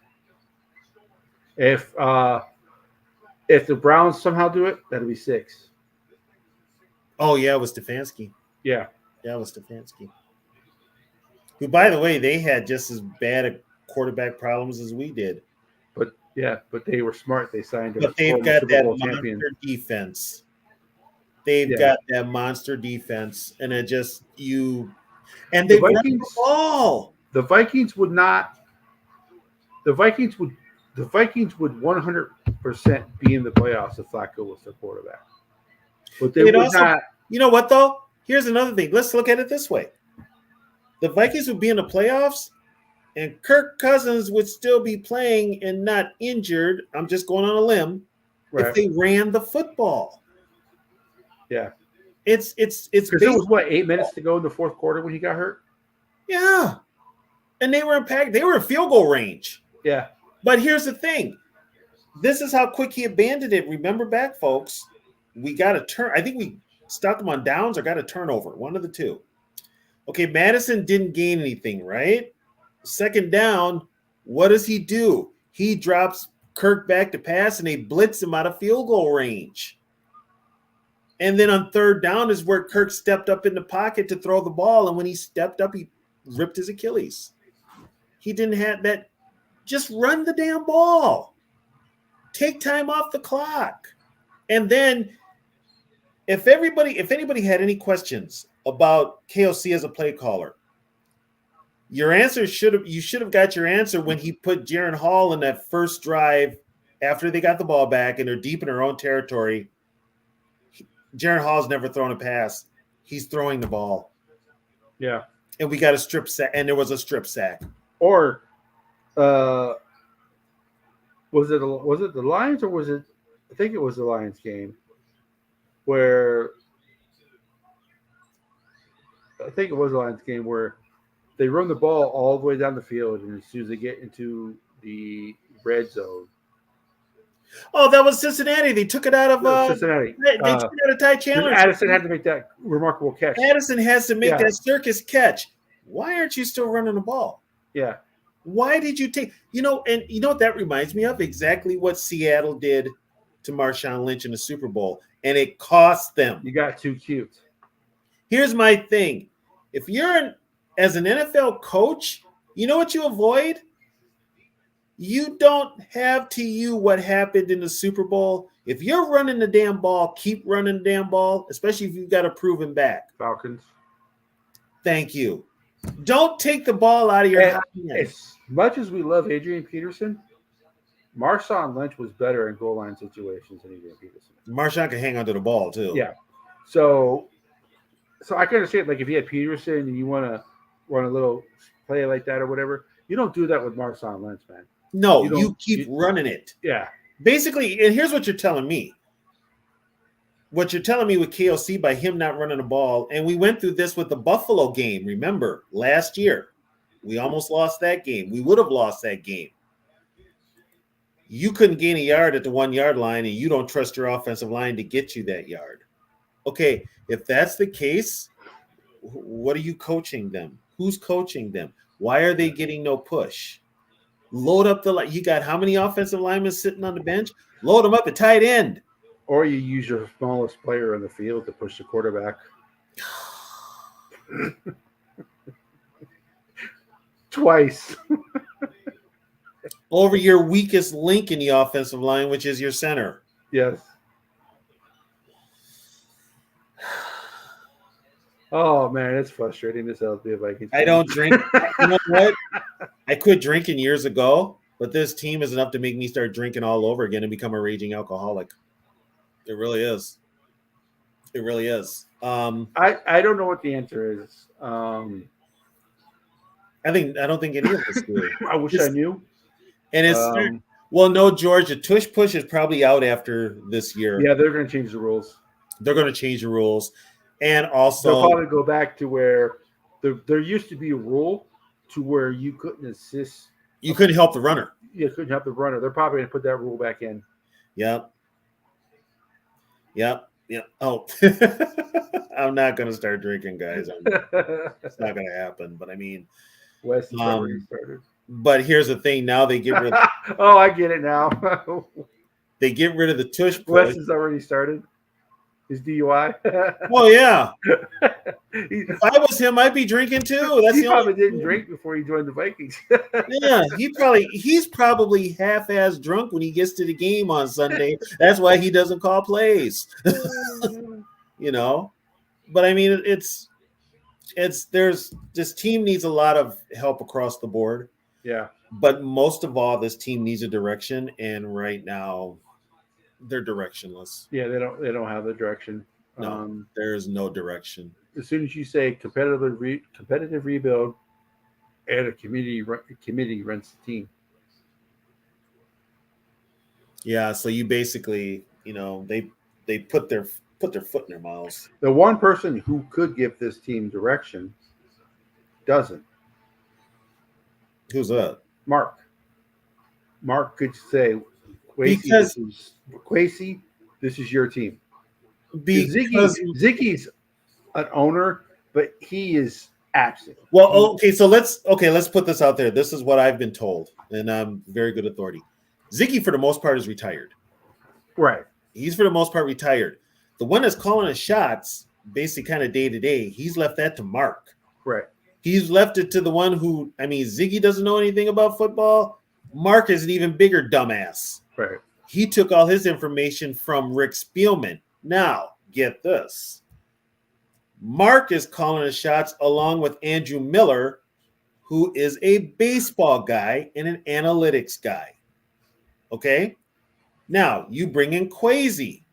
If the Browns somehow do it, that'll be 6. Oh yeah, it was Stefanski. Yeah, it was Stefanski. Who, by the way, they had just as bad quarterback problems as we did. But they were smart. They signed. But they've got that monster defense. They've got that monster defense, and it just and they run the ball. The Vikings would not. The Vikings would 100% be in the playoffs if Flacco was their quarterback. But they would not. You know what, though? Here's another thing. Let's look at it this way. The Vikings would be in the playoffs, and Kirk Cousins would still be playing and not injured. I'm just going on a limb. Right. If they ran the football. Yeah. It's because it was 8 minutes to go in the fourth quarter when he got hurt? Yeah. and they were in field goal range. Yeah. But here's the thing. This is how quick he abandoned it. Remember back, folks. We got a turn. I think we stopped them on downs or got a turnover. One of the two. Okay, Madison didn't gain anything, right? Second down, what does he do? He drops Kirk back to pass, and they blitz him out of field goal range. And then on third down is where Kirk stepped up in the pocket to throw the ball. And when he stepped up, he ripped his Achilles. He didn't have that. Just run the damn ball. Take time off the clock. And then if anybody had any questions about KOC as a play caller, you should have got your answer when he put Jaron Hall in that first drive after they got the ball back and they're deep in their own territory. Jaron Hall's never thrown a pass. He's throwing the ball. Yeah. And we got a strip sack, and there was a strip sack. Or was it the Lions or was it? I think it was the Lions game where they run the ball all the way down the field, and as soon as they get into the red zone. Oh, that was Cincinnati. They took it out of Cincinnati. They took it out of Ty Chandler. Addison had to make that remarkable catch. Addison has to make that circus catch. Why aren't you still running the ball? Yeah. Why did you take – and you know what that reminds me of? Exactly what Seattle did to Marshawn Lynch in the Super Bowl, and it cost them. You got too cute. Here's my thing. If you're as an NFL coach, you know what you avoid? You don't have to you what happened in the Super Bowl. If you're running the damn ball, keep running the damn ball, especially if you've got a proven back. Falcons. Thank you. Don't take the ball out of your hand. As much as we love Adrian Peterson, Marshawn Lynch was better in goal line situations than Adrian Peterson. Marshawn can hang onto the ball too. Yeah. So I can understand, like, if you had Peterson and you want to run a little play like that or whatever, you don't do that with Marshawn Lynch, man. No, you keep running it. Yeah. Basically, and here's what you're telling me. What you're telling me with KOC by him not running the ball, and we went through this with the Buffalo game, remember, last year. We almost lost that game. We would have lost that game. You couldn't gain a yard at the 1 yard line, and you don't trust your offensive line to get you that yard. Okay, if that's the case, what are you coaching them? Who's coaching them? Why are they getting no push? Load up you got how many offensive linemen sitting on the bench? Load them up at tight end. Or you use your smallest player on the field to push the quarterback. Twice. Over your weakest link in the offensive line, which is your center. Yes. Oh, man, it's frustrating to sell be a Vikings. I don't drink. You know what? I quit drinking years ago, but this team is enough to make me start drinking all over again and become a raging alcoholic. It really is. It really is. I don't know what the answer is. I don't think any of us do. I wish I knew. And it's no, George. The tush push is probably out after this year. Yeah, they're going to change the rules. They're going to change the rules, and also they'll probably go back to where there used to be a rule to where you couldn't assist. You couldn't help the runner. You couldn't help the runner. They're probably going to put that rule back in. Yep. Oh, I'm not going to start drinking, guys. It's not going to happen. But I mean, Wes has already started. But here's the thing: now they get rid of. Oh, I get it now. They get rid of the tush push. Wes has already started his DUI. Oh yeah. If I was him, I'd be drinking too. He probably didn't drink before he joined the Vikings. Yeah, he's probably half-ass drunk when he gets to the game on Sunday. That's why he doesn't call plays. But I mean, this team needs a lot of help across the board. Yeah. But most of all, this team needs a direction, and right now they're directionless. Yeah, they don't have the direction. No, there's no direction. As soon as you say competitive rebuild, and a committee runs the team. Yeah, so you basically, they put their foot in their mouths. The one person who could give this team direction doesn't. Who's that? Mark. Mark could say, Because Quasi, this is your team. because Ziggy's an owner, but he is absent. well, okay, so let's put this out there. This is what I've been told, and I'm very good authority. Ziggy, for the most part, is retired. Right. He's for the most part retired. The one that's calling the shots, basically kind of day to day, he's left that to Mark. Right. He's left it to the one who, I mean, Ziggy doesn't know anything about football. Mark is an even bigger dumbass. Right. He took all his information from Rick Spielman. Now, get this. Mark is calling the shots along with Andrew Miller, who is a baseball guy and an analytics guy. Okay? Now, you bring in Quasi.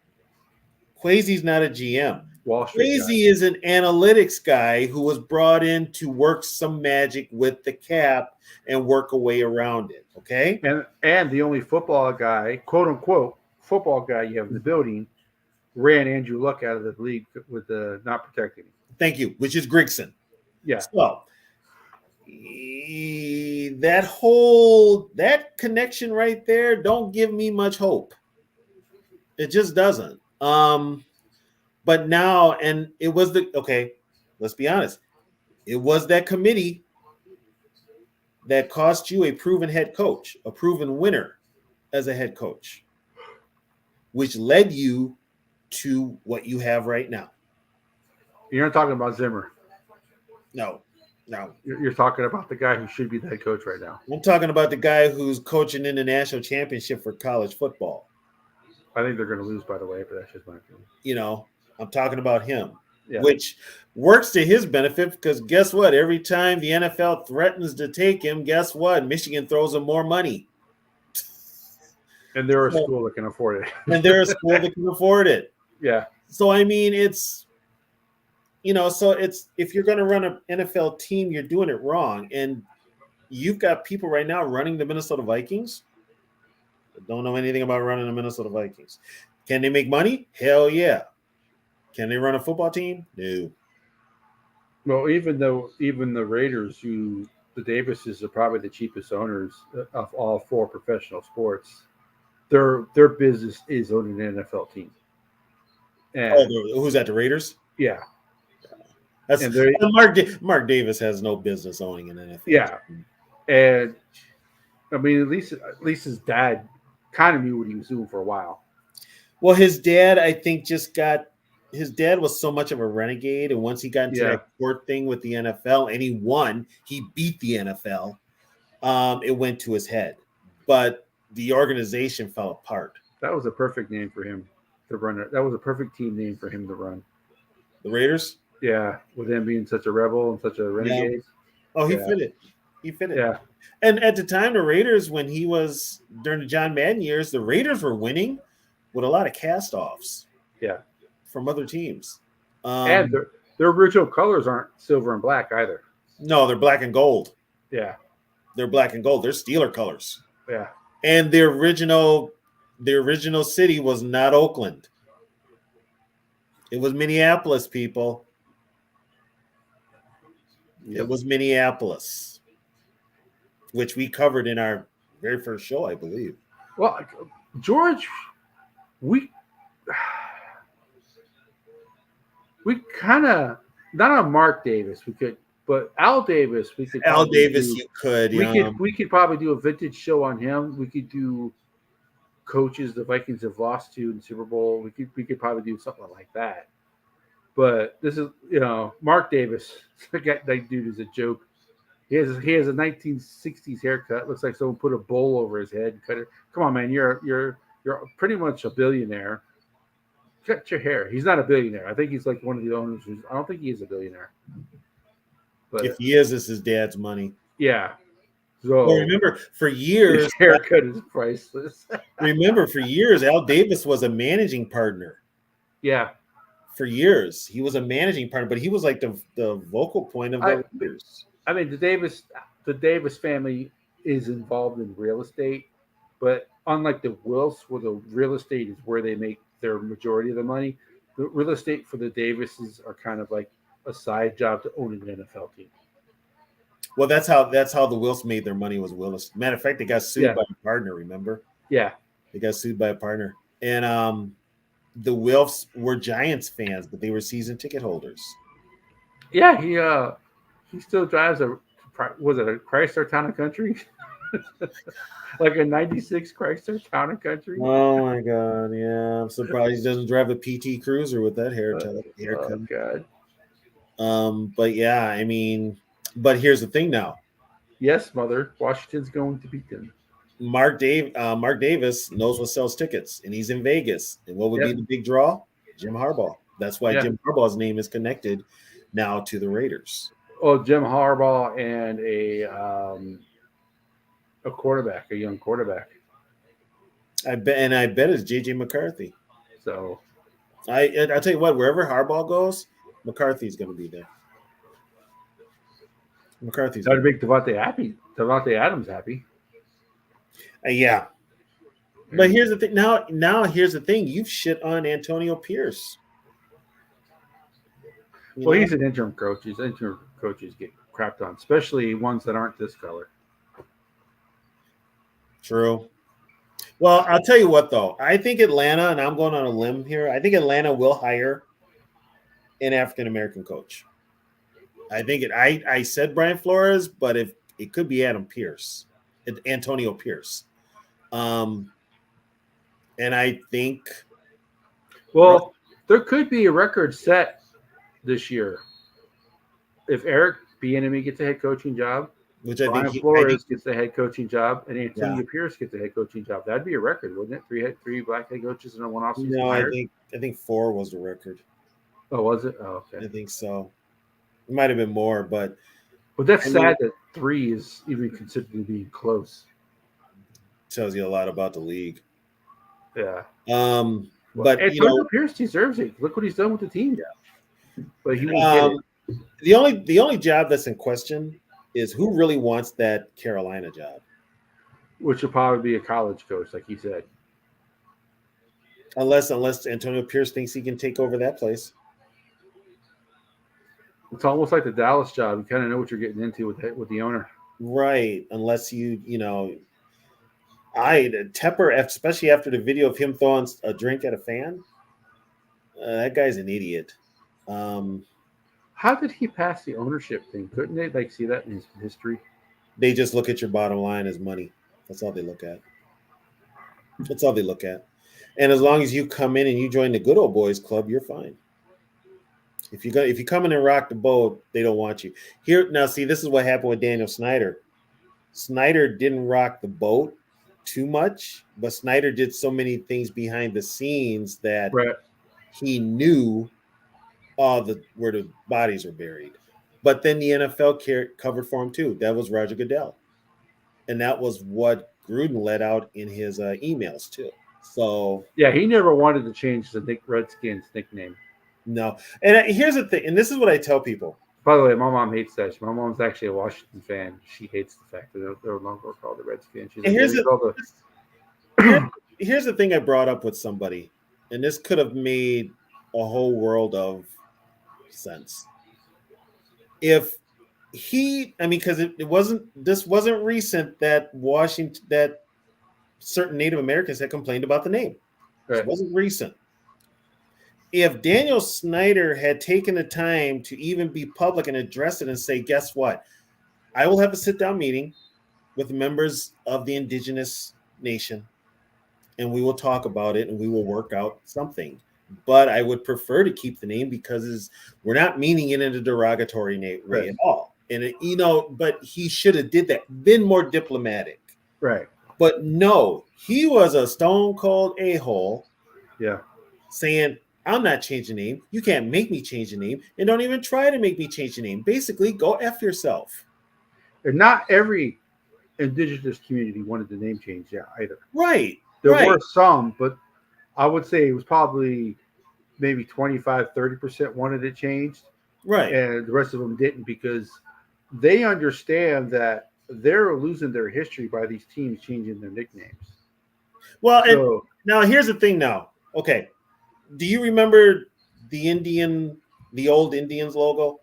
Quasi's not a GM. Wall Street Quasi is an analytics guy who was brought in to work some magic with the cap and work a way around it. Okay? And the only football guy, quote unquote, football guy you have in the building ran Andrew Luck out of the league with the not protecting him. Thank you, which is Grigson. Yeah. So that connection right there don't give me much hope. It just doesn't. But now, and it was let's be honest. It was that committee that cost you a proven head coach, a proven winner as a head coach, which led you to what you have right now. You're not talking about Zimmer. No. You're talking about the guy who should be the head coach right now. I'm talking about the guy who's coaching in the national championship for college football. I think they're going to lose, by the way, but that's just my opinion. You know, I'm talking about him, yeah. Which works to his benefit because guess what? Every time the NFL threatens to take him, guess what? Michigan throws him more money. And they're a school that can afford it. And they're a school that can afford it. Yeah. So, I mean, it's, if you're going to run an NFL team, you're doing it wrong. And you've got people right now running the Minnesota Vikings that don't know anything about running the Minnesota Vikings. Can they make money? Hell yeah. Can they run a football team? No. Well, even the Raiders, the Davises are probably the cheapest owners of all four professional sports. Their business is owning an NFL team. And, who's that? The Raiders? Yeah. That's Mark Davis has no business owning an NFL. Yeah. Team. And I mean, at least his dad kind of knew what he was doing for a while. Well, his dad, I think, his dad was so much of a renegade, and once he got into that court thing with the NFL and he beat the NFL, it went to his head. But the organization fell apart. That was a perfect name for him to run it. That was a perfect team name for him to run. The Raiders? Yeah, with him being such a rebel and such a renegade. Yeah. Oh, he fit it. He fit it. Yeah. And at the time, the Raiders, when he was during the John Madden years, the Raiders were winning with a lot of cast-offs. Yeah. From other teams. And their original colors aren't silver and black either. No, they're black and gold. Yeah. They're black and gold. They're Steeler colors. Yeah. And the original city was not Oakland. It was Minneapolis, people. Yep. It was Minneapolis, which we covered in our very first show, I believe. Well, George, we kind of not on Mark Davis, but Al Davis, we could. Al Davis, you could. We could probably do a vintage show on him. We could do coaches the Vikings have lost to in the Super Bowl. We could probably do something like that. But this is, Mark Davis. That dude is a joke. He has a 1960s haircut. Looks like someone put a bowl over his head and cut it. Come on, man, you're pretty much a billionaire. Cut your hair. He's not a billionaire. I think he's like one of the owners. I don't think he is a billionaire. But if he is, it's his dad's money. Yeah. So remember, for years, his haircut is priceless. Remember, for years, Al Davis was a managing partner. Yeah. For years, he was a managing partner, but he was like the vocal point of the Raiders. I mean, the Davis family is involved in real estate, but unlike the Wills, where the real estate is where they make their majority of the money, the real estate for the Davises are kind of like a side job to own an NFL team. Well, that's how the Wilfs made their money was Willis. Matter of fact, they got sued Yeah. by a partner. Remember? Yeah. They got sued by a partner, and the Wilfs were Giants fans, but they were season ticket holders. Yeah, he still drives was it a Chrysler Town and Country? Like a 96 Chrysler Town and Country? Oh my god, yeah. I'm surprised he doesn't drive a PT Cruiser with that Oh haircut. God. But yeah, I mean, but here's the thing now. Yes, mother. Washington's going to beat them. Mark Davis knows what sells tickets, and he's in Vegas. And what would be Yep. the big draw? Jim Harbaugh. That's why Yeah. Jim Harbaugh's name is connected now to the Raiders. Oh, Jim Harbaugh and a quarterback, a young quarterback. I bet it's JJ McCarthy. So I tell you what, wherever Harbaugh goes, McCarthy's going to be there. McCarthy's that would gonna make Devontae Adams happy. yeah. But here's the thing. Now here's the thing. You've shit on Antonio Pierce. Well, he's an interim coach. Interim coaches get crapped on, especially ones that aren't this color. True. Well, I'll tell you what, though. I think Atlanta, and I'm going on a limb here, I think Atlanta will hire an African-American coach. I think I said Brian Flores, but if it could be Antonio Pierce. And I think Well, there could be a record set this year if Eric Bieniemy gets a head coaching job, which I Brian think Flores gets the head coaching job, and Antonio Yeah. Pierce gets the head coaching job. That'd be a record, wouldn't it? Three black head coaches in a one-off season. No, hired? I think 4 was the record. Oh, was it? Oh, okay. I think so. It might have been more, but That's I sad mean- that 3 is even considered to be close. tells you a lot about the league. Yeah. But Antonio Pierce deserves it. Look what he's done with the team. Yeah. But he won't get it. the only job that's in question is who really wants that Carolina job. Which will probably be a college coach, like he said. Unless Antonio Pierce thinks he can take over that place. It's almost like the Dallas job. You kind of know what you're getting into with the owner. Right. Unless Tepper, especially after the video of him throwing a drink at a fan, that guy's an idiot. How did he pass the ownership thing? Couldn't they see that in his history? They just look at your bottom line as money. That's all they look at. That's all they look at. And as long as you come in and you join the good old boys club, you're fine. If you come in and rock the boat, they don't want you. Here now, see, this is what happened with Daniel Snyder. Snyder didn't rock the boat too much, but Snyder did so many things behind the scenes that he knew where the bodies were buried. But then the NFL covered for him too. That was Roger Goodell. And that was what Gruden let out in his emails too. So yeah, he never wanted to change the Redskins nickname. No. And here's the thing, and this is what I tell people. By the way, my mom hates that. My mom's actually a Washington fan. She hates the fact that they're no longer called the Redskins. She's here's the thing I brought up with somebody, and this could have made a whole world of sense. If because this wasn't recent that that certain Native Americans had complained about the name. It wasn't recent. If Daniel Snyder had taken the time to even be public and address it and say, guess what? I will have a sit-down meeting with members of the indigenous nation, and we will talk about it, and we will work out something. But I would prefer to keep the name because we're not meaning it in a derogatory way at all. And but he should have did that, been more diplomatic. Right. But no, he was a stone cold a-hole. Yeah. Saying, I'm not changing the name. You can't make me change the name. And don't even try to make me change the name. Basically, go F yourself. And not every indigenous community wanted the name change either. Right. There were some, but I would say it was probably maybe 25, 30% wanted it changed. Right. And the rest of them didn't because they understand that they're losing their history by these teams changing their nicknames. Well, and now here's the thing now. Okay. Do you remember the old Indians logo?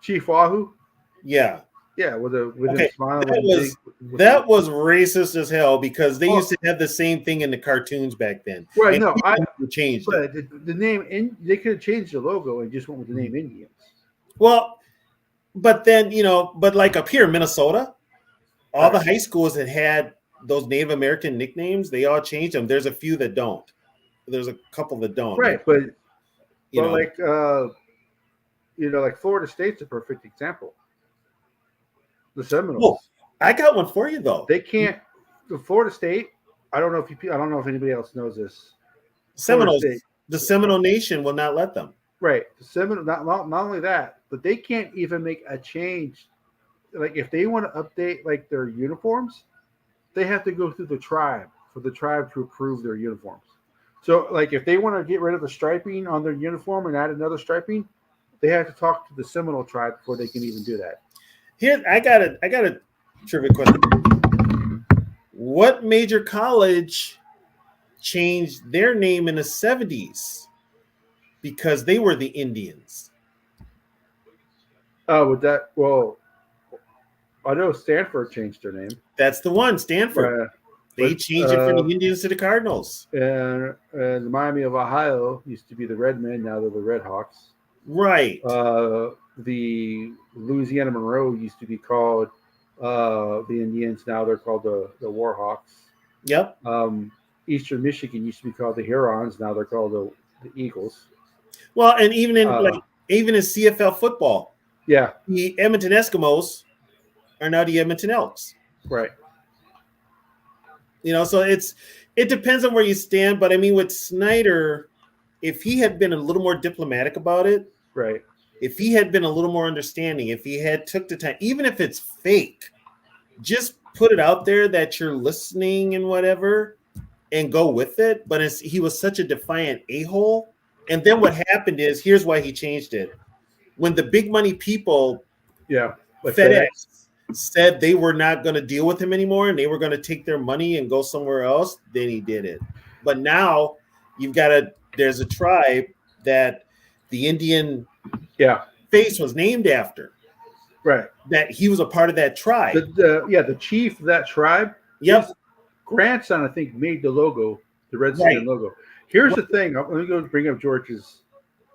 Chief Wahoo? Yeah. Yeah, with him Okay, smiling that with was big. that was racist as hell because they Well- used to have the same thing in the cartoons back then. Right, and no, people changed it. but the name they could have changed the logo and just went with the name Indians. Well, but then but like up here in Minnesota, all the Right. high schools that had those Native American nicknames, they all changed them. There's a few that don't. There's a couple that don't. Right, but you know, like like Florida State's a perfect example. The Seminoles. oh, I got one for you though. They can't. The Florida State. I don't know if anybody else knows this. Seminoles, State. the Seminole Nation will not let them. Right. The Seminole. Not only that, but they can't even make a change. Like if they want to update like their uniforms, they have to go through the tribe for the tribe to approve their uniforms. So like if they want to get rid of the striping on their uniform and add another striping, they have to talk to the Seminole tribe before they can even do that. Here, I got a trivia question. What major college changed their name in the 70s because they were the Indians? Oh, with that, well, I know Stanford changed their name. That's the one, Stanford. They changed it from the Indians to the Cardinals. And the Miami of Ohio used to be the Redmen. Now they're the Redhawks. Right. The Louisiana Monroe used to be called the Indians. Now they're called the Warhawks. Yep. Eastern Michigan used to be called the Hurons. Now they're called the Eagles. Well, and even in CFL football, yeah, the Edmonton Eskimos are now the Edmonton Elks. Right. So it depends on where you stand. But I mean, with Snyder, if he had been a little more diplomatic about it, right. If he had been a little more understanding, if he had took the time, even if it's fake, just put it out there that you're listening and whatever, and go with it. But he was such a defiant a-hole. And then what happened is, here's why he changed it. When the big money people, like FedEx, said they were not going to deal with him anymore and they were going to take their money and go somewhere else, then he did it. But now there's a tribe that the Indian face was named after. Right. That he was a part of that tribe. The chief of that tribe. Yep. Grandson, I think, made the logo, the Redskin logo. Here's the thing. Let me go bring up George's.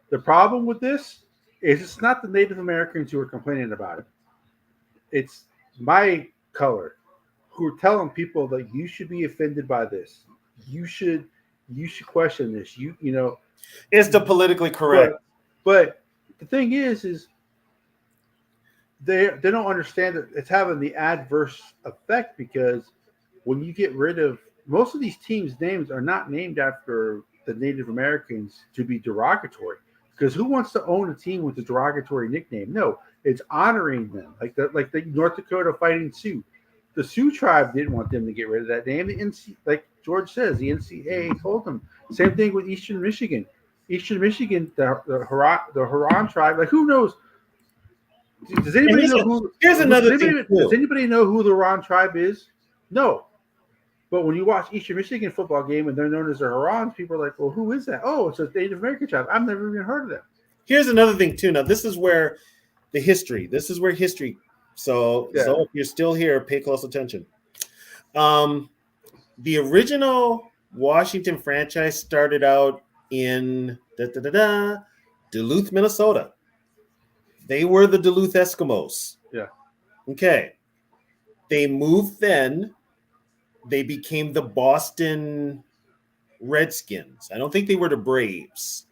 The problem with this is it's not the Native Americans who are complaining about it. It's my color who are telling people that you should be offended by this. You should question this. It's the politically correct. But the thing is they don't understand that it's having the adverse effect, because when you get rid of most of these teams' names are not named after the Native Americans to be derogatory. Because who wants to own a team with a derogatory nickname? No, it's honoring them, like the North Dakota Fighting Sioux. The Sioux tribe didn't want them to get rid of that name. The NC, like George says, the NCAA told them. Same thing with Eastern Michigan. Eastern Michigan, the Huron tribe. Like, who knows? Does anybody know who? Here's another thing. Does anybody know who the Huron tribe is? No. But when you watch Eastern Michigan football game and they're known as the Hurons, people are like, well, who is that? Oh, it's a Native American tribe. I've never even heard of them. Here's another thing, too. Now, this is where history. So if you're still here, pay close attention. The original Washington franchise started out in Duluth, Minnesota. They were the Duluth Eskimos. Yeah. Okay. They moved then. They became the Boston Redskins. I don't think they were the Braves.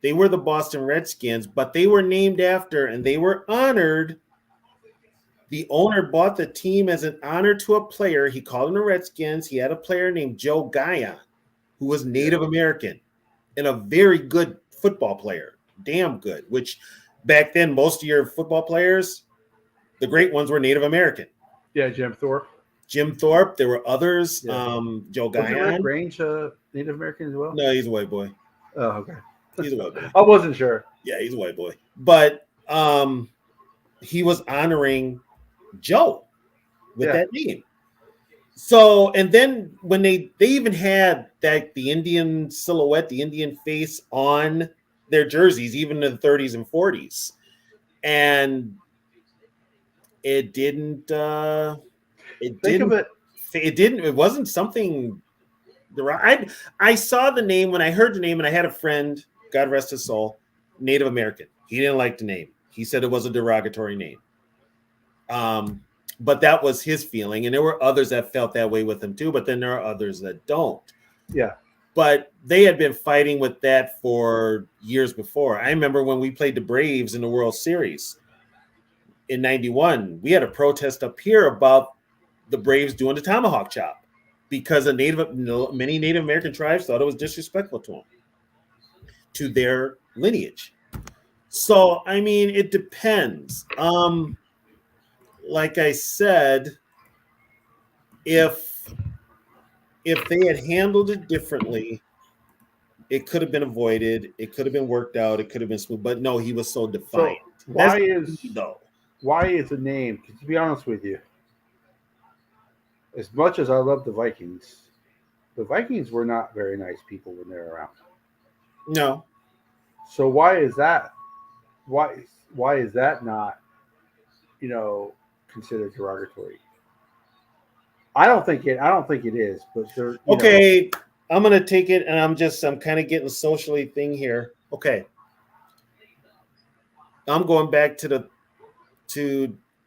They were the Boston Redskins, but they were named after and they were honored. The owner bought the team as an honor to a player. He called them the Redskins. He had a player named Joe Guyon, who was Native American and a very good football player. Damn good, which back then, most of your football players, the great ones, were Native American. Yeah, Jim Thorpe. There were others. Yeah. Joe Guyon. Grange, Native American as well? No, he's a white boy. Oh, okay. He's a white boy. I wasn't sure. Yeah, he's a white boy. But he was honoring Joe with that name. So, and then when they even had the Indian silhouette, the Indian face on their jerseys, even in the 30s and 40s. And it didn't. It Think of didn't. it. It didn't. It wasn't something. I saw the name when I heard the name, and I had a friend, God rest his soul, Native American. He didn't like the name. He said it was a derogatory name. But that was his feeling, and there were others that felt that way with him too. But then there are others that don't. Yeah. But they had been fighting with that for years before. I remember when we played the Braves in the World Series in '91, we had a protest up here about the Braves doing the tomahawk chop because many Native American tribes thought it was disrespectful to them, to their lineage. So, I mean, it depends. Like I said, if they had handled it differently, it could have been avoided. It could have been worked out. It could have been smooth. But no, he was so defiant. So why That's is the name? Because to be honest with you, as much as I love the Vikings were not very nice people when they were around. no. So why is that? Why is that not, considered derogatory? I don't think it is, but there. Okay, I'm gonna take it, and I'm kind of getting a socially thing here. Okay, I'm going back to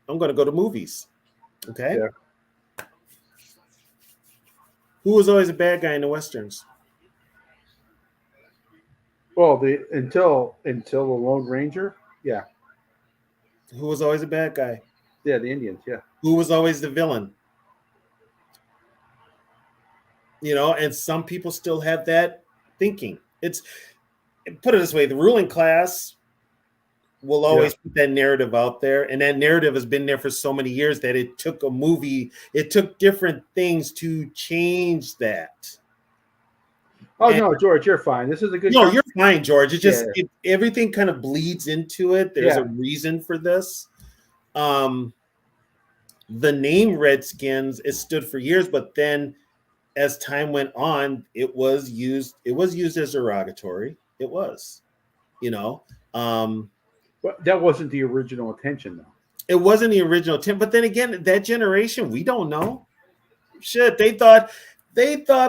I'm gonna go to movies. Okay, Yeah. who was always a bad guy in the westerns? Well, until the Lone Ranger, yeah, Who was always a bad guy? the Indians, yeah. Who was always the villain? And some people still have that thinking. Put it this way: the ruling class will always put that narrative out there, and that narrative has been there for so many years that it took different things to change that. Oh, no, George, you're fine. This is a good. No, you're fine, George. It's just Yeah. everything kind of bleeds into it. There's a reason for this. The name Redskins, it stood for years, but then as time went on, it was used as derogatory. It was, But that wasn't the original intention, though. it wasn't the original intent. But then again, that generation, we don't know. Shit, they thought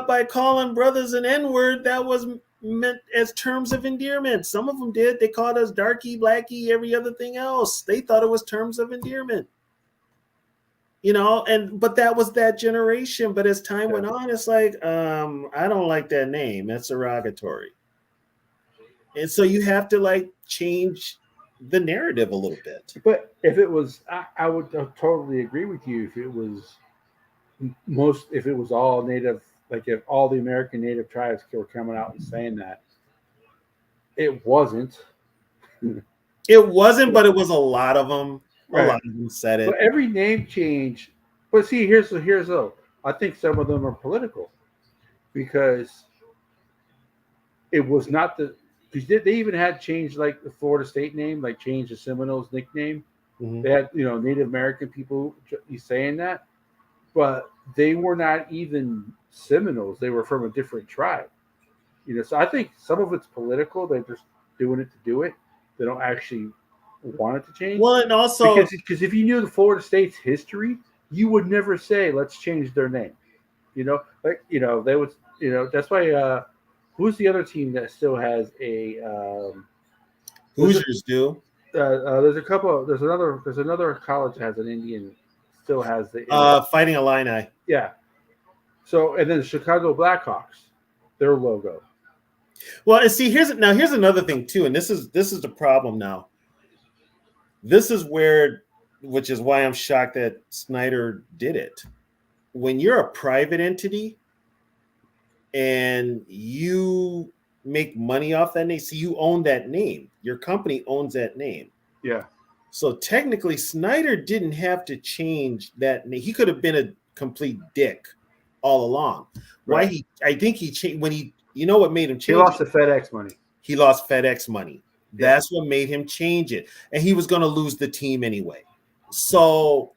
by calling brothers an N-word that was meant as terms of endearment. Some of them did. They called us darky, blacky, every other thing else. They thought it was terms of endearment. But that was that generation. But as time went on, it's like, I don't like that name. That's derogatory. And so you have to change the narrative a little bit. But if it was, I would totally agree with you. If it was all native, like if all the American native tribes were coming out and saying that, it wasn't. It wasn't, but it was a lot of them. Right. A lot of them said it. But every name change. But see, here's though. I think some of them are political because it was not because they even had changed like the Florida State name, like change the Seminoles nickname. Mm-hmm. They had Native American people saying that, but they were not even Seminoles. They were from a different tribe. So I think some of it's political. They're just doing it to do it. They don't actually want it to change. Well, and also because if you knew the Florida State's history, you would never say let's change their name. They would. That's why. Who's the other team that still has a? Hoosiers do. There's a couple. There's another college that has an Indian. Still has the. Fighting Illini. Yeah. So and then the Chicago Blackhawks, their logo. Well, and see, here's another thing too, and this is the problem now. This is which is why I'm shocked that Snyder did it. When you're a private entity and you make money off that name, so you own that name. Your company owns that name. Yeah. So technically, Snyder didn't have to change that name. He could have been a complete dick all along. Right. I think he changed when he. You know what made him change? He lost the FedEx money. He lost FedEx money. That's what made him change it. And he was going to lose the team anyway. So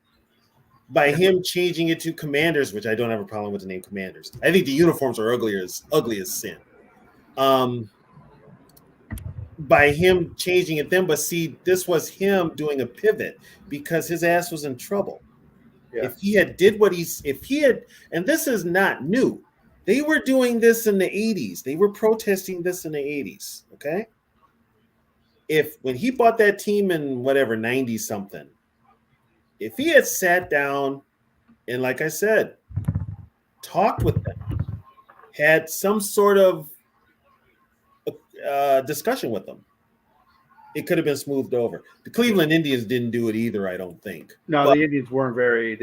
by him changing it to Commanders, which I don't have a problem with the name Commanders. I think the uniforms are ugly as sin. But by him changing it then. But see, this was him doing a pivot because his ass was in trouble. Yeah. If he had did what if he had, and this is not new. They were doing this in the 80s. They were protesting this in the 80s. Okay. If when he bought that team in whatever 90 something, if he had sat down and, like I said, talked with them, had some sort of discussion with them, it could have been smoothed over. The Cleveland Indians didn't do it either, I don't think. No, But the Indians weren't very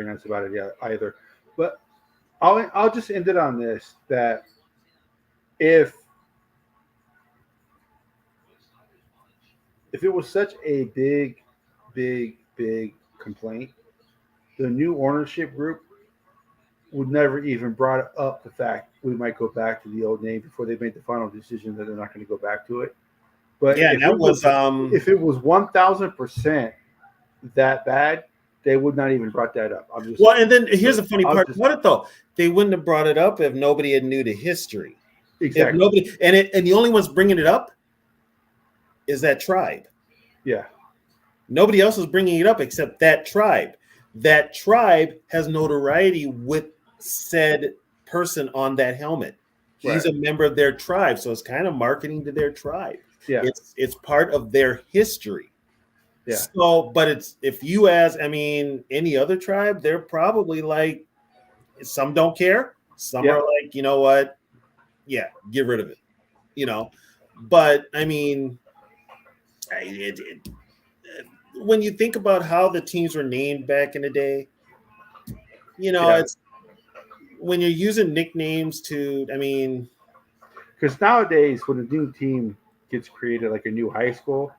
nice about it either. But I'll just end it on this: that if it was such a big complaint, the new ownership group would never even brought up the fact we might go back to the old name before they made the final decision that they're not going to go back to it. But yeah, that was if it was 1,000% that bad, they would not even brought that up. I'm just well, and then here's the funny part. just- What it though? They wouldn't have brought it up if nobody had knew the history. exactly. If nobody and the only ones bringing it up is that tribe. Yeah. Nobody else is bringing it up except that tribe. That tribe has notoriety with said person on that helmet. He's Right. a member of their tribe, so it's kind of marketing to their tribe. Yeah. It's part of their history. Yeah. So, but it's if you ask, I mean, any other tribe, they're probably like, some don't care. Some Yeah. are like, you know what? Yeah, get rid of it. You know, but I mean, when you think about how the teams were named back in the day, you know, Yeah. it's when you're using nicknames to, I mean, Because nowadays, when a new team gets created, like a new high school,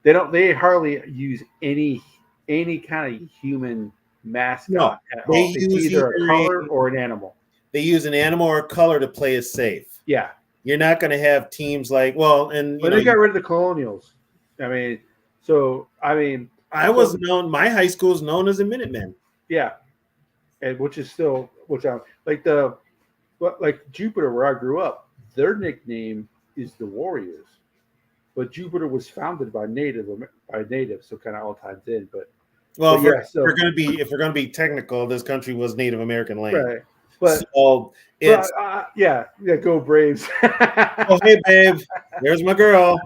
they hardly use any kind of human mascot No, at they all. It's use either a either color a- or an animal. they use an animal or color to play it safe. Yeah. You're not going to have teams like, well, and But they got rid of the Colonials. I mean, I was known, my high school is known as the Minutemen. yeah, and which I'm like Jupiter, where I grew up. Their nickname is the Warriors, but Jupiter was founded by natives, so kind of all ties in. But Well, But yeah, if so- we're going to be technical, this country was Native American land. right, but So it's, yeah, go Braves. oh, hey, babe, there's my girl.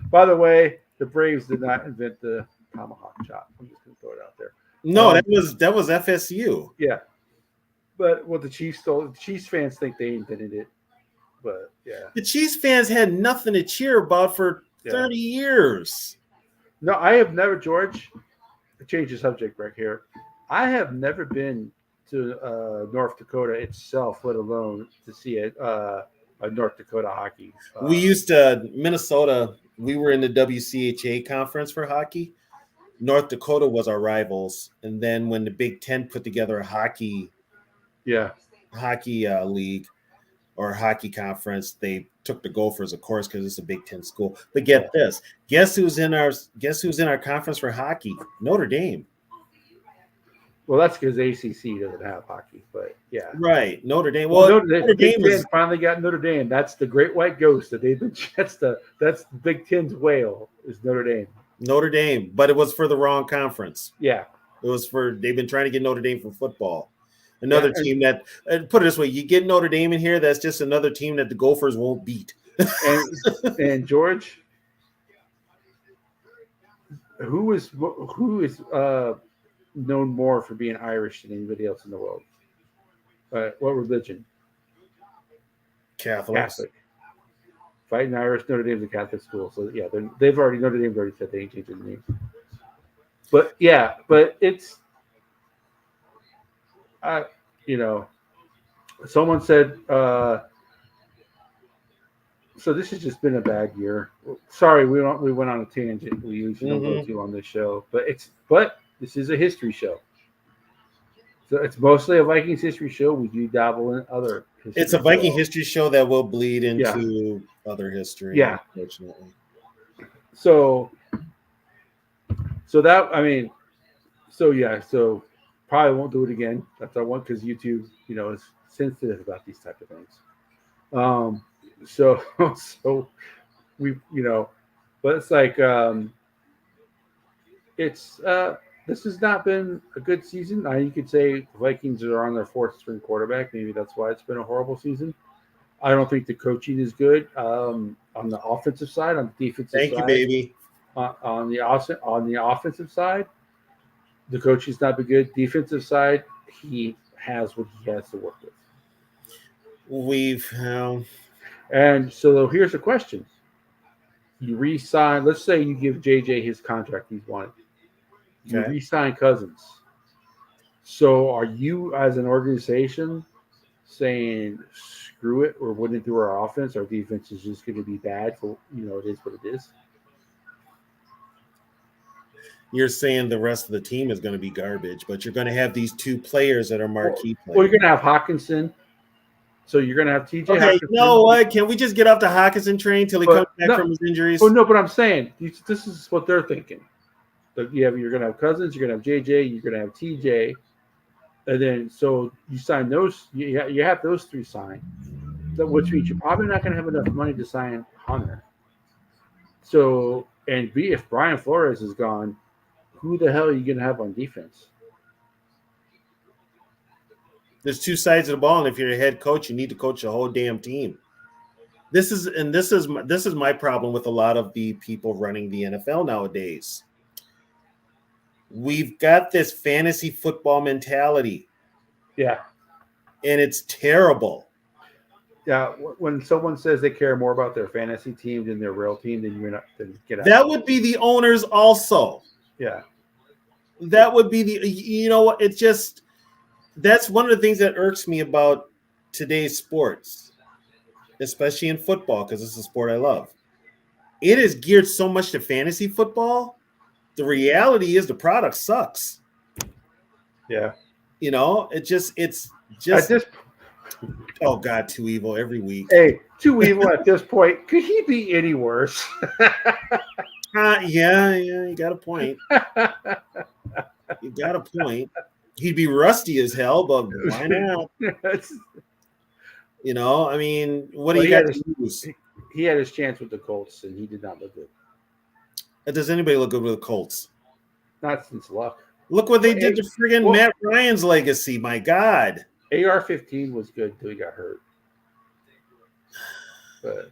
By the way, the Braves did not invent the tomahawk chop. I'm just going to throw it out there. No, that was FSU. Yeah, but what the Chiefs stole, the Chiefs fans think they invented it. But yeah, The Chiefs fans had nothing to cheer about for 30 years. no, I have never, George. To change the subject right here, I have never been to North Dakota itself, let alone to see a North Dakota hockey. We used to Minnesota. We were in the WCHA conference for hockey. North Dakota was our rivals, and then when the Big Ten put together a hockey league or hockey conference, they took the Gophers, of course, because it's a Big Ten school. But get this: guess who's in our conference for hockey? Notre Dame. Well, that's because ACC doesn't have hockey, but yeah, Right, Notre Dame. Well, Well, Notre Dame finally got Notre Dame. That's the Great White Ghost that they've been. That's the Big Ten's whale is Notre Dame. Notre Dame, but it was for the wrong conference. Yeah, It was they've been trying to get Notre Dame for football. Another team that, put it this way, you get Notre Dame in here, that's just another team that the Gophers won't beat. and George, who is known more for being Irish than anybody else in the world? What religion? Catholics. Catholic. Fighting Irish, Notre Dame's a Catholic school, so yeah, Notre Dame's already said they ain't changing the name. But yeah, it's, someone said. So this has just been a bad year. Sorry, we went on a tangent. We usually don't go to on this show, but this is a history show. So it's mostly a Vikings history show. We do dabble in other. It's a Viking history show that will bleed into other history. Yeah, unfortunately. So probably won't do it again. That's our one because YouTube, is sensitive about these type of things. So but it's like it's this has not been a good season. You could say the Vikings are on their fourth string quarterback. Maybe that's why it's been a horrible season. I don't think the coaching is good on the offensive side. On the defensive Thank side, you, baby. on the offensive side, the coaching's not been good. Defensive side, he has what he has to work with. And so here's the question: you re-sign. Let's say you give JJ his contract he's wanted. You Okay. re-sign Cousins. So are you, as an organization, saying screw it, we're winning through our offense? Our defense is just going to be bad. For it is what it is. You're saying the rest of the team is going to be garbage, but you're going to have these two players that are marquee players. Well, you're going to have Hawkinson. So you're going to have TJ. Okay, Hawkinson. you know what? Can we just get off the Hawkinson train till he comes back from his injuries? Oh no, but I'm saying this is what they're thinking. You're going to have Cousins, you're going to have JJ, you're going to have TJ, and then so you sign those. You have those three signed, which means you're probably not going to have enough money to sign Hunter. So if Brian Flores is gone, who the hell are you going to have on defense? There's two sides of the ball, and if you're a head coach, you need to coach the whole damn team. This is my problem with a lot of the people running the NFL nowadays. We've got this fantasy football mentality. Yeah. And it's terrible. Yeah. When someone says they care more about their fantasy team than their real team, then you're not. Then get out. That would be the owners also. Yeah. That would be it's just, that's one of the things that irks me about today's sports, especially in football, because it's a sport I love. It is geared so much to fantasy football. The reality is the product sucks. Yeah. It's just at this. Oh God, Too Evil every week. Hey, Too Evil at this point. Could he be any worse? Yeah, you got a point. You got a point. He'd be rusty as hell, but why not? I mean, what do you got to lose? He had his chance with the Colts, and he did not look good. Does anybody look good with the Colts? Not since Luck. Look what they did to friggin' Matt Ryan's legacy. My God. AR-15 was good until he got hurt. But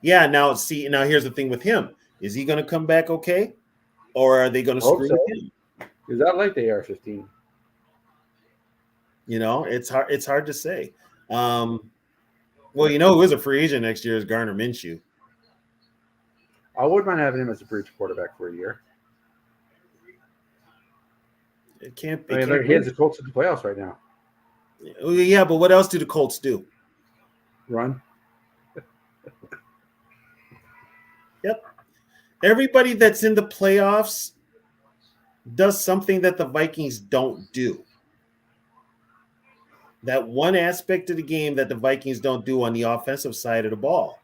yeah, now here's the thing with him. Is he going to come back okay? Or are they going to screw him? Because I like the AR-15. It's hard to say. Well, who is a free agent next year is Gardner Minshew. I wouldn't mind having him as a bridge quarterback for a year. It can't be. He has the Colts in the playoffs right now. Yeah, but what else do the Colts do? Run. Yep. Everybody that's in the playoffs does something that the Vikings don't do. That one aspect of the game that the Vikings don't do on the offensive side of the ball.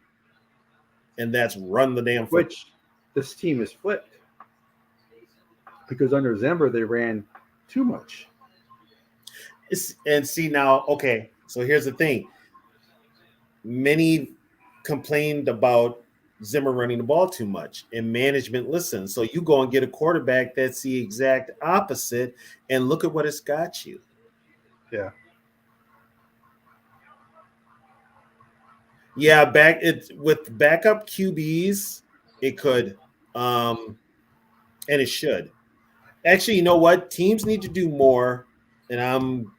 And that's run the damn football. Which this team is flipped. Because under Zimmer, they ran too much. And see now, okay, so here's the thing. Many complained about Zimmer running the ball too much, and management listened. So you go and get a quarterback that's the exact opposite, and look at what it's got you. Yeah. Yeah, with backup QBs, it could, and it should. Actually, you know what? Teams need to do more, and I'm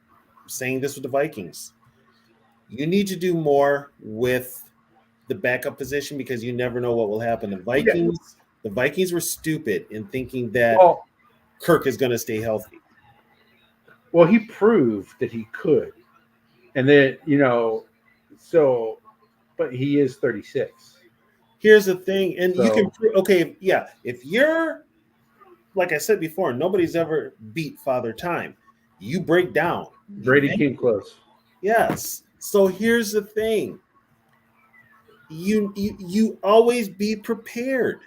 saying this with the Vikings. You need to do more with the backup position because you never know what will happen. The Vikings were stupid in thinking that Kirk is going to stay healthy. Well, he proved that he could, and then but he is 36. Here's the thing, and you can if you're, like I said before, nobody's ever beat Father Time. You break down. Brady came close. Yes. So here's the thing. You always be prepared.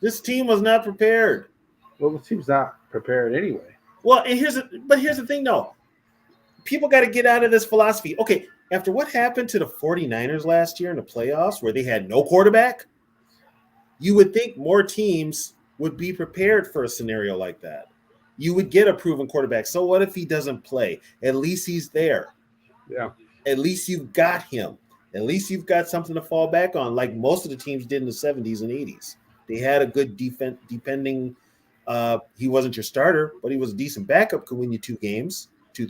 This team was not prepared. Well, the team's not prepared anyway. Well, and here's the thing, though. People got to get out of this philosophy. Okay, after what happened to the 49ers last year in the playoffs where they had no quarterback, You would think more teams would be prepared for a scenario like that. You would get a proven quarterback. So what if he doesn't play? At least he's there. Yeah. At least you've got him. At least you've got something to fall back on, like most of the teams did in the 70s and 80s. They had a good defense, depending. He wasn't your starter, but he was a decent backup, could win you 3 games to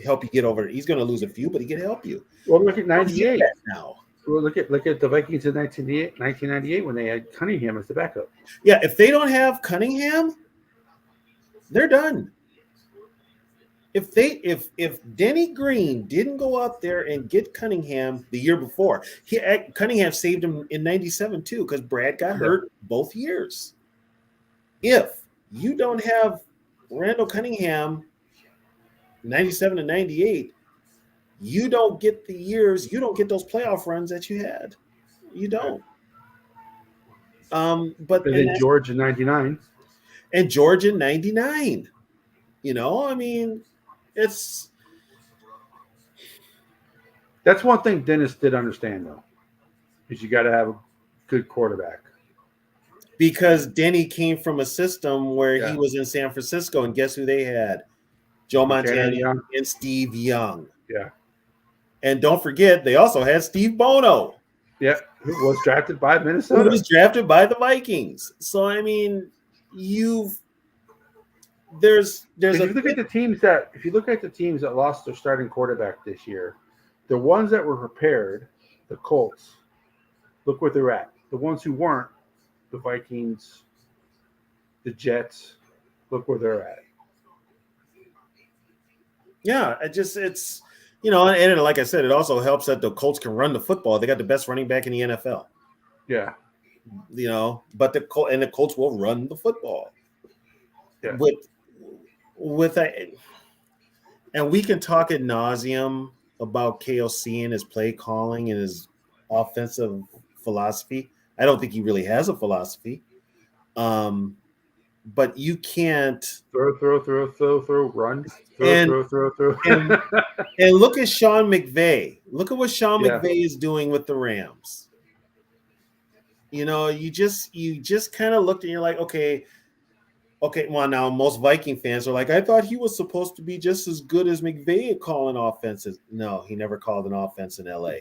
help you get over it. He's going to lose a few, but he can help you. Well, look at 98 now. Well, look at the Vikings in 1998 when they had Cunningham as the backup. Yeah, if they don't have Cunningham, they're done. If Denny Green didn't go out there and get Cunningham the year before, Cunningham saved him in 97 too, because Brad got hurt both years. If you don't have Randall Cunningham 97 and 98, you don't get those playoff runs that you had. You don't. But then George in 99. And George in 99. You know, I mean, that's one thing Dennis did understand, though, is you got to have a good quarterback. Because Denny came from a system where he was in San Francisco, and guess who they had? Joe Montana and Steve Young. Yeah. And don't forget, they also had Steve Bono. Yeah, who was drafted by Minnesota. Who was drafted by the Vikings. So, I mean, there's if you look at the teams that lost their starting quarterback this year, the ones that were prepared, the Colts, look where they're at. The ones who weren't, the Vikings, the Jets, look where they're at. Yeah, it's you know, and like I said, it also helps that the Colts can run the football. They got the best running back in the NFL. Yeah. You know, but the Colts will run the football. Yeah. With a, and we can talk ad nauseum about KOC and his play calling and his offensive philosophy. I don't think he really has a philosophy. But you can't throw, run, throw. And look at Sean McVay. Look at what Sean McVay is doing with the Rams. You know, you just kind of looked and you're like, okay. Well, now most Viking fans are like, I thought he was supposed to be just as good as McVay at calling offenses. No, he never called an offense in LA.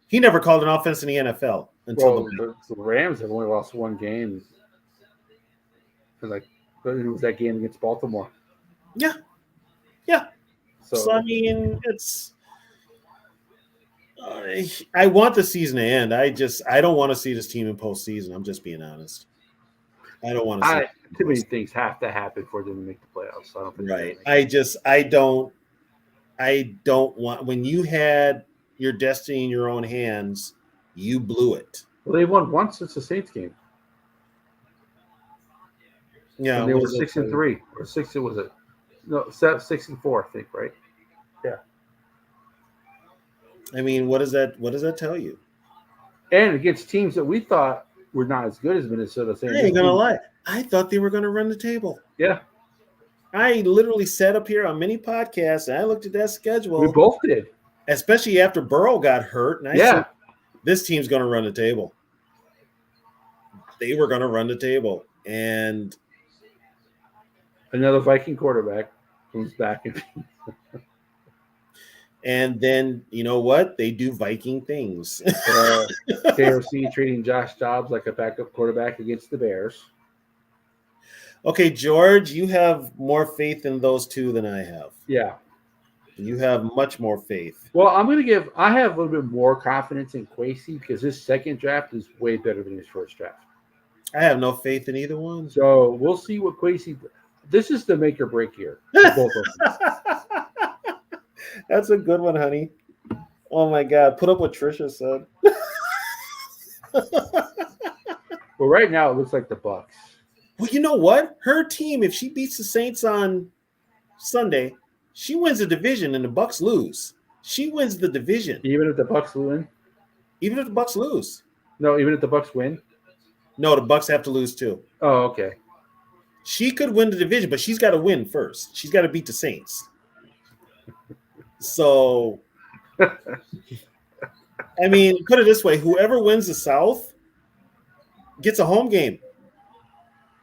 He never called an offense in the NFL until the Rams have only lost one game. Like it was that game against Baltimore. Yeah. So I mean, it's. I want the season to end. I don't want to see this team in postseason. I'm just being honest. I don't want to see. Too many things have to happen for them to make the playoffs. So I don't think right. I don't want. When you had your destiny in your own hands, you blew it. Well, they won once since the Saints game. Yeah, and they were 6-3 or 6. Was it? No, 6-4, I think. Right? Yeah. I mean, what does that tell you? And against teams that we thought were not as good as Minnesota. I ain't gonna lie. I thought they were gonna run the table. Yeah. I literally sat up here on many podcasts and I looked at that schedule. We both did. Especially after Burrow got hurt. And I said, this team's gonna run the table. They were gonna run the table. And another Viking quarterback comes back and then you know what? They do Viking things. KOC treating Josh Dobbs like a backup quarterback against the Bears. Okay, George, you have more faith in those two than I have. Yeah. You have much more faith. Well, I have a little bit more confidence in Kwesi because his second draft is way better than his first draft. I have no faith in either one. So we'll see what Kwesi. This is the make or break year. Both of them. That's a good one, honey. Oh my God. Put up what Trisha said. Well, right now it looks like the Bucks. Well, you know what? Her team, if she beats the Saints on Sunday, she wins the division and the Bucks lose. She wins the division. Even if the Bucks win? Even if the Bucks lose. No, even if the Bucks win? No, the Bucks have to lose too. Oh, okay. She could win the division, but she's got to win first. She's got to beat the Saints. So I mean, put it this way: whoever wins the South gets a home game.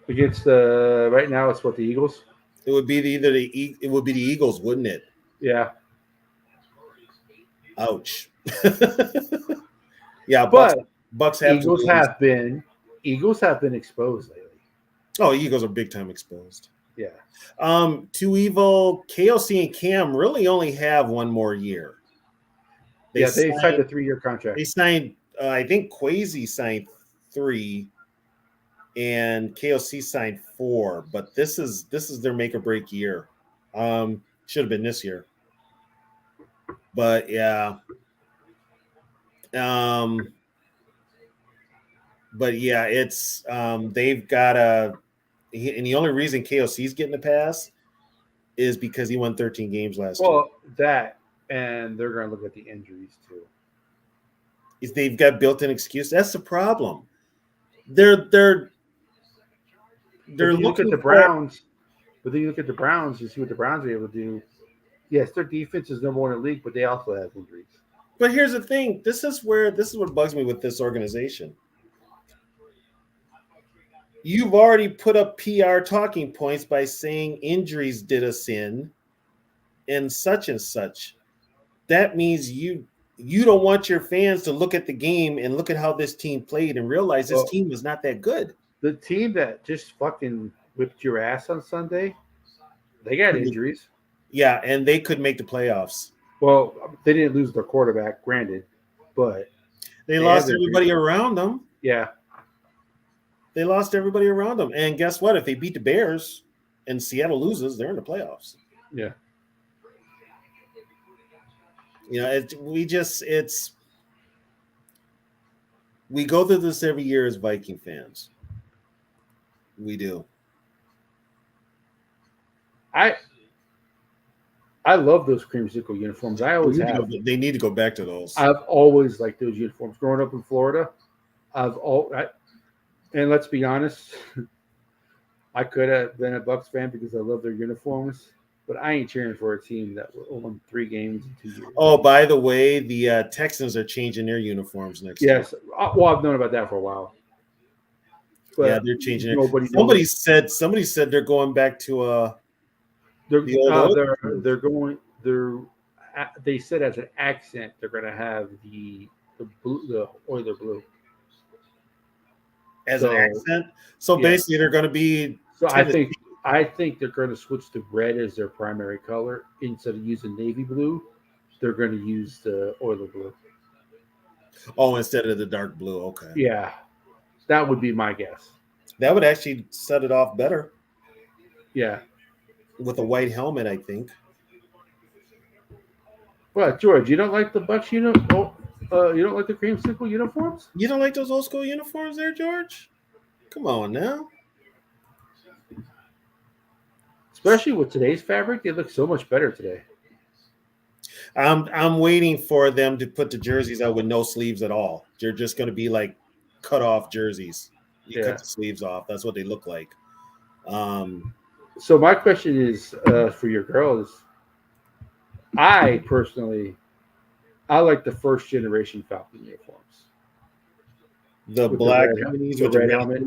Against the right now, it's what the Eagles. It would be it would be the Eagles, wouldn't it? Yeah, Ouch. Yeah, but Bucks have to Eagles lose. Eagles have been exposed lately. Oh, Eagles are big time exposed. Yeah, Two Evil, KOC, and Cam really only have one more year. they signed a 3-year contract. They signed. I think Quasi signed 3, and KOC signed 4. But this is their make or break year. Should have been this year. But yeah. But yeah, it's they've got and the only reason KOC's getting a pass is because he won 13 games last year. Well, that and they're going to look at the injuries too. They've got built-in excuse. That's the problem. They're look at the Browns. But then you look at the Browns, you see what the Browns are able to do. Yes, their defense is number 1 in the league, but they also have injuries. But here's the thing. This is what bugs me with this organization. You've already put up PR talking points by saying injuries did us in and such. That means you don't want your fans to look at the game and look at how this team played and realize this team was not that good. The team that just fucking whipped your ass on Sunday, they got injuries. Yeah, and they could make the playoffs. Well, they didn't lose their quarterback, granted, but they lost everybody around them. Yeah. They lost everybody around them. And guess what? If they beat the Bears and Seattle loses, they're in the playoffs. Yeah. You know, we go through this every year as Viking fans. We do. I love those creamsicle uniforms. I always have. They need to go back to those. I've always liked those uniforms. Growing up in Florida, and let's be honest, I could have been a Bucks fan because I love their uniforms, but I ain't cheering for a team that won 3 games in 2 years. Oh, by the way, the Texans are changing their uniforms next year. Yes. Well, I've known about that for a while. But yeah, they're changing it. Somebody said they're going back to they said as an accent they're going to have the Oiler blue as an accent. So basically, they're going to be. So I think they're going to switch to red as their primary color instead of using navy blue. They're going to use the Oiler blue. Oh, instead of the dark blue. Okay. Yeah, that would be my guess. That would actually set it off better. Yeah. With a white helmet, I think. What, George? You don't like the Bucks uniform? You don't like the creamsicle uniforms? You don't like those old school uniforms, there, George? Come on now. Especially with today's fabric, they look so much better today. I'm waiting for them to put the jerseys out with no sleeves at all. They're just going to be like cut off jerseys. You cut the sleeves off. That's what they look like. So my question is for your girls. I personally, like the first generation Falcon uniforms. The black helmets with the red helmet.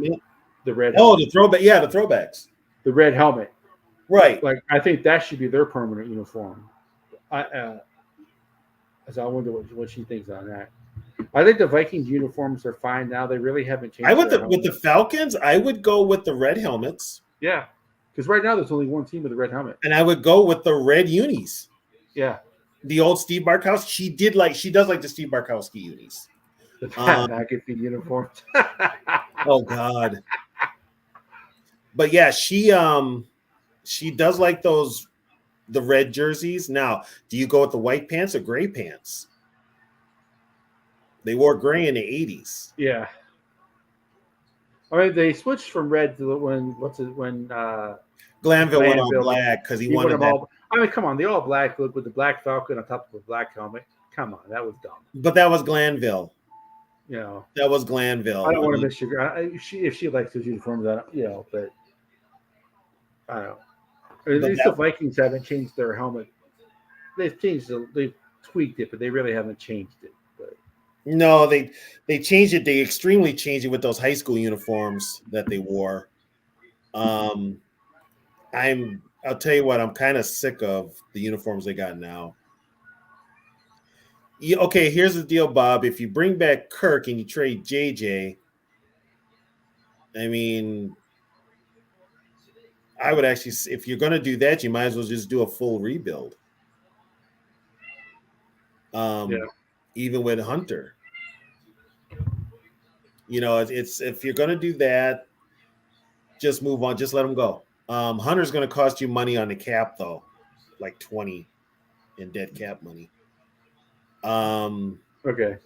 The red. Oh, the throwback. Yeah, the throwbacks. The red helmet. Right. Like I think that should be their permanent uniform. So I wonder what she thinks on that. I think the Vikings uniforms are fine now. They really haven't changed. With the Falcons, I would go with the red helmets. Yeah, because right now there's only one team with the red helmet, and I would go with the red unis. Yeah, the old Steve Barkowski. She does like the Steve Barkowski unis. The McAfee uniforms. Oh God. But yeah, she does like the red jerseys. Now, do you go with the white pants or gray pants? They wore gray in the 80s. Yeah. I mean, they switched from red to when Glanville went all black because he wanted that. I mean, come on, the all black look with the black Falcon on top of a black helmet. Come on, that was dumb. But that was Glanville. You know, that was Glanville. I don't want to miss your. If she likes those uniforms, but I don't know. At least the Vikings haven't changed their helmet. They've tweaked it, but they really haven't changed it. But No, they changed it. They extremely changed it with those high school uniforms that they wore. Um, I'll tell you what, I'm kind of sick of the uniforms they got now. Okay, here's the deal, Bob. If you bring back Kirk and you trade JJ, I mean, I would actually, if you're going to do that, you might as well just do a full rebuild. Yeah. Even with Hunter, it's if you're going to do that, just move on. Just let him go. Hunter's going to cost you money on the cap though, like 20 in dead cap money. Okay.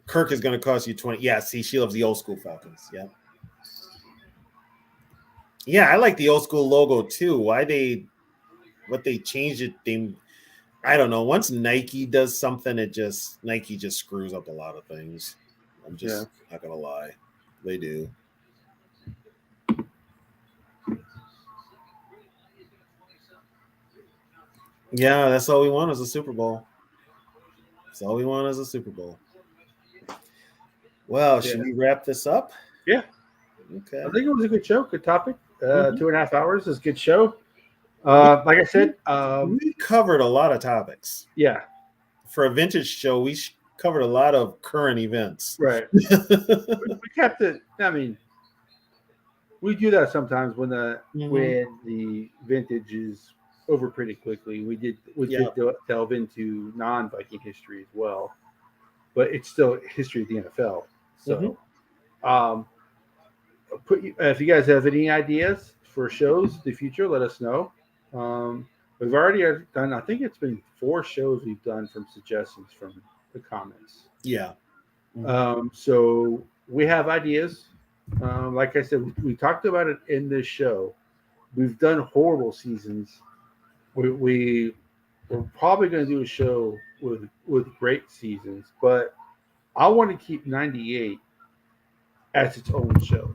Kirk is going to cost you 20. Yeah, see, she loves the old school Falcons. Yeah. Yeah, I like the old school logo too. What they changed it, I don't know. Once Nike does something, Nike just screws up a lot of things. I'm just not gonna lie. They do. Yeah, that's all we want is a Super Bowl. That's all we want is a Super Bowl. Well, should we wrap this up? Yeah. Okay. I think it was a good show, good topic. 2.5 hours is a good show. Like I said, we covered a lot of topics. Yeah. For a vintage show, we covered a lot of current events. Right. We kept it. I mean, we do that sometimes when the vintage is over pretty quickly. We did delve into non-Viking history as well, but it's still history of the NFL. So, if you guys have any ideas for shows in the future, let us know. We've already done. I think it's been 4 shows we've done from suggestions from the comments. Yeah. So we have ideas. Like I said, we talked about it in this show. We've done horrible seasons. We're probably going to do a show with great seasons, but I want to keep 98 as its own show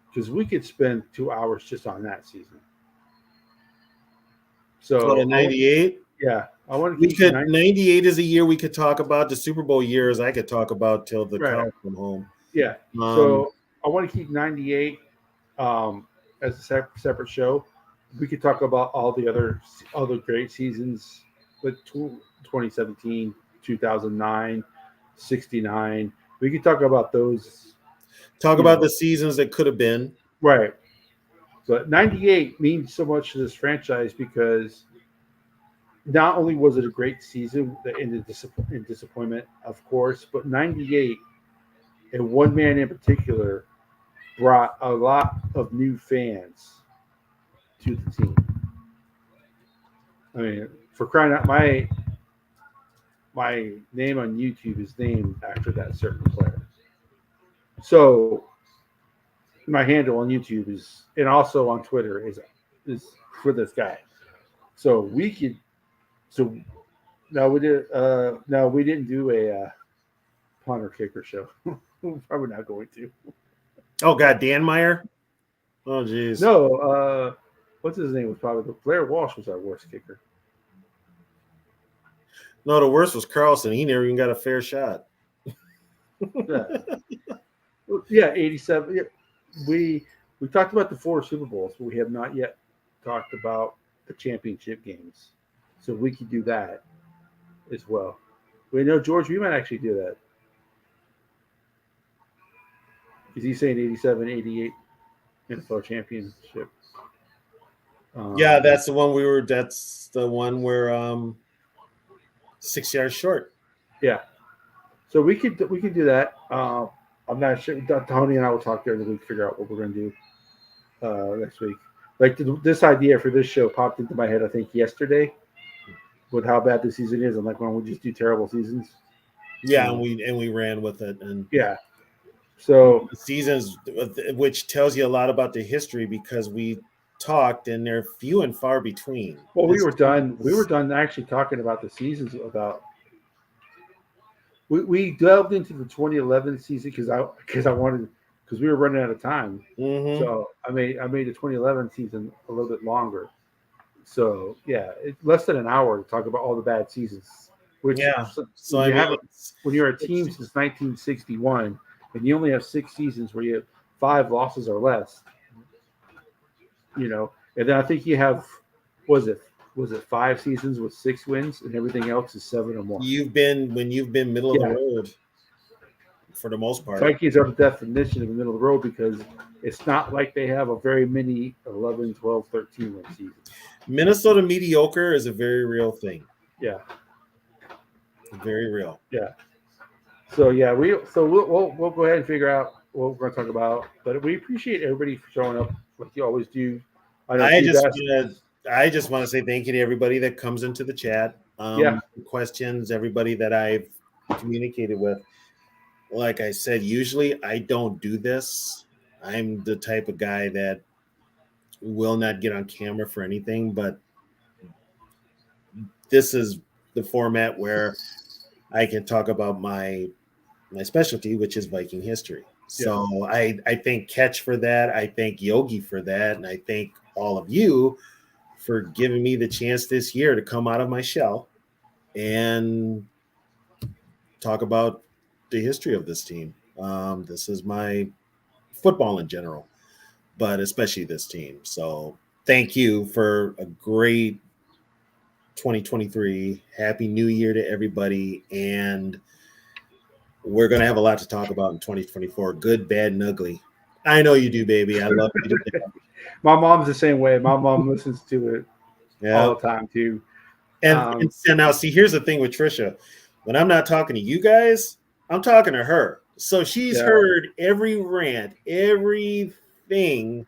because we could spend 2 hours just on that season. So 98. Yeah, I want to keep 98 is a year we could talk about. The Super Bowl years I could talk about till the cows come home. Yeah. So I want to keep 98 as a separate show. We could talk about all the other great seasons, like 2017, 2009, 69. We could talk about those. Talk about the seasons that could have been. Right. But 98 means so much to this franchise because not only was it a great season that ended in disappointment, of course, but 98 and one man in particular brought a lot of new fans to the team. I mean, for crying out, my name on YouTube is named after that certain player. So my handle on YouTube is, and also on Twitter is for this guy. So we could. So no, we did. No, we didn't do a punter kicker show. We're probably not going to. Oh God, Dan Meyer. Oh geez. No, what's his name was probably Blair Walsh was our worst kicker. No, the worst was Carlson. He never even got a fair shot. Yeah, 87. Yeah. We talked about the 4 Super Bowls, but we have not yet talked about the championship games. So we could do that as well. We know, George, we might actually do that. Is he saying 87, 88 NFL championship? Yeah, that's the one that's the one where 6 yards short. Yeah. So we could do that. I'm not sure. Tony and I will talk during the week, figure out what we're going to do next week. Like this idea for this show popped into my head, I think, yesterday with how bad the season is. I'm like, why don't we just do terrible seasons? Yeah, and we ran with it. And yeah. So seasons, which tells you a lot about the history because we talked and they're few and far between. Well, we were done actually talking about the seasons about. We delved into the 2011 season because we were running out of time. Mm-hmm. So I made the 2011 season a little bit longer. So yeah, it's less than an hour to talk about all the bad seasons Which Yeah. So when, I mean, when you're a team since 1961 and you only have 6 seasons where you have 5 losses or less, and then I think you have, was it 5 seasons with 6 wins and everything else is 7 or more. you've been middle of the road for the most part. Vikings are the definition of the middle of the road because it's not like they have a very many 11, 12, 13 win seasons. Minnesota mediocre is a very real thing. Yeah. Very real. Yeah. So yeah, we'll go ahead and figure out what we're going to talk about. But we appreciate everybody for showing up like you always do. I just want to say thank you to everybody that comes into the chat. Questions, everybody that I've communicated with. Like I said, usually I don't do this. I'm the type of guy that will not get on camera for anything, but this is the format where I can talk about my specialty, which is Viking history. So I thank Ketch for that. I thank Yogi for that. And I thank all of you for giving me the chance this year to come out of my shell and talk about the history of this team. This is my football in general, but especially this team. So thank you for a great 2023. Happy New Year to everybody. And we're going to have a lot to talk about in 2024. Good, bad, and ugly. I know you do, baby. I love you. My mom's the same way. My mom listens to it all the time, too. And now, see, here's the thing with Trisha. When I'm not talking to you guys, I'm talking to her. So she's heard every rant, everything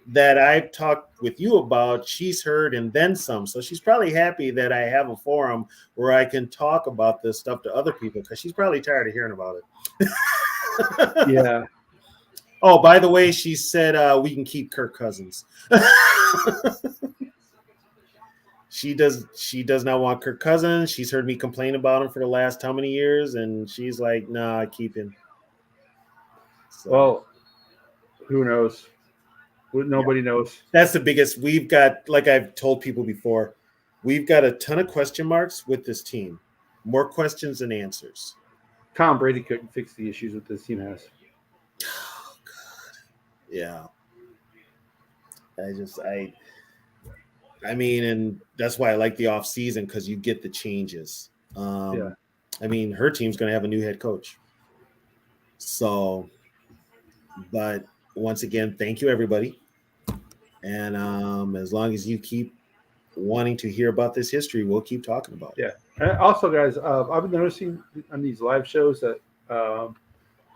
that I've talked with you about, she's heard and then some. So she's probably happy that I have a forum where I can talk about this stuff to other people because she's probably tired of hearing about it. Yeah. Oh, by the way, she said we can keep Kirk Cousins. She does not want Kirk Cousins. She's heard me complain about him for the last how many years, and she's like, nah, keep him. So. Well, who knows? Nobody knows. That's the biggest. We've got, like I've told people before, we've got a ton of question marks with this team. More questions than answers. Tom Brady couldn't fix the issues that this team has. Oh, God. Yeah. I mean, and that's why I like the off season because you get the changes. I mean, her team's going to have a new head coach. So, but once again, thank you, everybody. And as long as you keep wanting to hear about this history, we'll keep talking about it. Yeah. And also, guys, I've been noticing on these live shows that no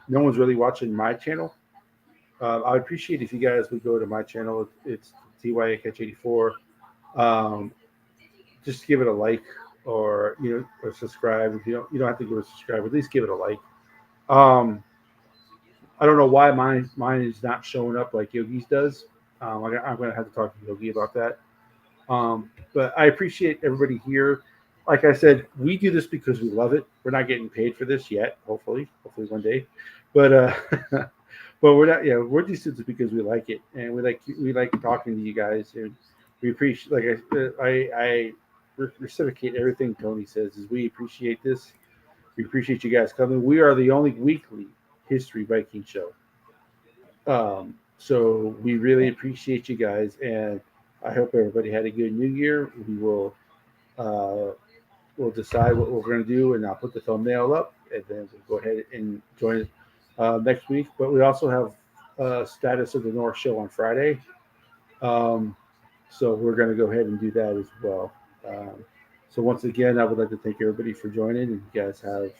one's really watching my channel. I would appreciate if you guys would go to my channel. It's TYACatch84. Just give it a like or subscribe. If you don't have to give it a subscribe, at least give it a like. I don't know why mine is not showing up like Yogi's does. I'm going to have to talk to Yogi about that. But I appreciate everybody here. Like I said, we do this because we love it. We're not getting paid for this yet. Hopefully one day. But but we're not. Yeah, we're just doing this because we like it, and we like talking to you guys, and we appreciate. Like I reciprocate everything Tony says. Is we appreciate this. We appreciate you guys coming. We are the only weekly History Viking show. So we really appreciate you guys, and I hope everybody had a good New Year. We will we'll decide what we're going to do, and I'll put the thumbnail up, and then we'll go ahead and join next week. But we also have Status of the North show on Friday, so we're going to go ahead and do that as well. So once again, I would like to thank everybody for joining, and you guys have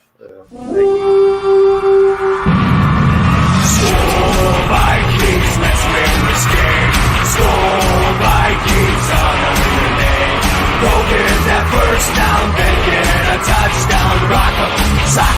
Vikings, let's win this game. Score Vikings, honor your name. Go get that first down, then get a touchdown. Rock 'em, sock